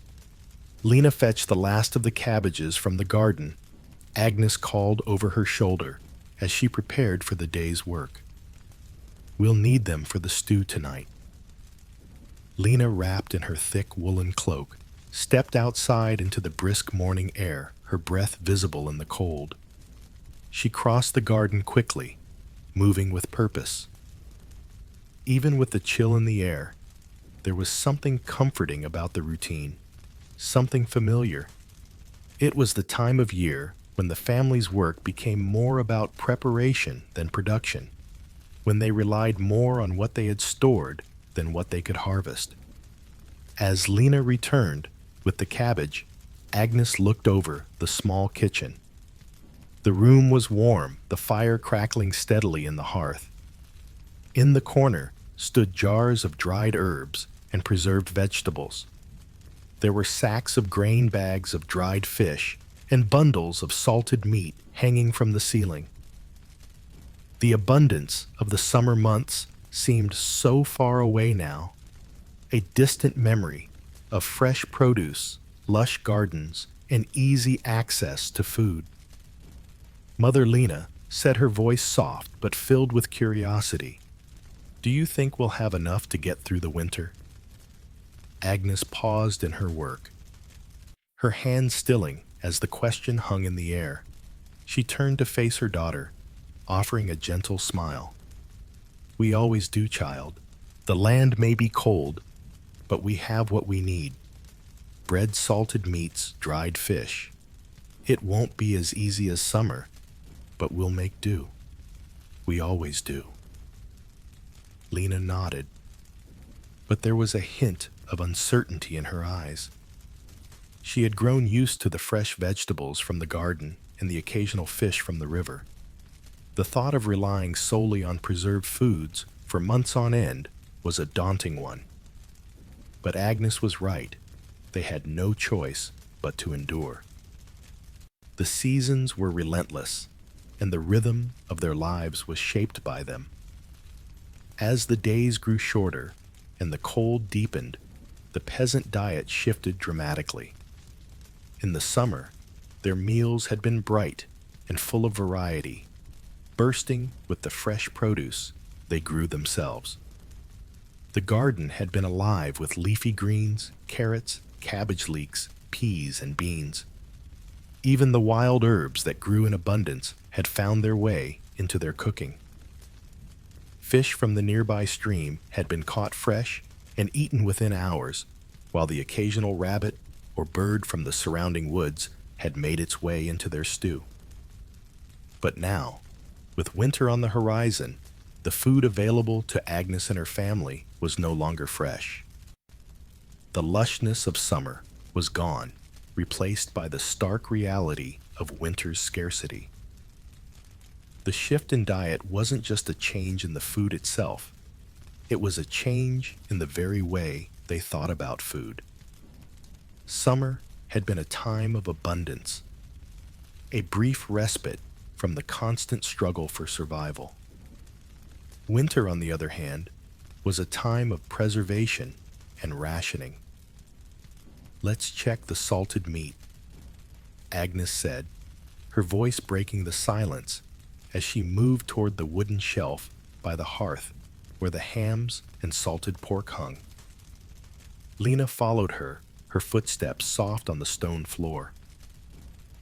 Lena fetched the last of the cabbages from the garden. Agnes called over her shoulder as she prepared for the day's work. "We'll need them for the stew tonight." Lena, wrapped in her thick woolen cloak, stepped outside into the brisk morning air, her breath visible in the cold. She crossed the garden quickly, moving with purpose. Even with the chill in the air, there was something comforting about the routine, something familiar. It was the time of year when the family's work became more about preparation than production, when they relied more on what they had stored than what they could harvest. As Lena returned with the cabbage, Agnes looked over the small kitchen. The room was warm, the fire crackling steadily in the hearth. In the corner stood jars of dried herbs and preserved vegetables. There were sacks of grain, bags of dried fish, and bundles of salted meat hanging from the ceiling. The abundance of the summer months seemed so far away now, a distant memory of fresh produce, lush gardens, and easy access to food. Mother Lena said, her voice soft but filled with curiosity, "Do you think we'll have enough to get through the winter?" Agnes paused in her work, her hand stilling as the question hung in the air. She turned to face her daughter, offering a gentle smile. "We always do, child. The land may be cold, but we have what we need. Bread, salted meats, dried fish. It won't be as easy as summer, but we'll make do. We always do." Lena nodded, but there was a hint of uncertainty in her eyes. She had grown used to the fresh vegetables from the garden and the occasional fish from the river. The thought of relying solely on preserved foods for months on end was a daunting one. But Agnes was right. They had no choice but to endure. The seasons were relentless, and the rhythm of their lives was shaped by them. As the days grew shorter and the cold deepened, the peasant diet shifted dramatically. In the summer, their meals had been bright and full of variety, bursting with the fresh produce they grew themselves. The garden had been alive with leafy greens, carrots, cabbage leeks, peas, and beans. Even the wild herbs that grew in abundance had found their way into their cooking. Fish from the nearby stream had been caught fresh and eaten within hours, while the occasional rabbit or bird from the surrounding woods had made its way into their stew. But now, with winter on the horizon, the food available to Agnes and her family was no longer fresh. The lushness of summer was gone, replaced by the stark reality of winter's scarcity. The shift in diet wasn't just a change in the food itself, it was a change in the very way they thought about food. Summer had been a time of abundance, a brief respite from the constant struggle for survival. Winter, on the other hand, was a time of preservation and rationing. "Let's check the salted meat," Agnes said, her voice breaking the silence as she moved toward the wooden shelf by the hearth where the hams and salted pork hung. Lena followed her footsteps soft on the stone floor.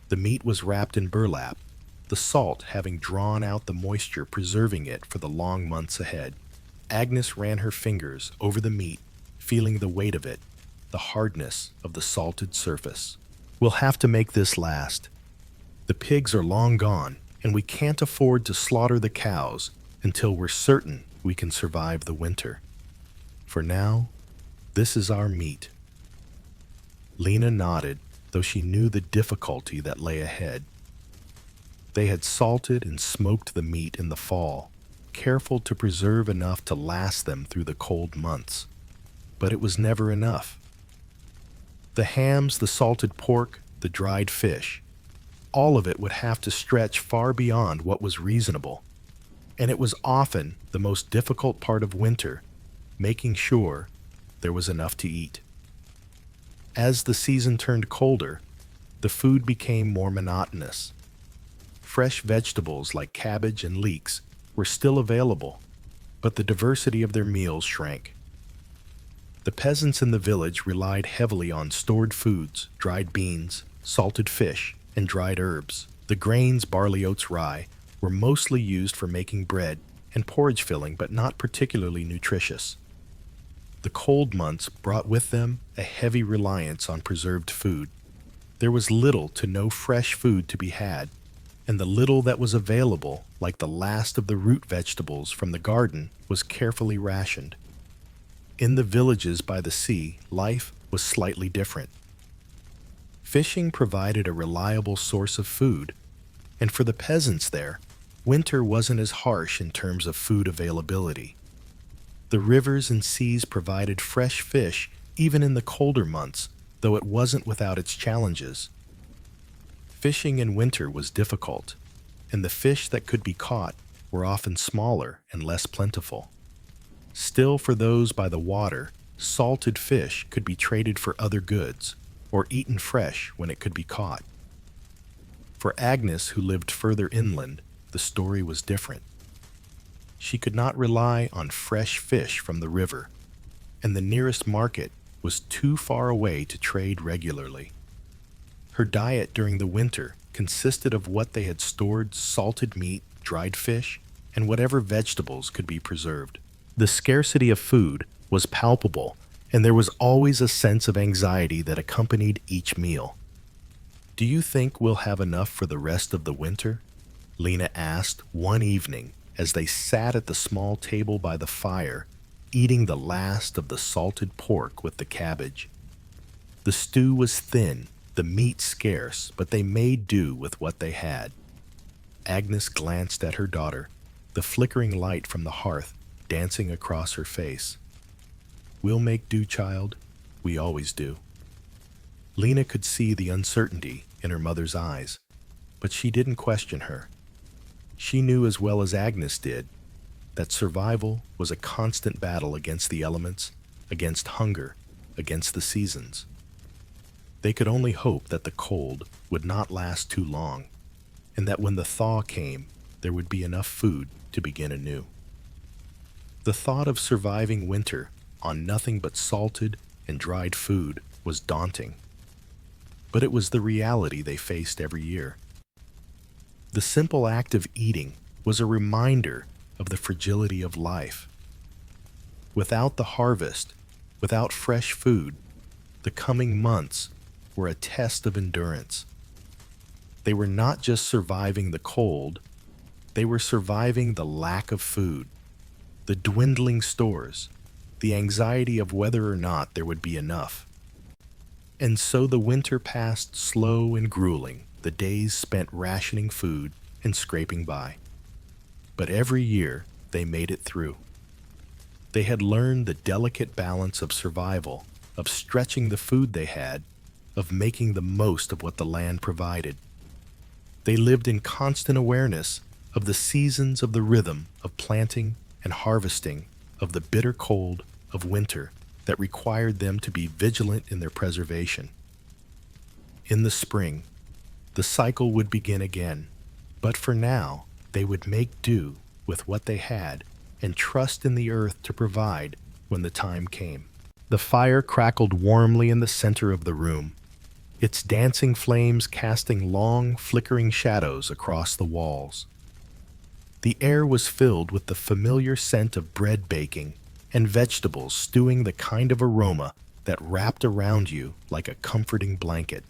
The meat was wrapped in burlap, the salt having drawn out the moisture preserving it for the long months ahead. Agnes ran her fingers over the meat, feeling the weight of it, the hardness of the salted surface. "We'll have to make this last. The pigs are long gone, and we can't afford to slaughter the cows until we're certain we can survive the winter. For now, this is our meat." Lena nodded, though she knew the difficulty that lay ahead. They had salted and smoked the meat in the fall, careful to preserve enough to last them through the cold months. But it was never enough. The hams, the salted pork, the dried fish, all of it would have to stretch far beyond what was reasonable. And it was often the most difficult part of winter, making sure there was enough to eat. As the season turned colder, the food became more monotonous. Fresh vegetables like cabbage and leeks were still available, but the diversity of their meals shrank. The peasants in the village relied heavily on stored foods, dried beans, salted fish, and dried herbs. The grains, barley, oats, rye, were mostly used for making bread and porridge filling, but not particularly nutritious. The cold months brought with them a heavy reliance on preserved food. There was little to no fresh food to be had, and the little that was available, like the last of the root vegetables from the garden, was carefully rationed. In the villages by the sea, life was slightly different. Fishing provided a reliable source of food, and for the peasants there, winter wasn't as harsh in terms of food availability. The rivers and seas provided fresh fish even in the colder months, though it wasn't without its challenges. Fishing in winter was difficult, and the fish that could be caught were often smaller and less plentiful. Still, for those by the water, salted fish could be traded for other goods, or eaten fresh when it could be caught. For Agnes, who lived further inland, the story was different. She could not rely on fresh fish from the river, and the nearest market was too far away to trade regularly. Her diet during the winter consisted of what they had stored: salted meat, dried fish, and whatever vegetables could be preserved. The scarcity of food was palpable, and there was always a sense of anxiety that accompanied each meal. "Do you think we'll have enough for the rest of the winter?" Lena asked one evening as they sat at the small table by the fire, eating the last of the salted pork with the cabbage. The stew was thin, the meat scarce, but they made do with what they had. Agnes glanced at her daughter, the flickering light from the hearth dancing across her face. "We'll make do, child. We always do." Lena could see the uncertainty in her mother's eyes, but she didn't question her. She knew as well as Agnes did that survival was a constant battle against the elements, against hunger, against the seasons. They could only hope that the cold would not last too long, and that when the thaw came, there would be enough food to begin anew. The thought of surviving winter on nothing but salted and dried food was daunting, but it was the reality they faced every year. The simple act of eating was a reminder of the fragility of life. Without the harvest, without fresh food, the coming months were a test of endurance. They were not just surviving the cold, they were surviving the lack of food, the dwindling stores, the anxiety of whether or not there would be enough. And so the winter passed slow and grueling, the days spent rationing food and scraping by. But every year they made it through. They had learned the delicate balance of survival, of stretching the food they had, of making the most of what the land provided. They lived in constant awareness of the seasons, of the rhythm of planting and harvesting, of the bitter cold of winter that required them to be vigilant in their preservation. In the spring, the cycle would begin again, but for now, they would make do with what they had and trust in the earth to provide when the time came. The fire crackled warmly in the center of the room, its dancing flames casting long, flickering shadows across the walls. The air was filled with the familiar scent of bread baking and vegetables stewing, the kind of aroma that wrapped around you like a comforting blanket.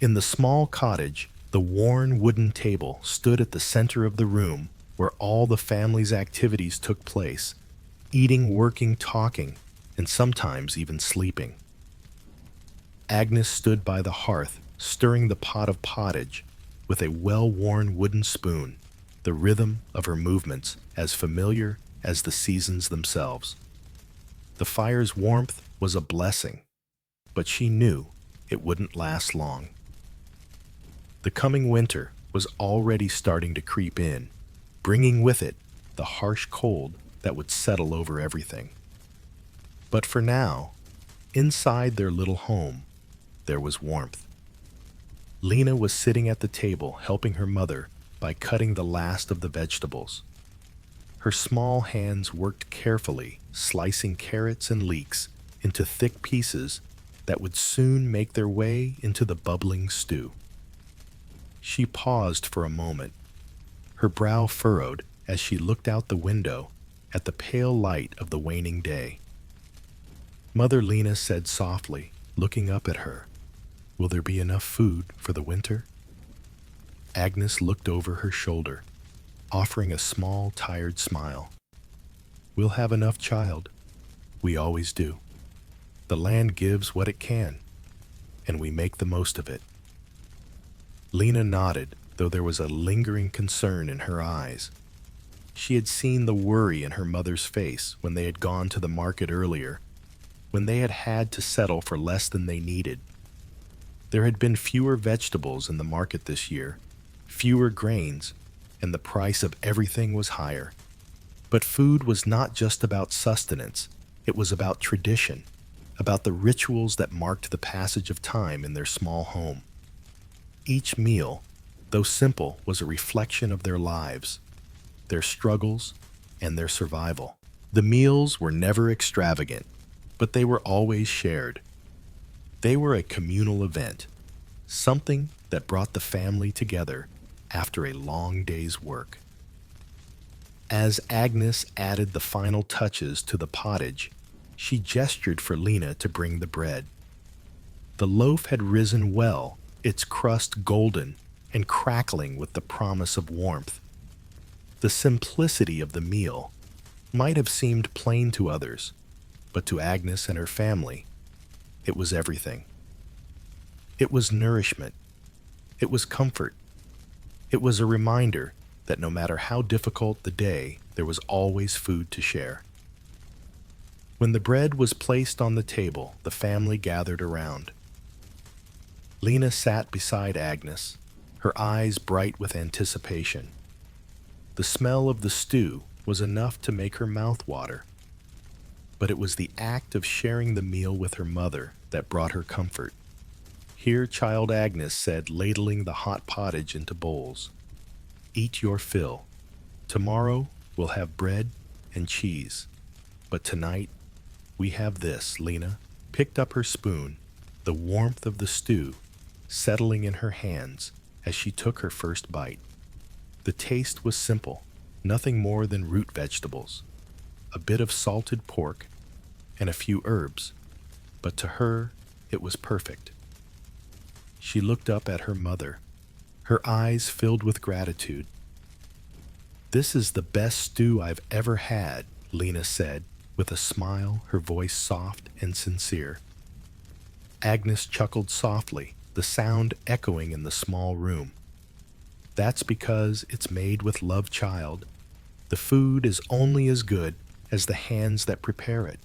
In the small cottage, the worn wooden table stood at the center of the room where all the family's activities took place, eating, working, talking, and sometimes even sleeping. Agnes stood by the hearth, stirring the pot of pottage with a well-worn wooden spoon, the rhythm of her movements as familiar as the seasons themselves. The fire's warmth was a blessing, but she knew it wouldn't last long. The coming winter was already starting to creep in, bringing with it the harsh cold that would settle over everything. But for now, inside their little home, there was warmth. Lena was sitting at the table helping her mother by cutting the last of the vegetables. Her small hands worked carefully, slicing carrots and leeks into thick pieces that would soon make their way into the bubbling stew. She paused for a moment, her brow furrowed as she looked out the window at the pale light of the waning day. Mother Lena said softly, looking up at her, "Will there be enough food for the winter?" Agnes looked over her shoulder, offering a small, tired smile. "We'll have enough, child. We always do. The land gives what it can, and we make the most of it." Lena nodded, though there was a lingering concern in her eyes. She had seen the worry in her mother's face when they had gone to the market earlier, when they had had to settle for less than they needed. There had been fewer vegetables in the market this year, fewer grains, and the price of everything was higher. But food was not just about sustenance, it was about tradition, about the rituals that marked the passage of time in their small home. Each meal, though simple, was a reflection of their lives, their struggles, and their survival. The meals were never extravagant, but they were always shared. They were a communal event, something that brought the family together after a long day's work. As Agnes added the final touches to the pottage, she gestured for Lena to bring the bread. The loaf had risen well, its crust golden and crackling with the promise of warmth. The simplicity of the meal might have seemed plain to others, but to Agnes and her family, it was everything. It was nourishment. It was comfort. It was a reminder that no matter how difficult the day, there was always food to share. When the bread was placed on the table, the family gathered around. Lena sat beside Agnes, her eyes bright with anticipation. The smell of the stew was enough to make her mouth water, but it was the act of sharing the meal with her mother that brought her comfort. "Here, child," Agnes said, ladling the hot pottage into bowls. "Eat your fill. Tomorrow we'll have bread and cheese. But tonight we have this." Lena picked up her spoon, the warmth of the stew settling in her hands as she took her first bite. The taste was simple, nothing more than root vegetables, a bit of salted pork, and a few herbs, but to her it was perfect. She looked up at her mother, her eyes filled with gratitude. "This is the best stew I've ever had," Lena said, with a smile, her voice soft and sincere. Agnes chuckled softly, the sound echoing in the small room. "That's because it's made with love, child. The food is only as good as the hands that prepare it."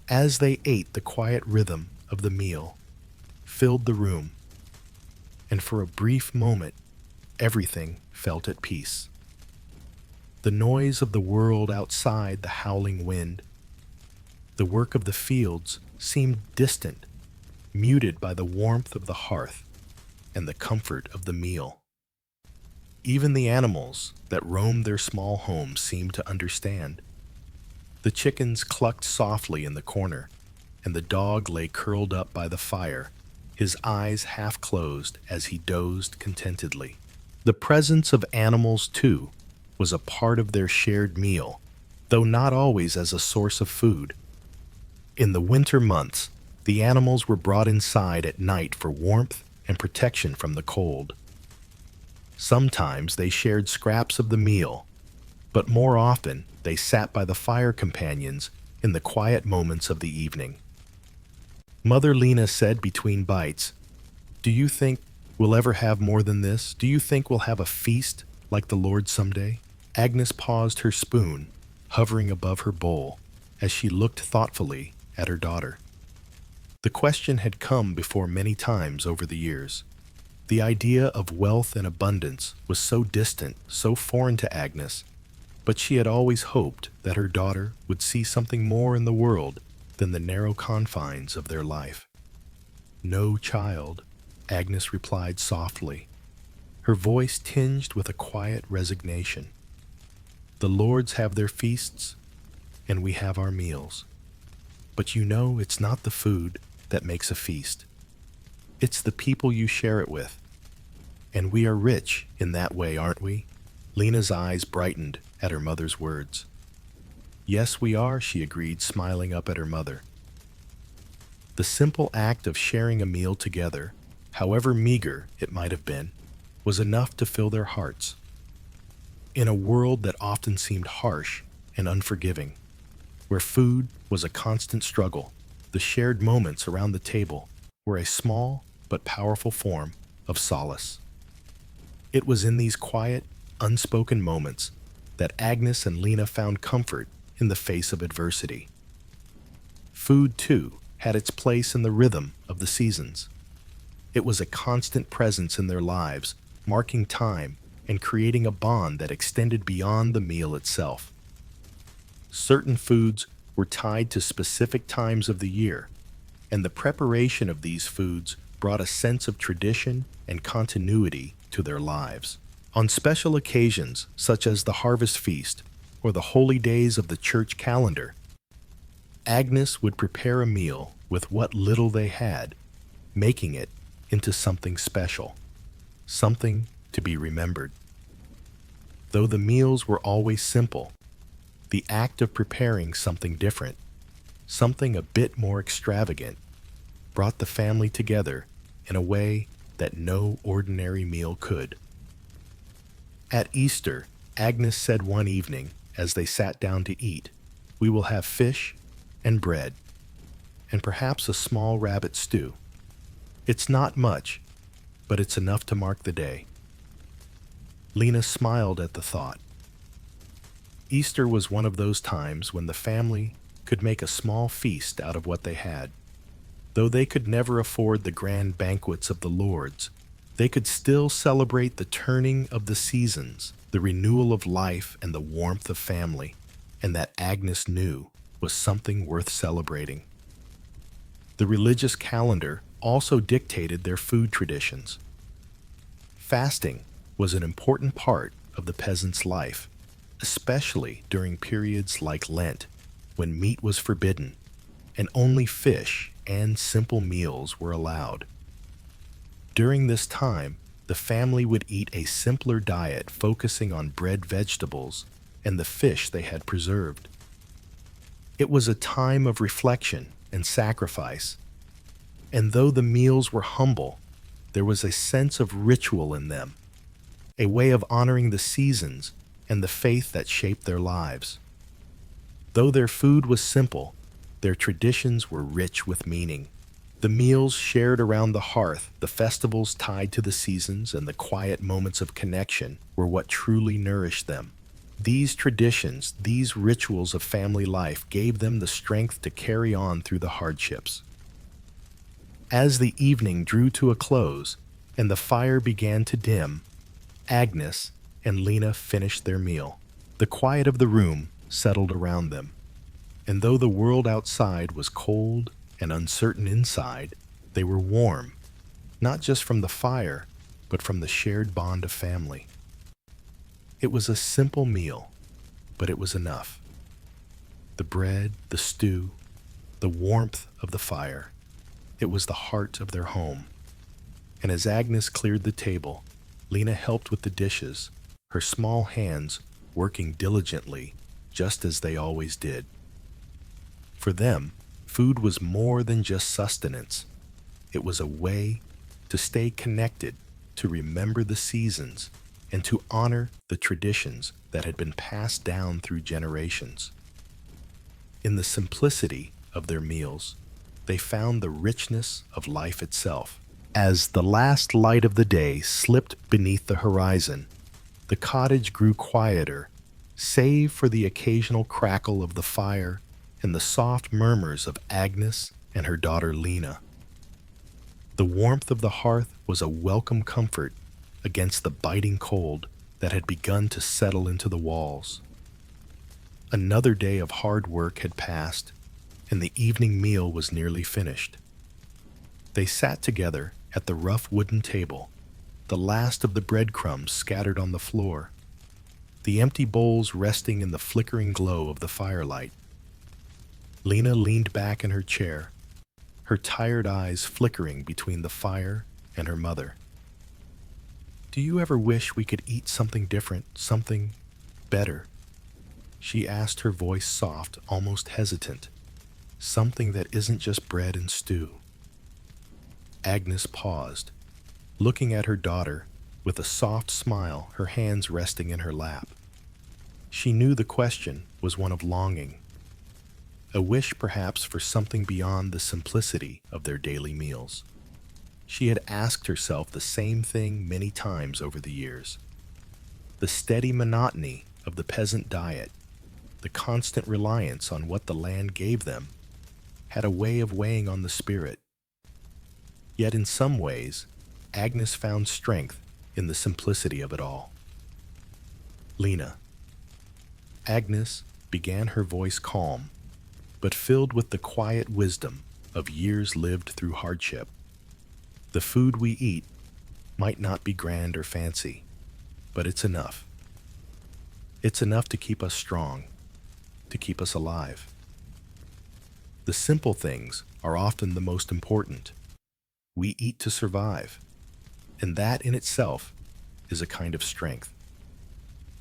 As they ate, the quiet rhythm of the meal filled the room, and for a brief moment, everything felt at peace. The noise of the world outside, the howling wind, the work of the fields seemed distant, muted by the warmth of the hearth and the comfort of the meal. Even the animals that roamed their small homes seemed to understand. The chickens clucked softly in the corner, and the dog lay curled up by the fire, his eyes half closed as he dozed contentedly. The presence of animals, too, was a part of their shared meal, though not always as a source of food. In the winter months, the animals were brought inside at night for warmth and protection from the cold. Sometimes they shared scraps of the meal, but more often they sat by the fire companions in the quiet moments of the evening. Mother Lena said between bites, "Do you think we'll ever have more than this? Do you think we'll have a feast like the Lord someday?" Agnes paused, her spoon hovering above her bowl as she looked thoughtfully at her daughter. The question had come before many times over the years. The idea of wealth and abundance was so distant, so foreign to Agnes, but she had always hoped that her daughter would see something more in the world than the narrow confines of their life. "No, child," Agnes replied softly, her voice tinged with a quiet resignation. "The Lords have their feasts, and we have our meals. But you know it's not the food that makes a feast. It's the people you share it with. And we are rich in that way, aren't we?" Lena's eyes brightened at her mother's words. "Yes, we are," she agreed, smiling up at her mother. The simple act of sharing a meal together, however meager it might have been, was enough to fill their hearts. In a world that often seemed harsh and unforgiving, where food was a constant struggle, the shared moments around the table were a small but powerful form of solace. It was in these quiet, unspoken moments that Agnes and Lena found comfort in the face of adversity. Food, too, had its place in the rhythm of the seasons. It was a constant presence in their lives, marking time and creating a bond that extended beyond the meal itself. Certain foods were tied to specific times of the year, and the preparation of these foods brought a sense of tradition and continuity to their lives. On special occasions, such as the harvest feast or the holy days of the church calendar, Agnes would prepare a meal with what little they had, making it into something special, something to be remembered. Though the meals were always simple, the act of preparing something different, something a bit more extravagant, brought the family together in a way that no ordinary meal could. At Easter, Agnes said one evening as they sat down to eat, "We will have fish and bread, and perhaps a small rabbit stew. It's not much, but it's enough to mark the day." Lena smiled at the thought. Easter was one of those times when the family could make a small feast out of what they had. Though they could never afford the grand banquets of the lords, they could still celebrate the turning of the seasons, the renewal of life, and the warmth of family, and that Agnes knew was something worth celebrating. The religious calendar also dictated their food traditions. Fasting was an important part of the peasant's life, especially during periods like Lent, when meat was forbidden, and only fish and simple meals were allowed. During this time, the family would eat a simpler diet focusing on bread, vegetables, and the fish they had preserved. It was a time of reflection and sacrifice, and though the meals were humble, there was a sense of ritual in them, a way of honoring the seasons and the faith that shaped their lives. Though their food was simple, their traditions were rich with meaning. The meals shared around the hearth, the festivals tied to the seasons, and the quiet moments of connection were what truly nourished them. These traditions, these rituals of family life gave them the strength to carry on through the hardships. As the evening drew to a close and the fire began to dim, Agnes and Lena finished their meal. The quiet of the room settled around them, and though the world outside was cold and uncertain inside, they were warm, not just from the fire, but from the shared bond of family. It was a simple meal, but it was enough. The bread, the stew, the warmth of the fire, it was the heart of their home. And as Agnes cleared the table, Lena helped with the dishes, her small hands working diligently, just as they always did. For them, food was more than just sustenance. It was a way to stay connected, to remember the seasons, and to honor the traditions that had been passed down through generations. In the simplicity of their meals, they found the richness of life itself. As the last light of the day slipped beneath the horizon, the cottage grew quieter, save for the occasional crackle of the fire and the soft murmurs of Agnes and her daughter Lena. The warmth of the hearth was a welcome comfort against the biting cold that had begun to settle into the walls. Another day of hard work had passed, and the evening meal was nearly finished. They sat together at the rough wooden table, the last of the breadcrumbs scattered on the floor, the empty bowls resting in the flickering glow of the firelight. Lena leaned back in her chair, her tired eyes flickering between the fire and her mother. "Do you ever wish we could eat something different, something better?" she asked, her voice soft, almost hesitant. "Something that isn't just bread and stew." Agnes paused, looking at her daughter with a soft smile, her hands resting in her lap. She knew the question was one of longing, a wish perhaps for something beyond the simplicity of their daily meals. She had asked herself the same thing many times over the years. The steady monotony of the peasant diet, the constant reliance on what the land gave them, had a way of weighing on the spirit. Yet in some ways, Agnes found strength in the simplicity of it all. "Lena." Agnes began, her voice calm, but filled with the quiet wisdom of years lived through hardship. "The food we eat might not be grand or fancy, but it's enough. It's enough to keep us strong, to keep us alive. The simple things are often the most important. We eat to survive, and that in itself is a kind of strength."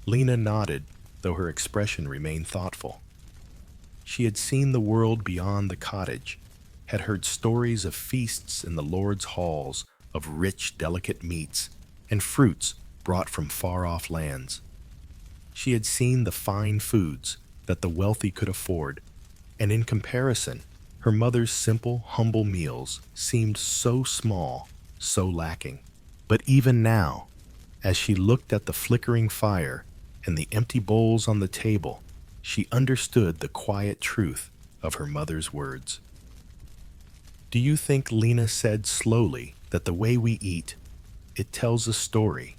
Lena nodded, though her expression remained thoughtful. She had seen the world beyond the cottage, had heard stories of feasts in the Lord's halls, of rich, delicate meats and fruits brought from far-off lands. She had seen the fine foods that the wealthy could afford, and in comparison, her mother's simple, humble meals seemed so small, so lacking. But even now, as she looked at the flickering fire and the empty bowls on the table, she understood the quiet truth of her mother's words. Do you think, Lena said slowly, that the way we eat, it tells a story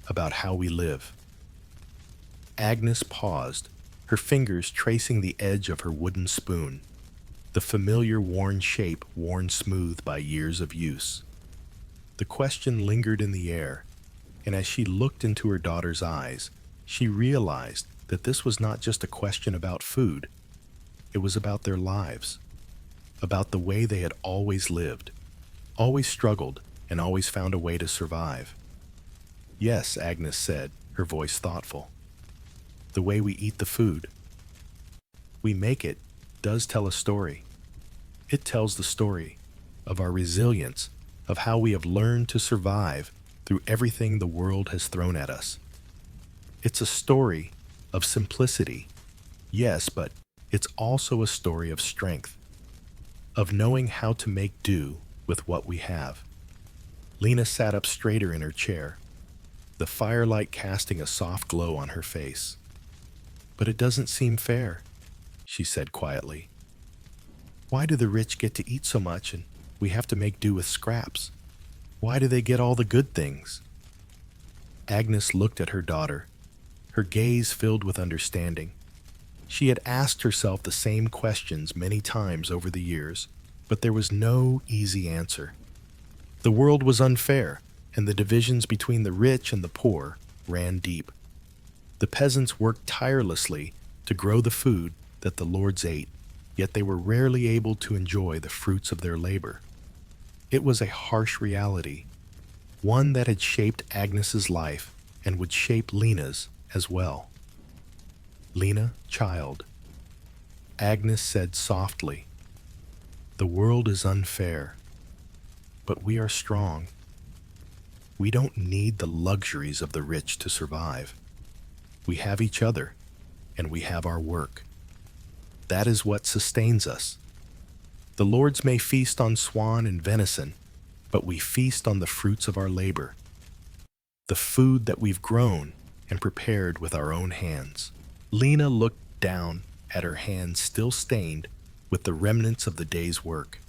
about how we live? Agnes paused, her fingers tracing the edge of her wooden spoon, the familiar worn shape worn smooth by years of use. The question lingered in the air, and as she looked into her daughter's eyes, she realized that this was not just a question about food. It was about their lives, about the way they had always lived, always struggled, and always found a way to survive. Yes, Agnes said, her voice thoughtful. The way we eat the food we make it does tell a story. It tells the story of our resilience, of how we have learned to survive through everything the world has thrown at us. It's a story of simplicity, yes, but it's also a story of strength, of knowing how to make do with what we have. Lena sat up straighter in her chair, the firelight casting a soft glow on her face. But it doesn't seem fair, she said quietly. Why do the rich get to eat so much and we have to make do with scraps? Why do they get all the good things? Agnes looked at her daughter, her gaze filled with understanding. She had asked herself the same questions many times over the years, but there was no easy answer. The world was unfair, and the divisions between the rich and the poor ran deep. The peasants worked tirelessly to grow the food that the lords ate, yet they were rarely able to enjoy the fruits of their labor. It was a harsh reality, one that had shaped Agnes's life and would shape Lena's as well. Lena, child, Agnes said softly, the world is unfair, but we are strong. We don't need the luxuries of the rich to survive. We have each other, and we have our work. That is what sustains us. The lords may feast on swan and venison, but we feast on the fruits of our labor, the food that we've grown and prepared with our own hands. Lena looked down at her hands still stained with the remnants of the day's work.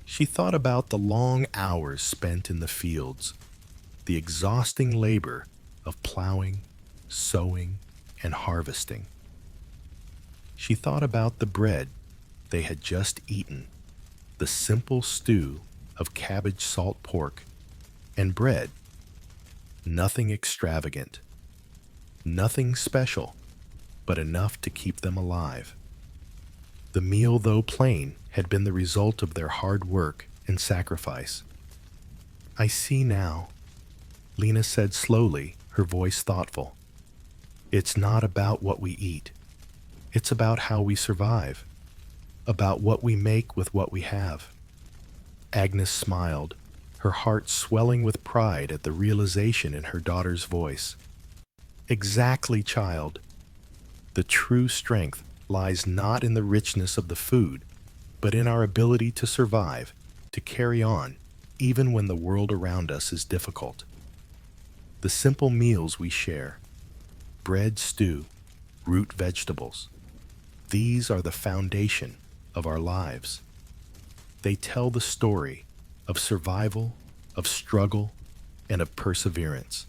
She thought about the long hours spent in the fields, the exhausting labor of plowing, sowing, and harvesting. She thought about the bread they had just eaten, the simple stew of cabbage salt pork, and bread, nothing extravagant, nothing special, but enough to keep them alive. The meal, though plain, had been the result of their hard work and sacrifice. I see now, Lena said slowly, her voice thoughtful. It's not about what we eat. It's about how we survive, about what we make with what we have. Agnes smiled, her heart swelling with pride at the realization in her daughter's voice. Exactly, child. The true strength lies not in the richness of the food, but in our ability to survive, to carry on, even when the world around us is difficult. The simple meals we share, bread, stew, root vegetables, these are the foundation of our lives. They tell the story of survival, of struggle, and of perseverance.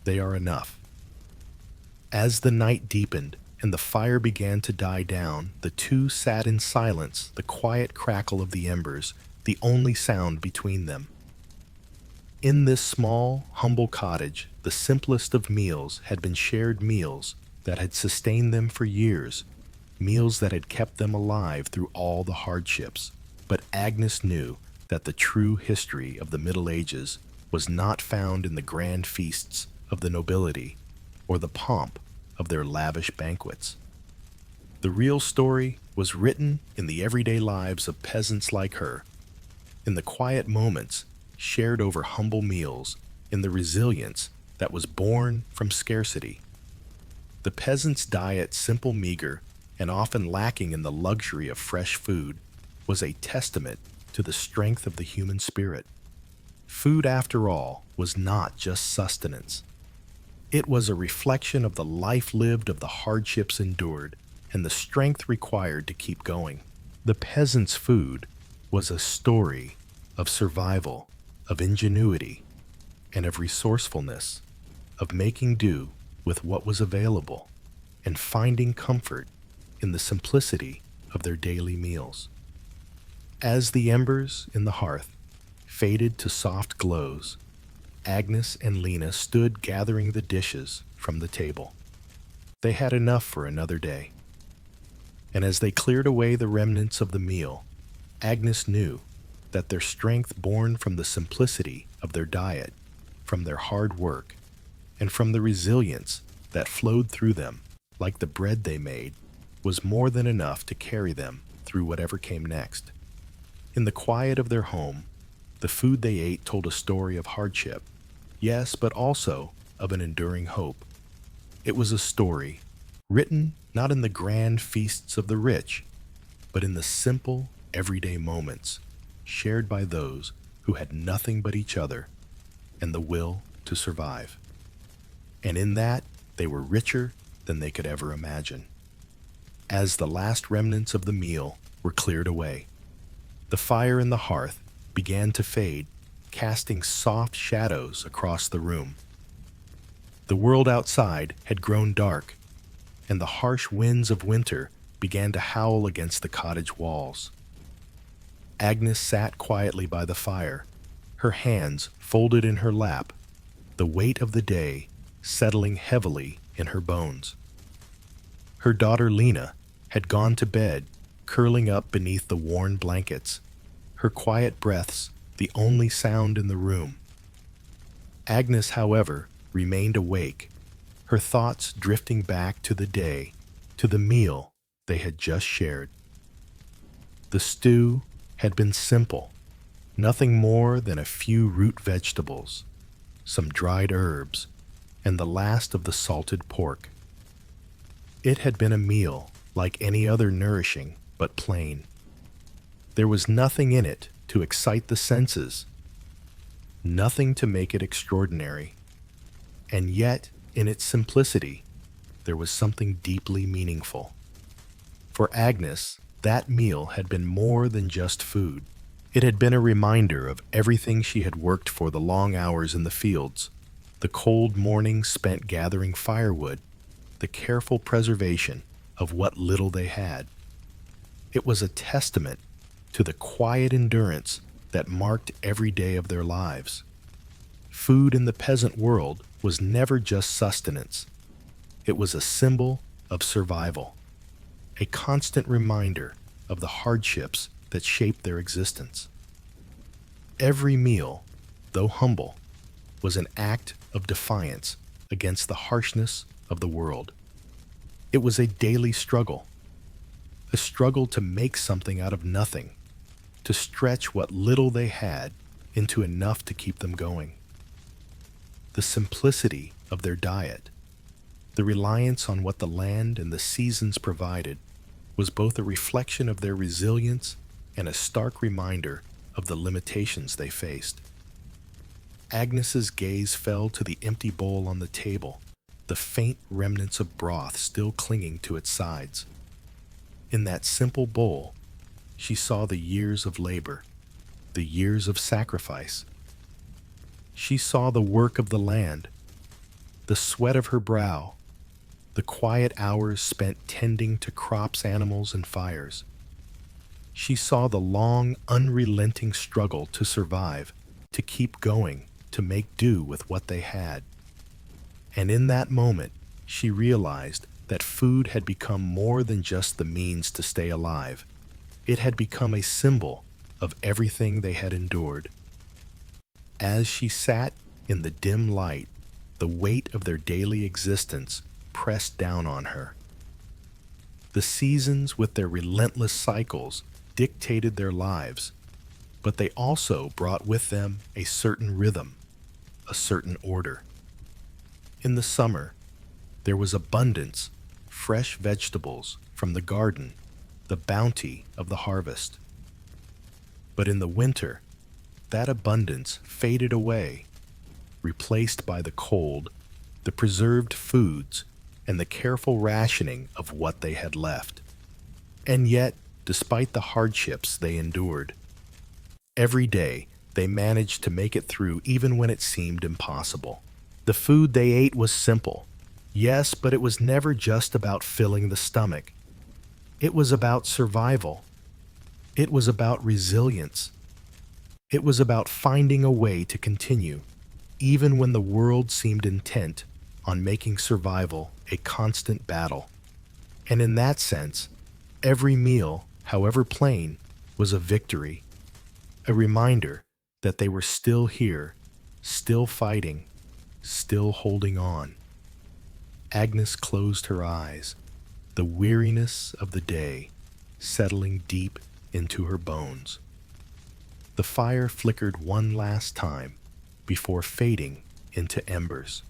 They are enough. As the night deepened and the fire began to die down, the two sat in silence, the quiet crackle of the embers, the only sound between them. In this small, humble cottage, the simplest of meals had been shared meals that had sustained them for years, meals that had kept them alive through all the hardships. But Agnes knew that the true history of the Middle Ages was not found in the grand feasts of the nobility or the pomp of their lavish banquets. The real story was written in the everyday lives of peasants like her, in the quiet moments shared over humble meals, in the resilience that was born from scarcity. The peasant's diet, simple, meager, and often lacking in the luxury of fresh food, was a testament to the strength of the human spirit. Food, after all, was not just sustenance. It was a reflection of the life lived, of the hardships endured, and the strength required to keep going. The peasant's food was a story of survival, of ingenuity, and of resourcefulness, of making do with what was available, and finding comfort in the simplicity of their daily meals. As the embers in the hearth faded to soft glows, Agnes and Lena stood gathering the dishes from the table. They had enough for another day. And as they cleared away the remnants of the meal, Agnes knew that their strength, born from the simplicity of their diet, from their hard work, and from the resilience that flowed through them like the bread they made, was more than enough to carry them through whatever came next. In the quiet of their home, the food they ate told a story of hardship, yes, but also of an enduring hope. It was a story written not in the grand feasts of the rich, but in the simple, everyday moments shared by those who had nothing but each other and the will to survive. And in that, they were richer than they could ever imagine. As the last remnants of the meal were cleared away, the fire in the hearth began to fade, casting soft shadows across the room. The world outside had grown dark, and the harsh winds of winter began to howl against the cottage walls. Agnes sat quietly by the fire, her hands folded in her lap, the weight of the day settling heavily in her bones. Her daughter Lena had gone to bed, curling up beneath the worn blankets, her quiet breaths the only sound in the room. Agnes, however, remained awake, her thoughts drifting back to the day, to the meal they had just shared. The stew had been simple, nothing more than a few root vegetables, some dried herbs, and the last of the salted pork. It had been a meal like any other, nourishing but plain. There was nothing in it to excite the senses, nothing to make it extraordinary, and yet, in its simplicity, there was something deeply meaningful. For Agnes, that meal had been more than just food. It had been a reminder of everything she had worked for, the long hours in the fields, the cold mornings spent gathering firewood, the careful preservation of what little they had. It was a testament to the quiet endurance that marked every day of their lives. Food in the peasant world was never just sustenance. It was a symbol of survival, a constant reminder of the hardships that shaped their existence. Every meal, though humble, was an act of defiance against the harshness of the world. It was a daily struggle, a struggle to make something out of nothing, to stretch what little they had into enough to keep them going. The simplicity of their diet, the reliance on what the land and the seasons provided, was both a reflection of their resilience and a stark reminder of the limitations they faced. Agnes's gaze fell to the empty bowl on the table, the faint remnants of broth still clinging to its sides. In that simple bowl, she saw the years of labor, the years of sacrifice. She saw the work of the land, the sweat of her brow, the quiet hours spent tending to crops, animals, and fires. She saw the long, unrelenting struggle to survive, to keep going, to make do with what they had. And in that moment, she realized that food had become more than just the means to stay alive. It had become a symbol of everything they had endured. As she sat in the dim light, the weight of their daily existence pressed down on her. The seasons, with their relentless cycles, dictated their lives, but they also brought with them a certain rhythm, a certain order. In the summer, there was abundance, fresh vegetables from the garden, the bounty of the harvest. But in the winter, that abundance faded away, replaced by the cold, the preserved foods, and the careful rationing of what they had left. And yet, despite the hardships they endured, every day they managed to make it through even when it seemed impossible. The food they ate was simple, yes, but it was never just about filling the stomach. It was about survival. It was about resilience. It was about finding a way to continue, even when the world seemed intent on making survival a constant battle. And in that sense, every meal, however plain, was a victory, a reminder that they were still here, still fighting, still holding on. Agnes closed her eyes, the weariness of the day settling deep into her bones. The fire flickered one last time before fading into embers.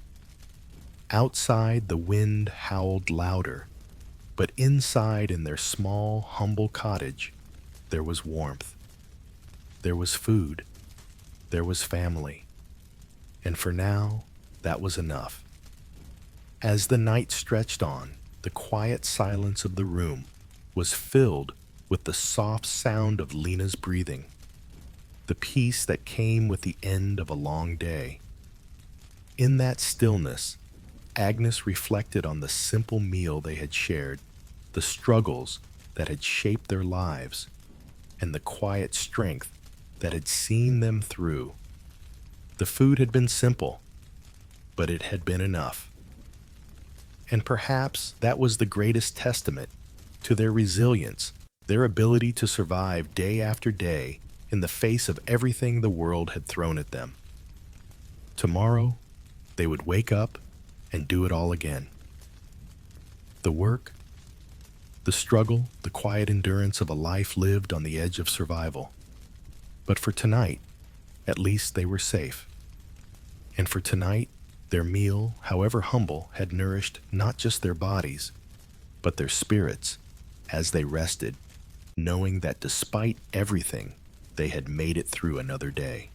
Outside, the wind howled louder, but inside in their small, humble cottage, there was warmth. There was food. There was family. And for now, that was enough. As the night stretched on, the quiet silence of the room was filled with the soft sound of Lena's breathing, the peace that came with the end of a long day. In that stillness, Agnes reflected on the simple meal they had shared, the struggles that had shaped their lives, and the quiet strength that had seen them through. The food had been simple, but it had been enough. And perhaps that was the greatest testament to their resilience, their ability to survive day after day in the face of everything the world had thrown at them. Tomorrow, they would wake up and do it all again. The work, the struggle, the quiet endurance of a life lived on the edge of survival. But for tonight, at least they were safe. And for tonight, their meal, however humble, had nourished not just their bodies, but their spirits as they rested, knowing that despite everything, they had made it through another day.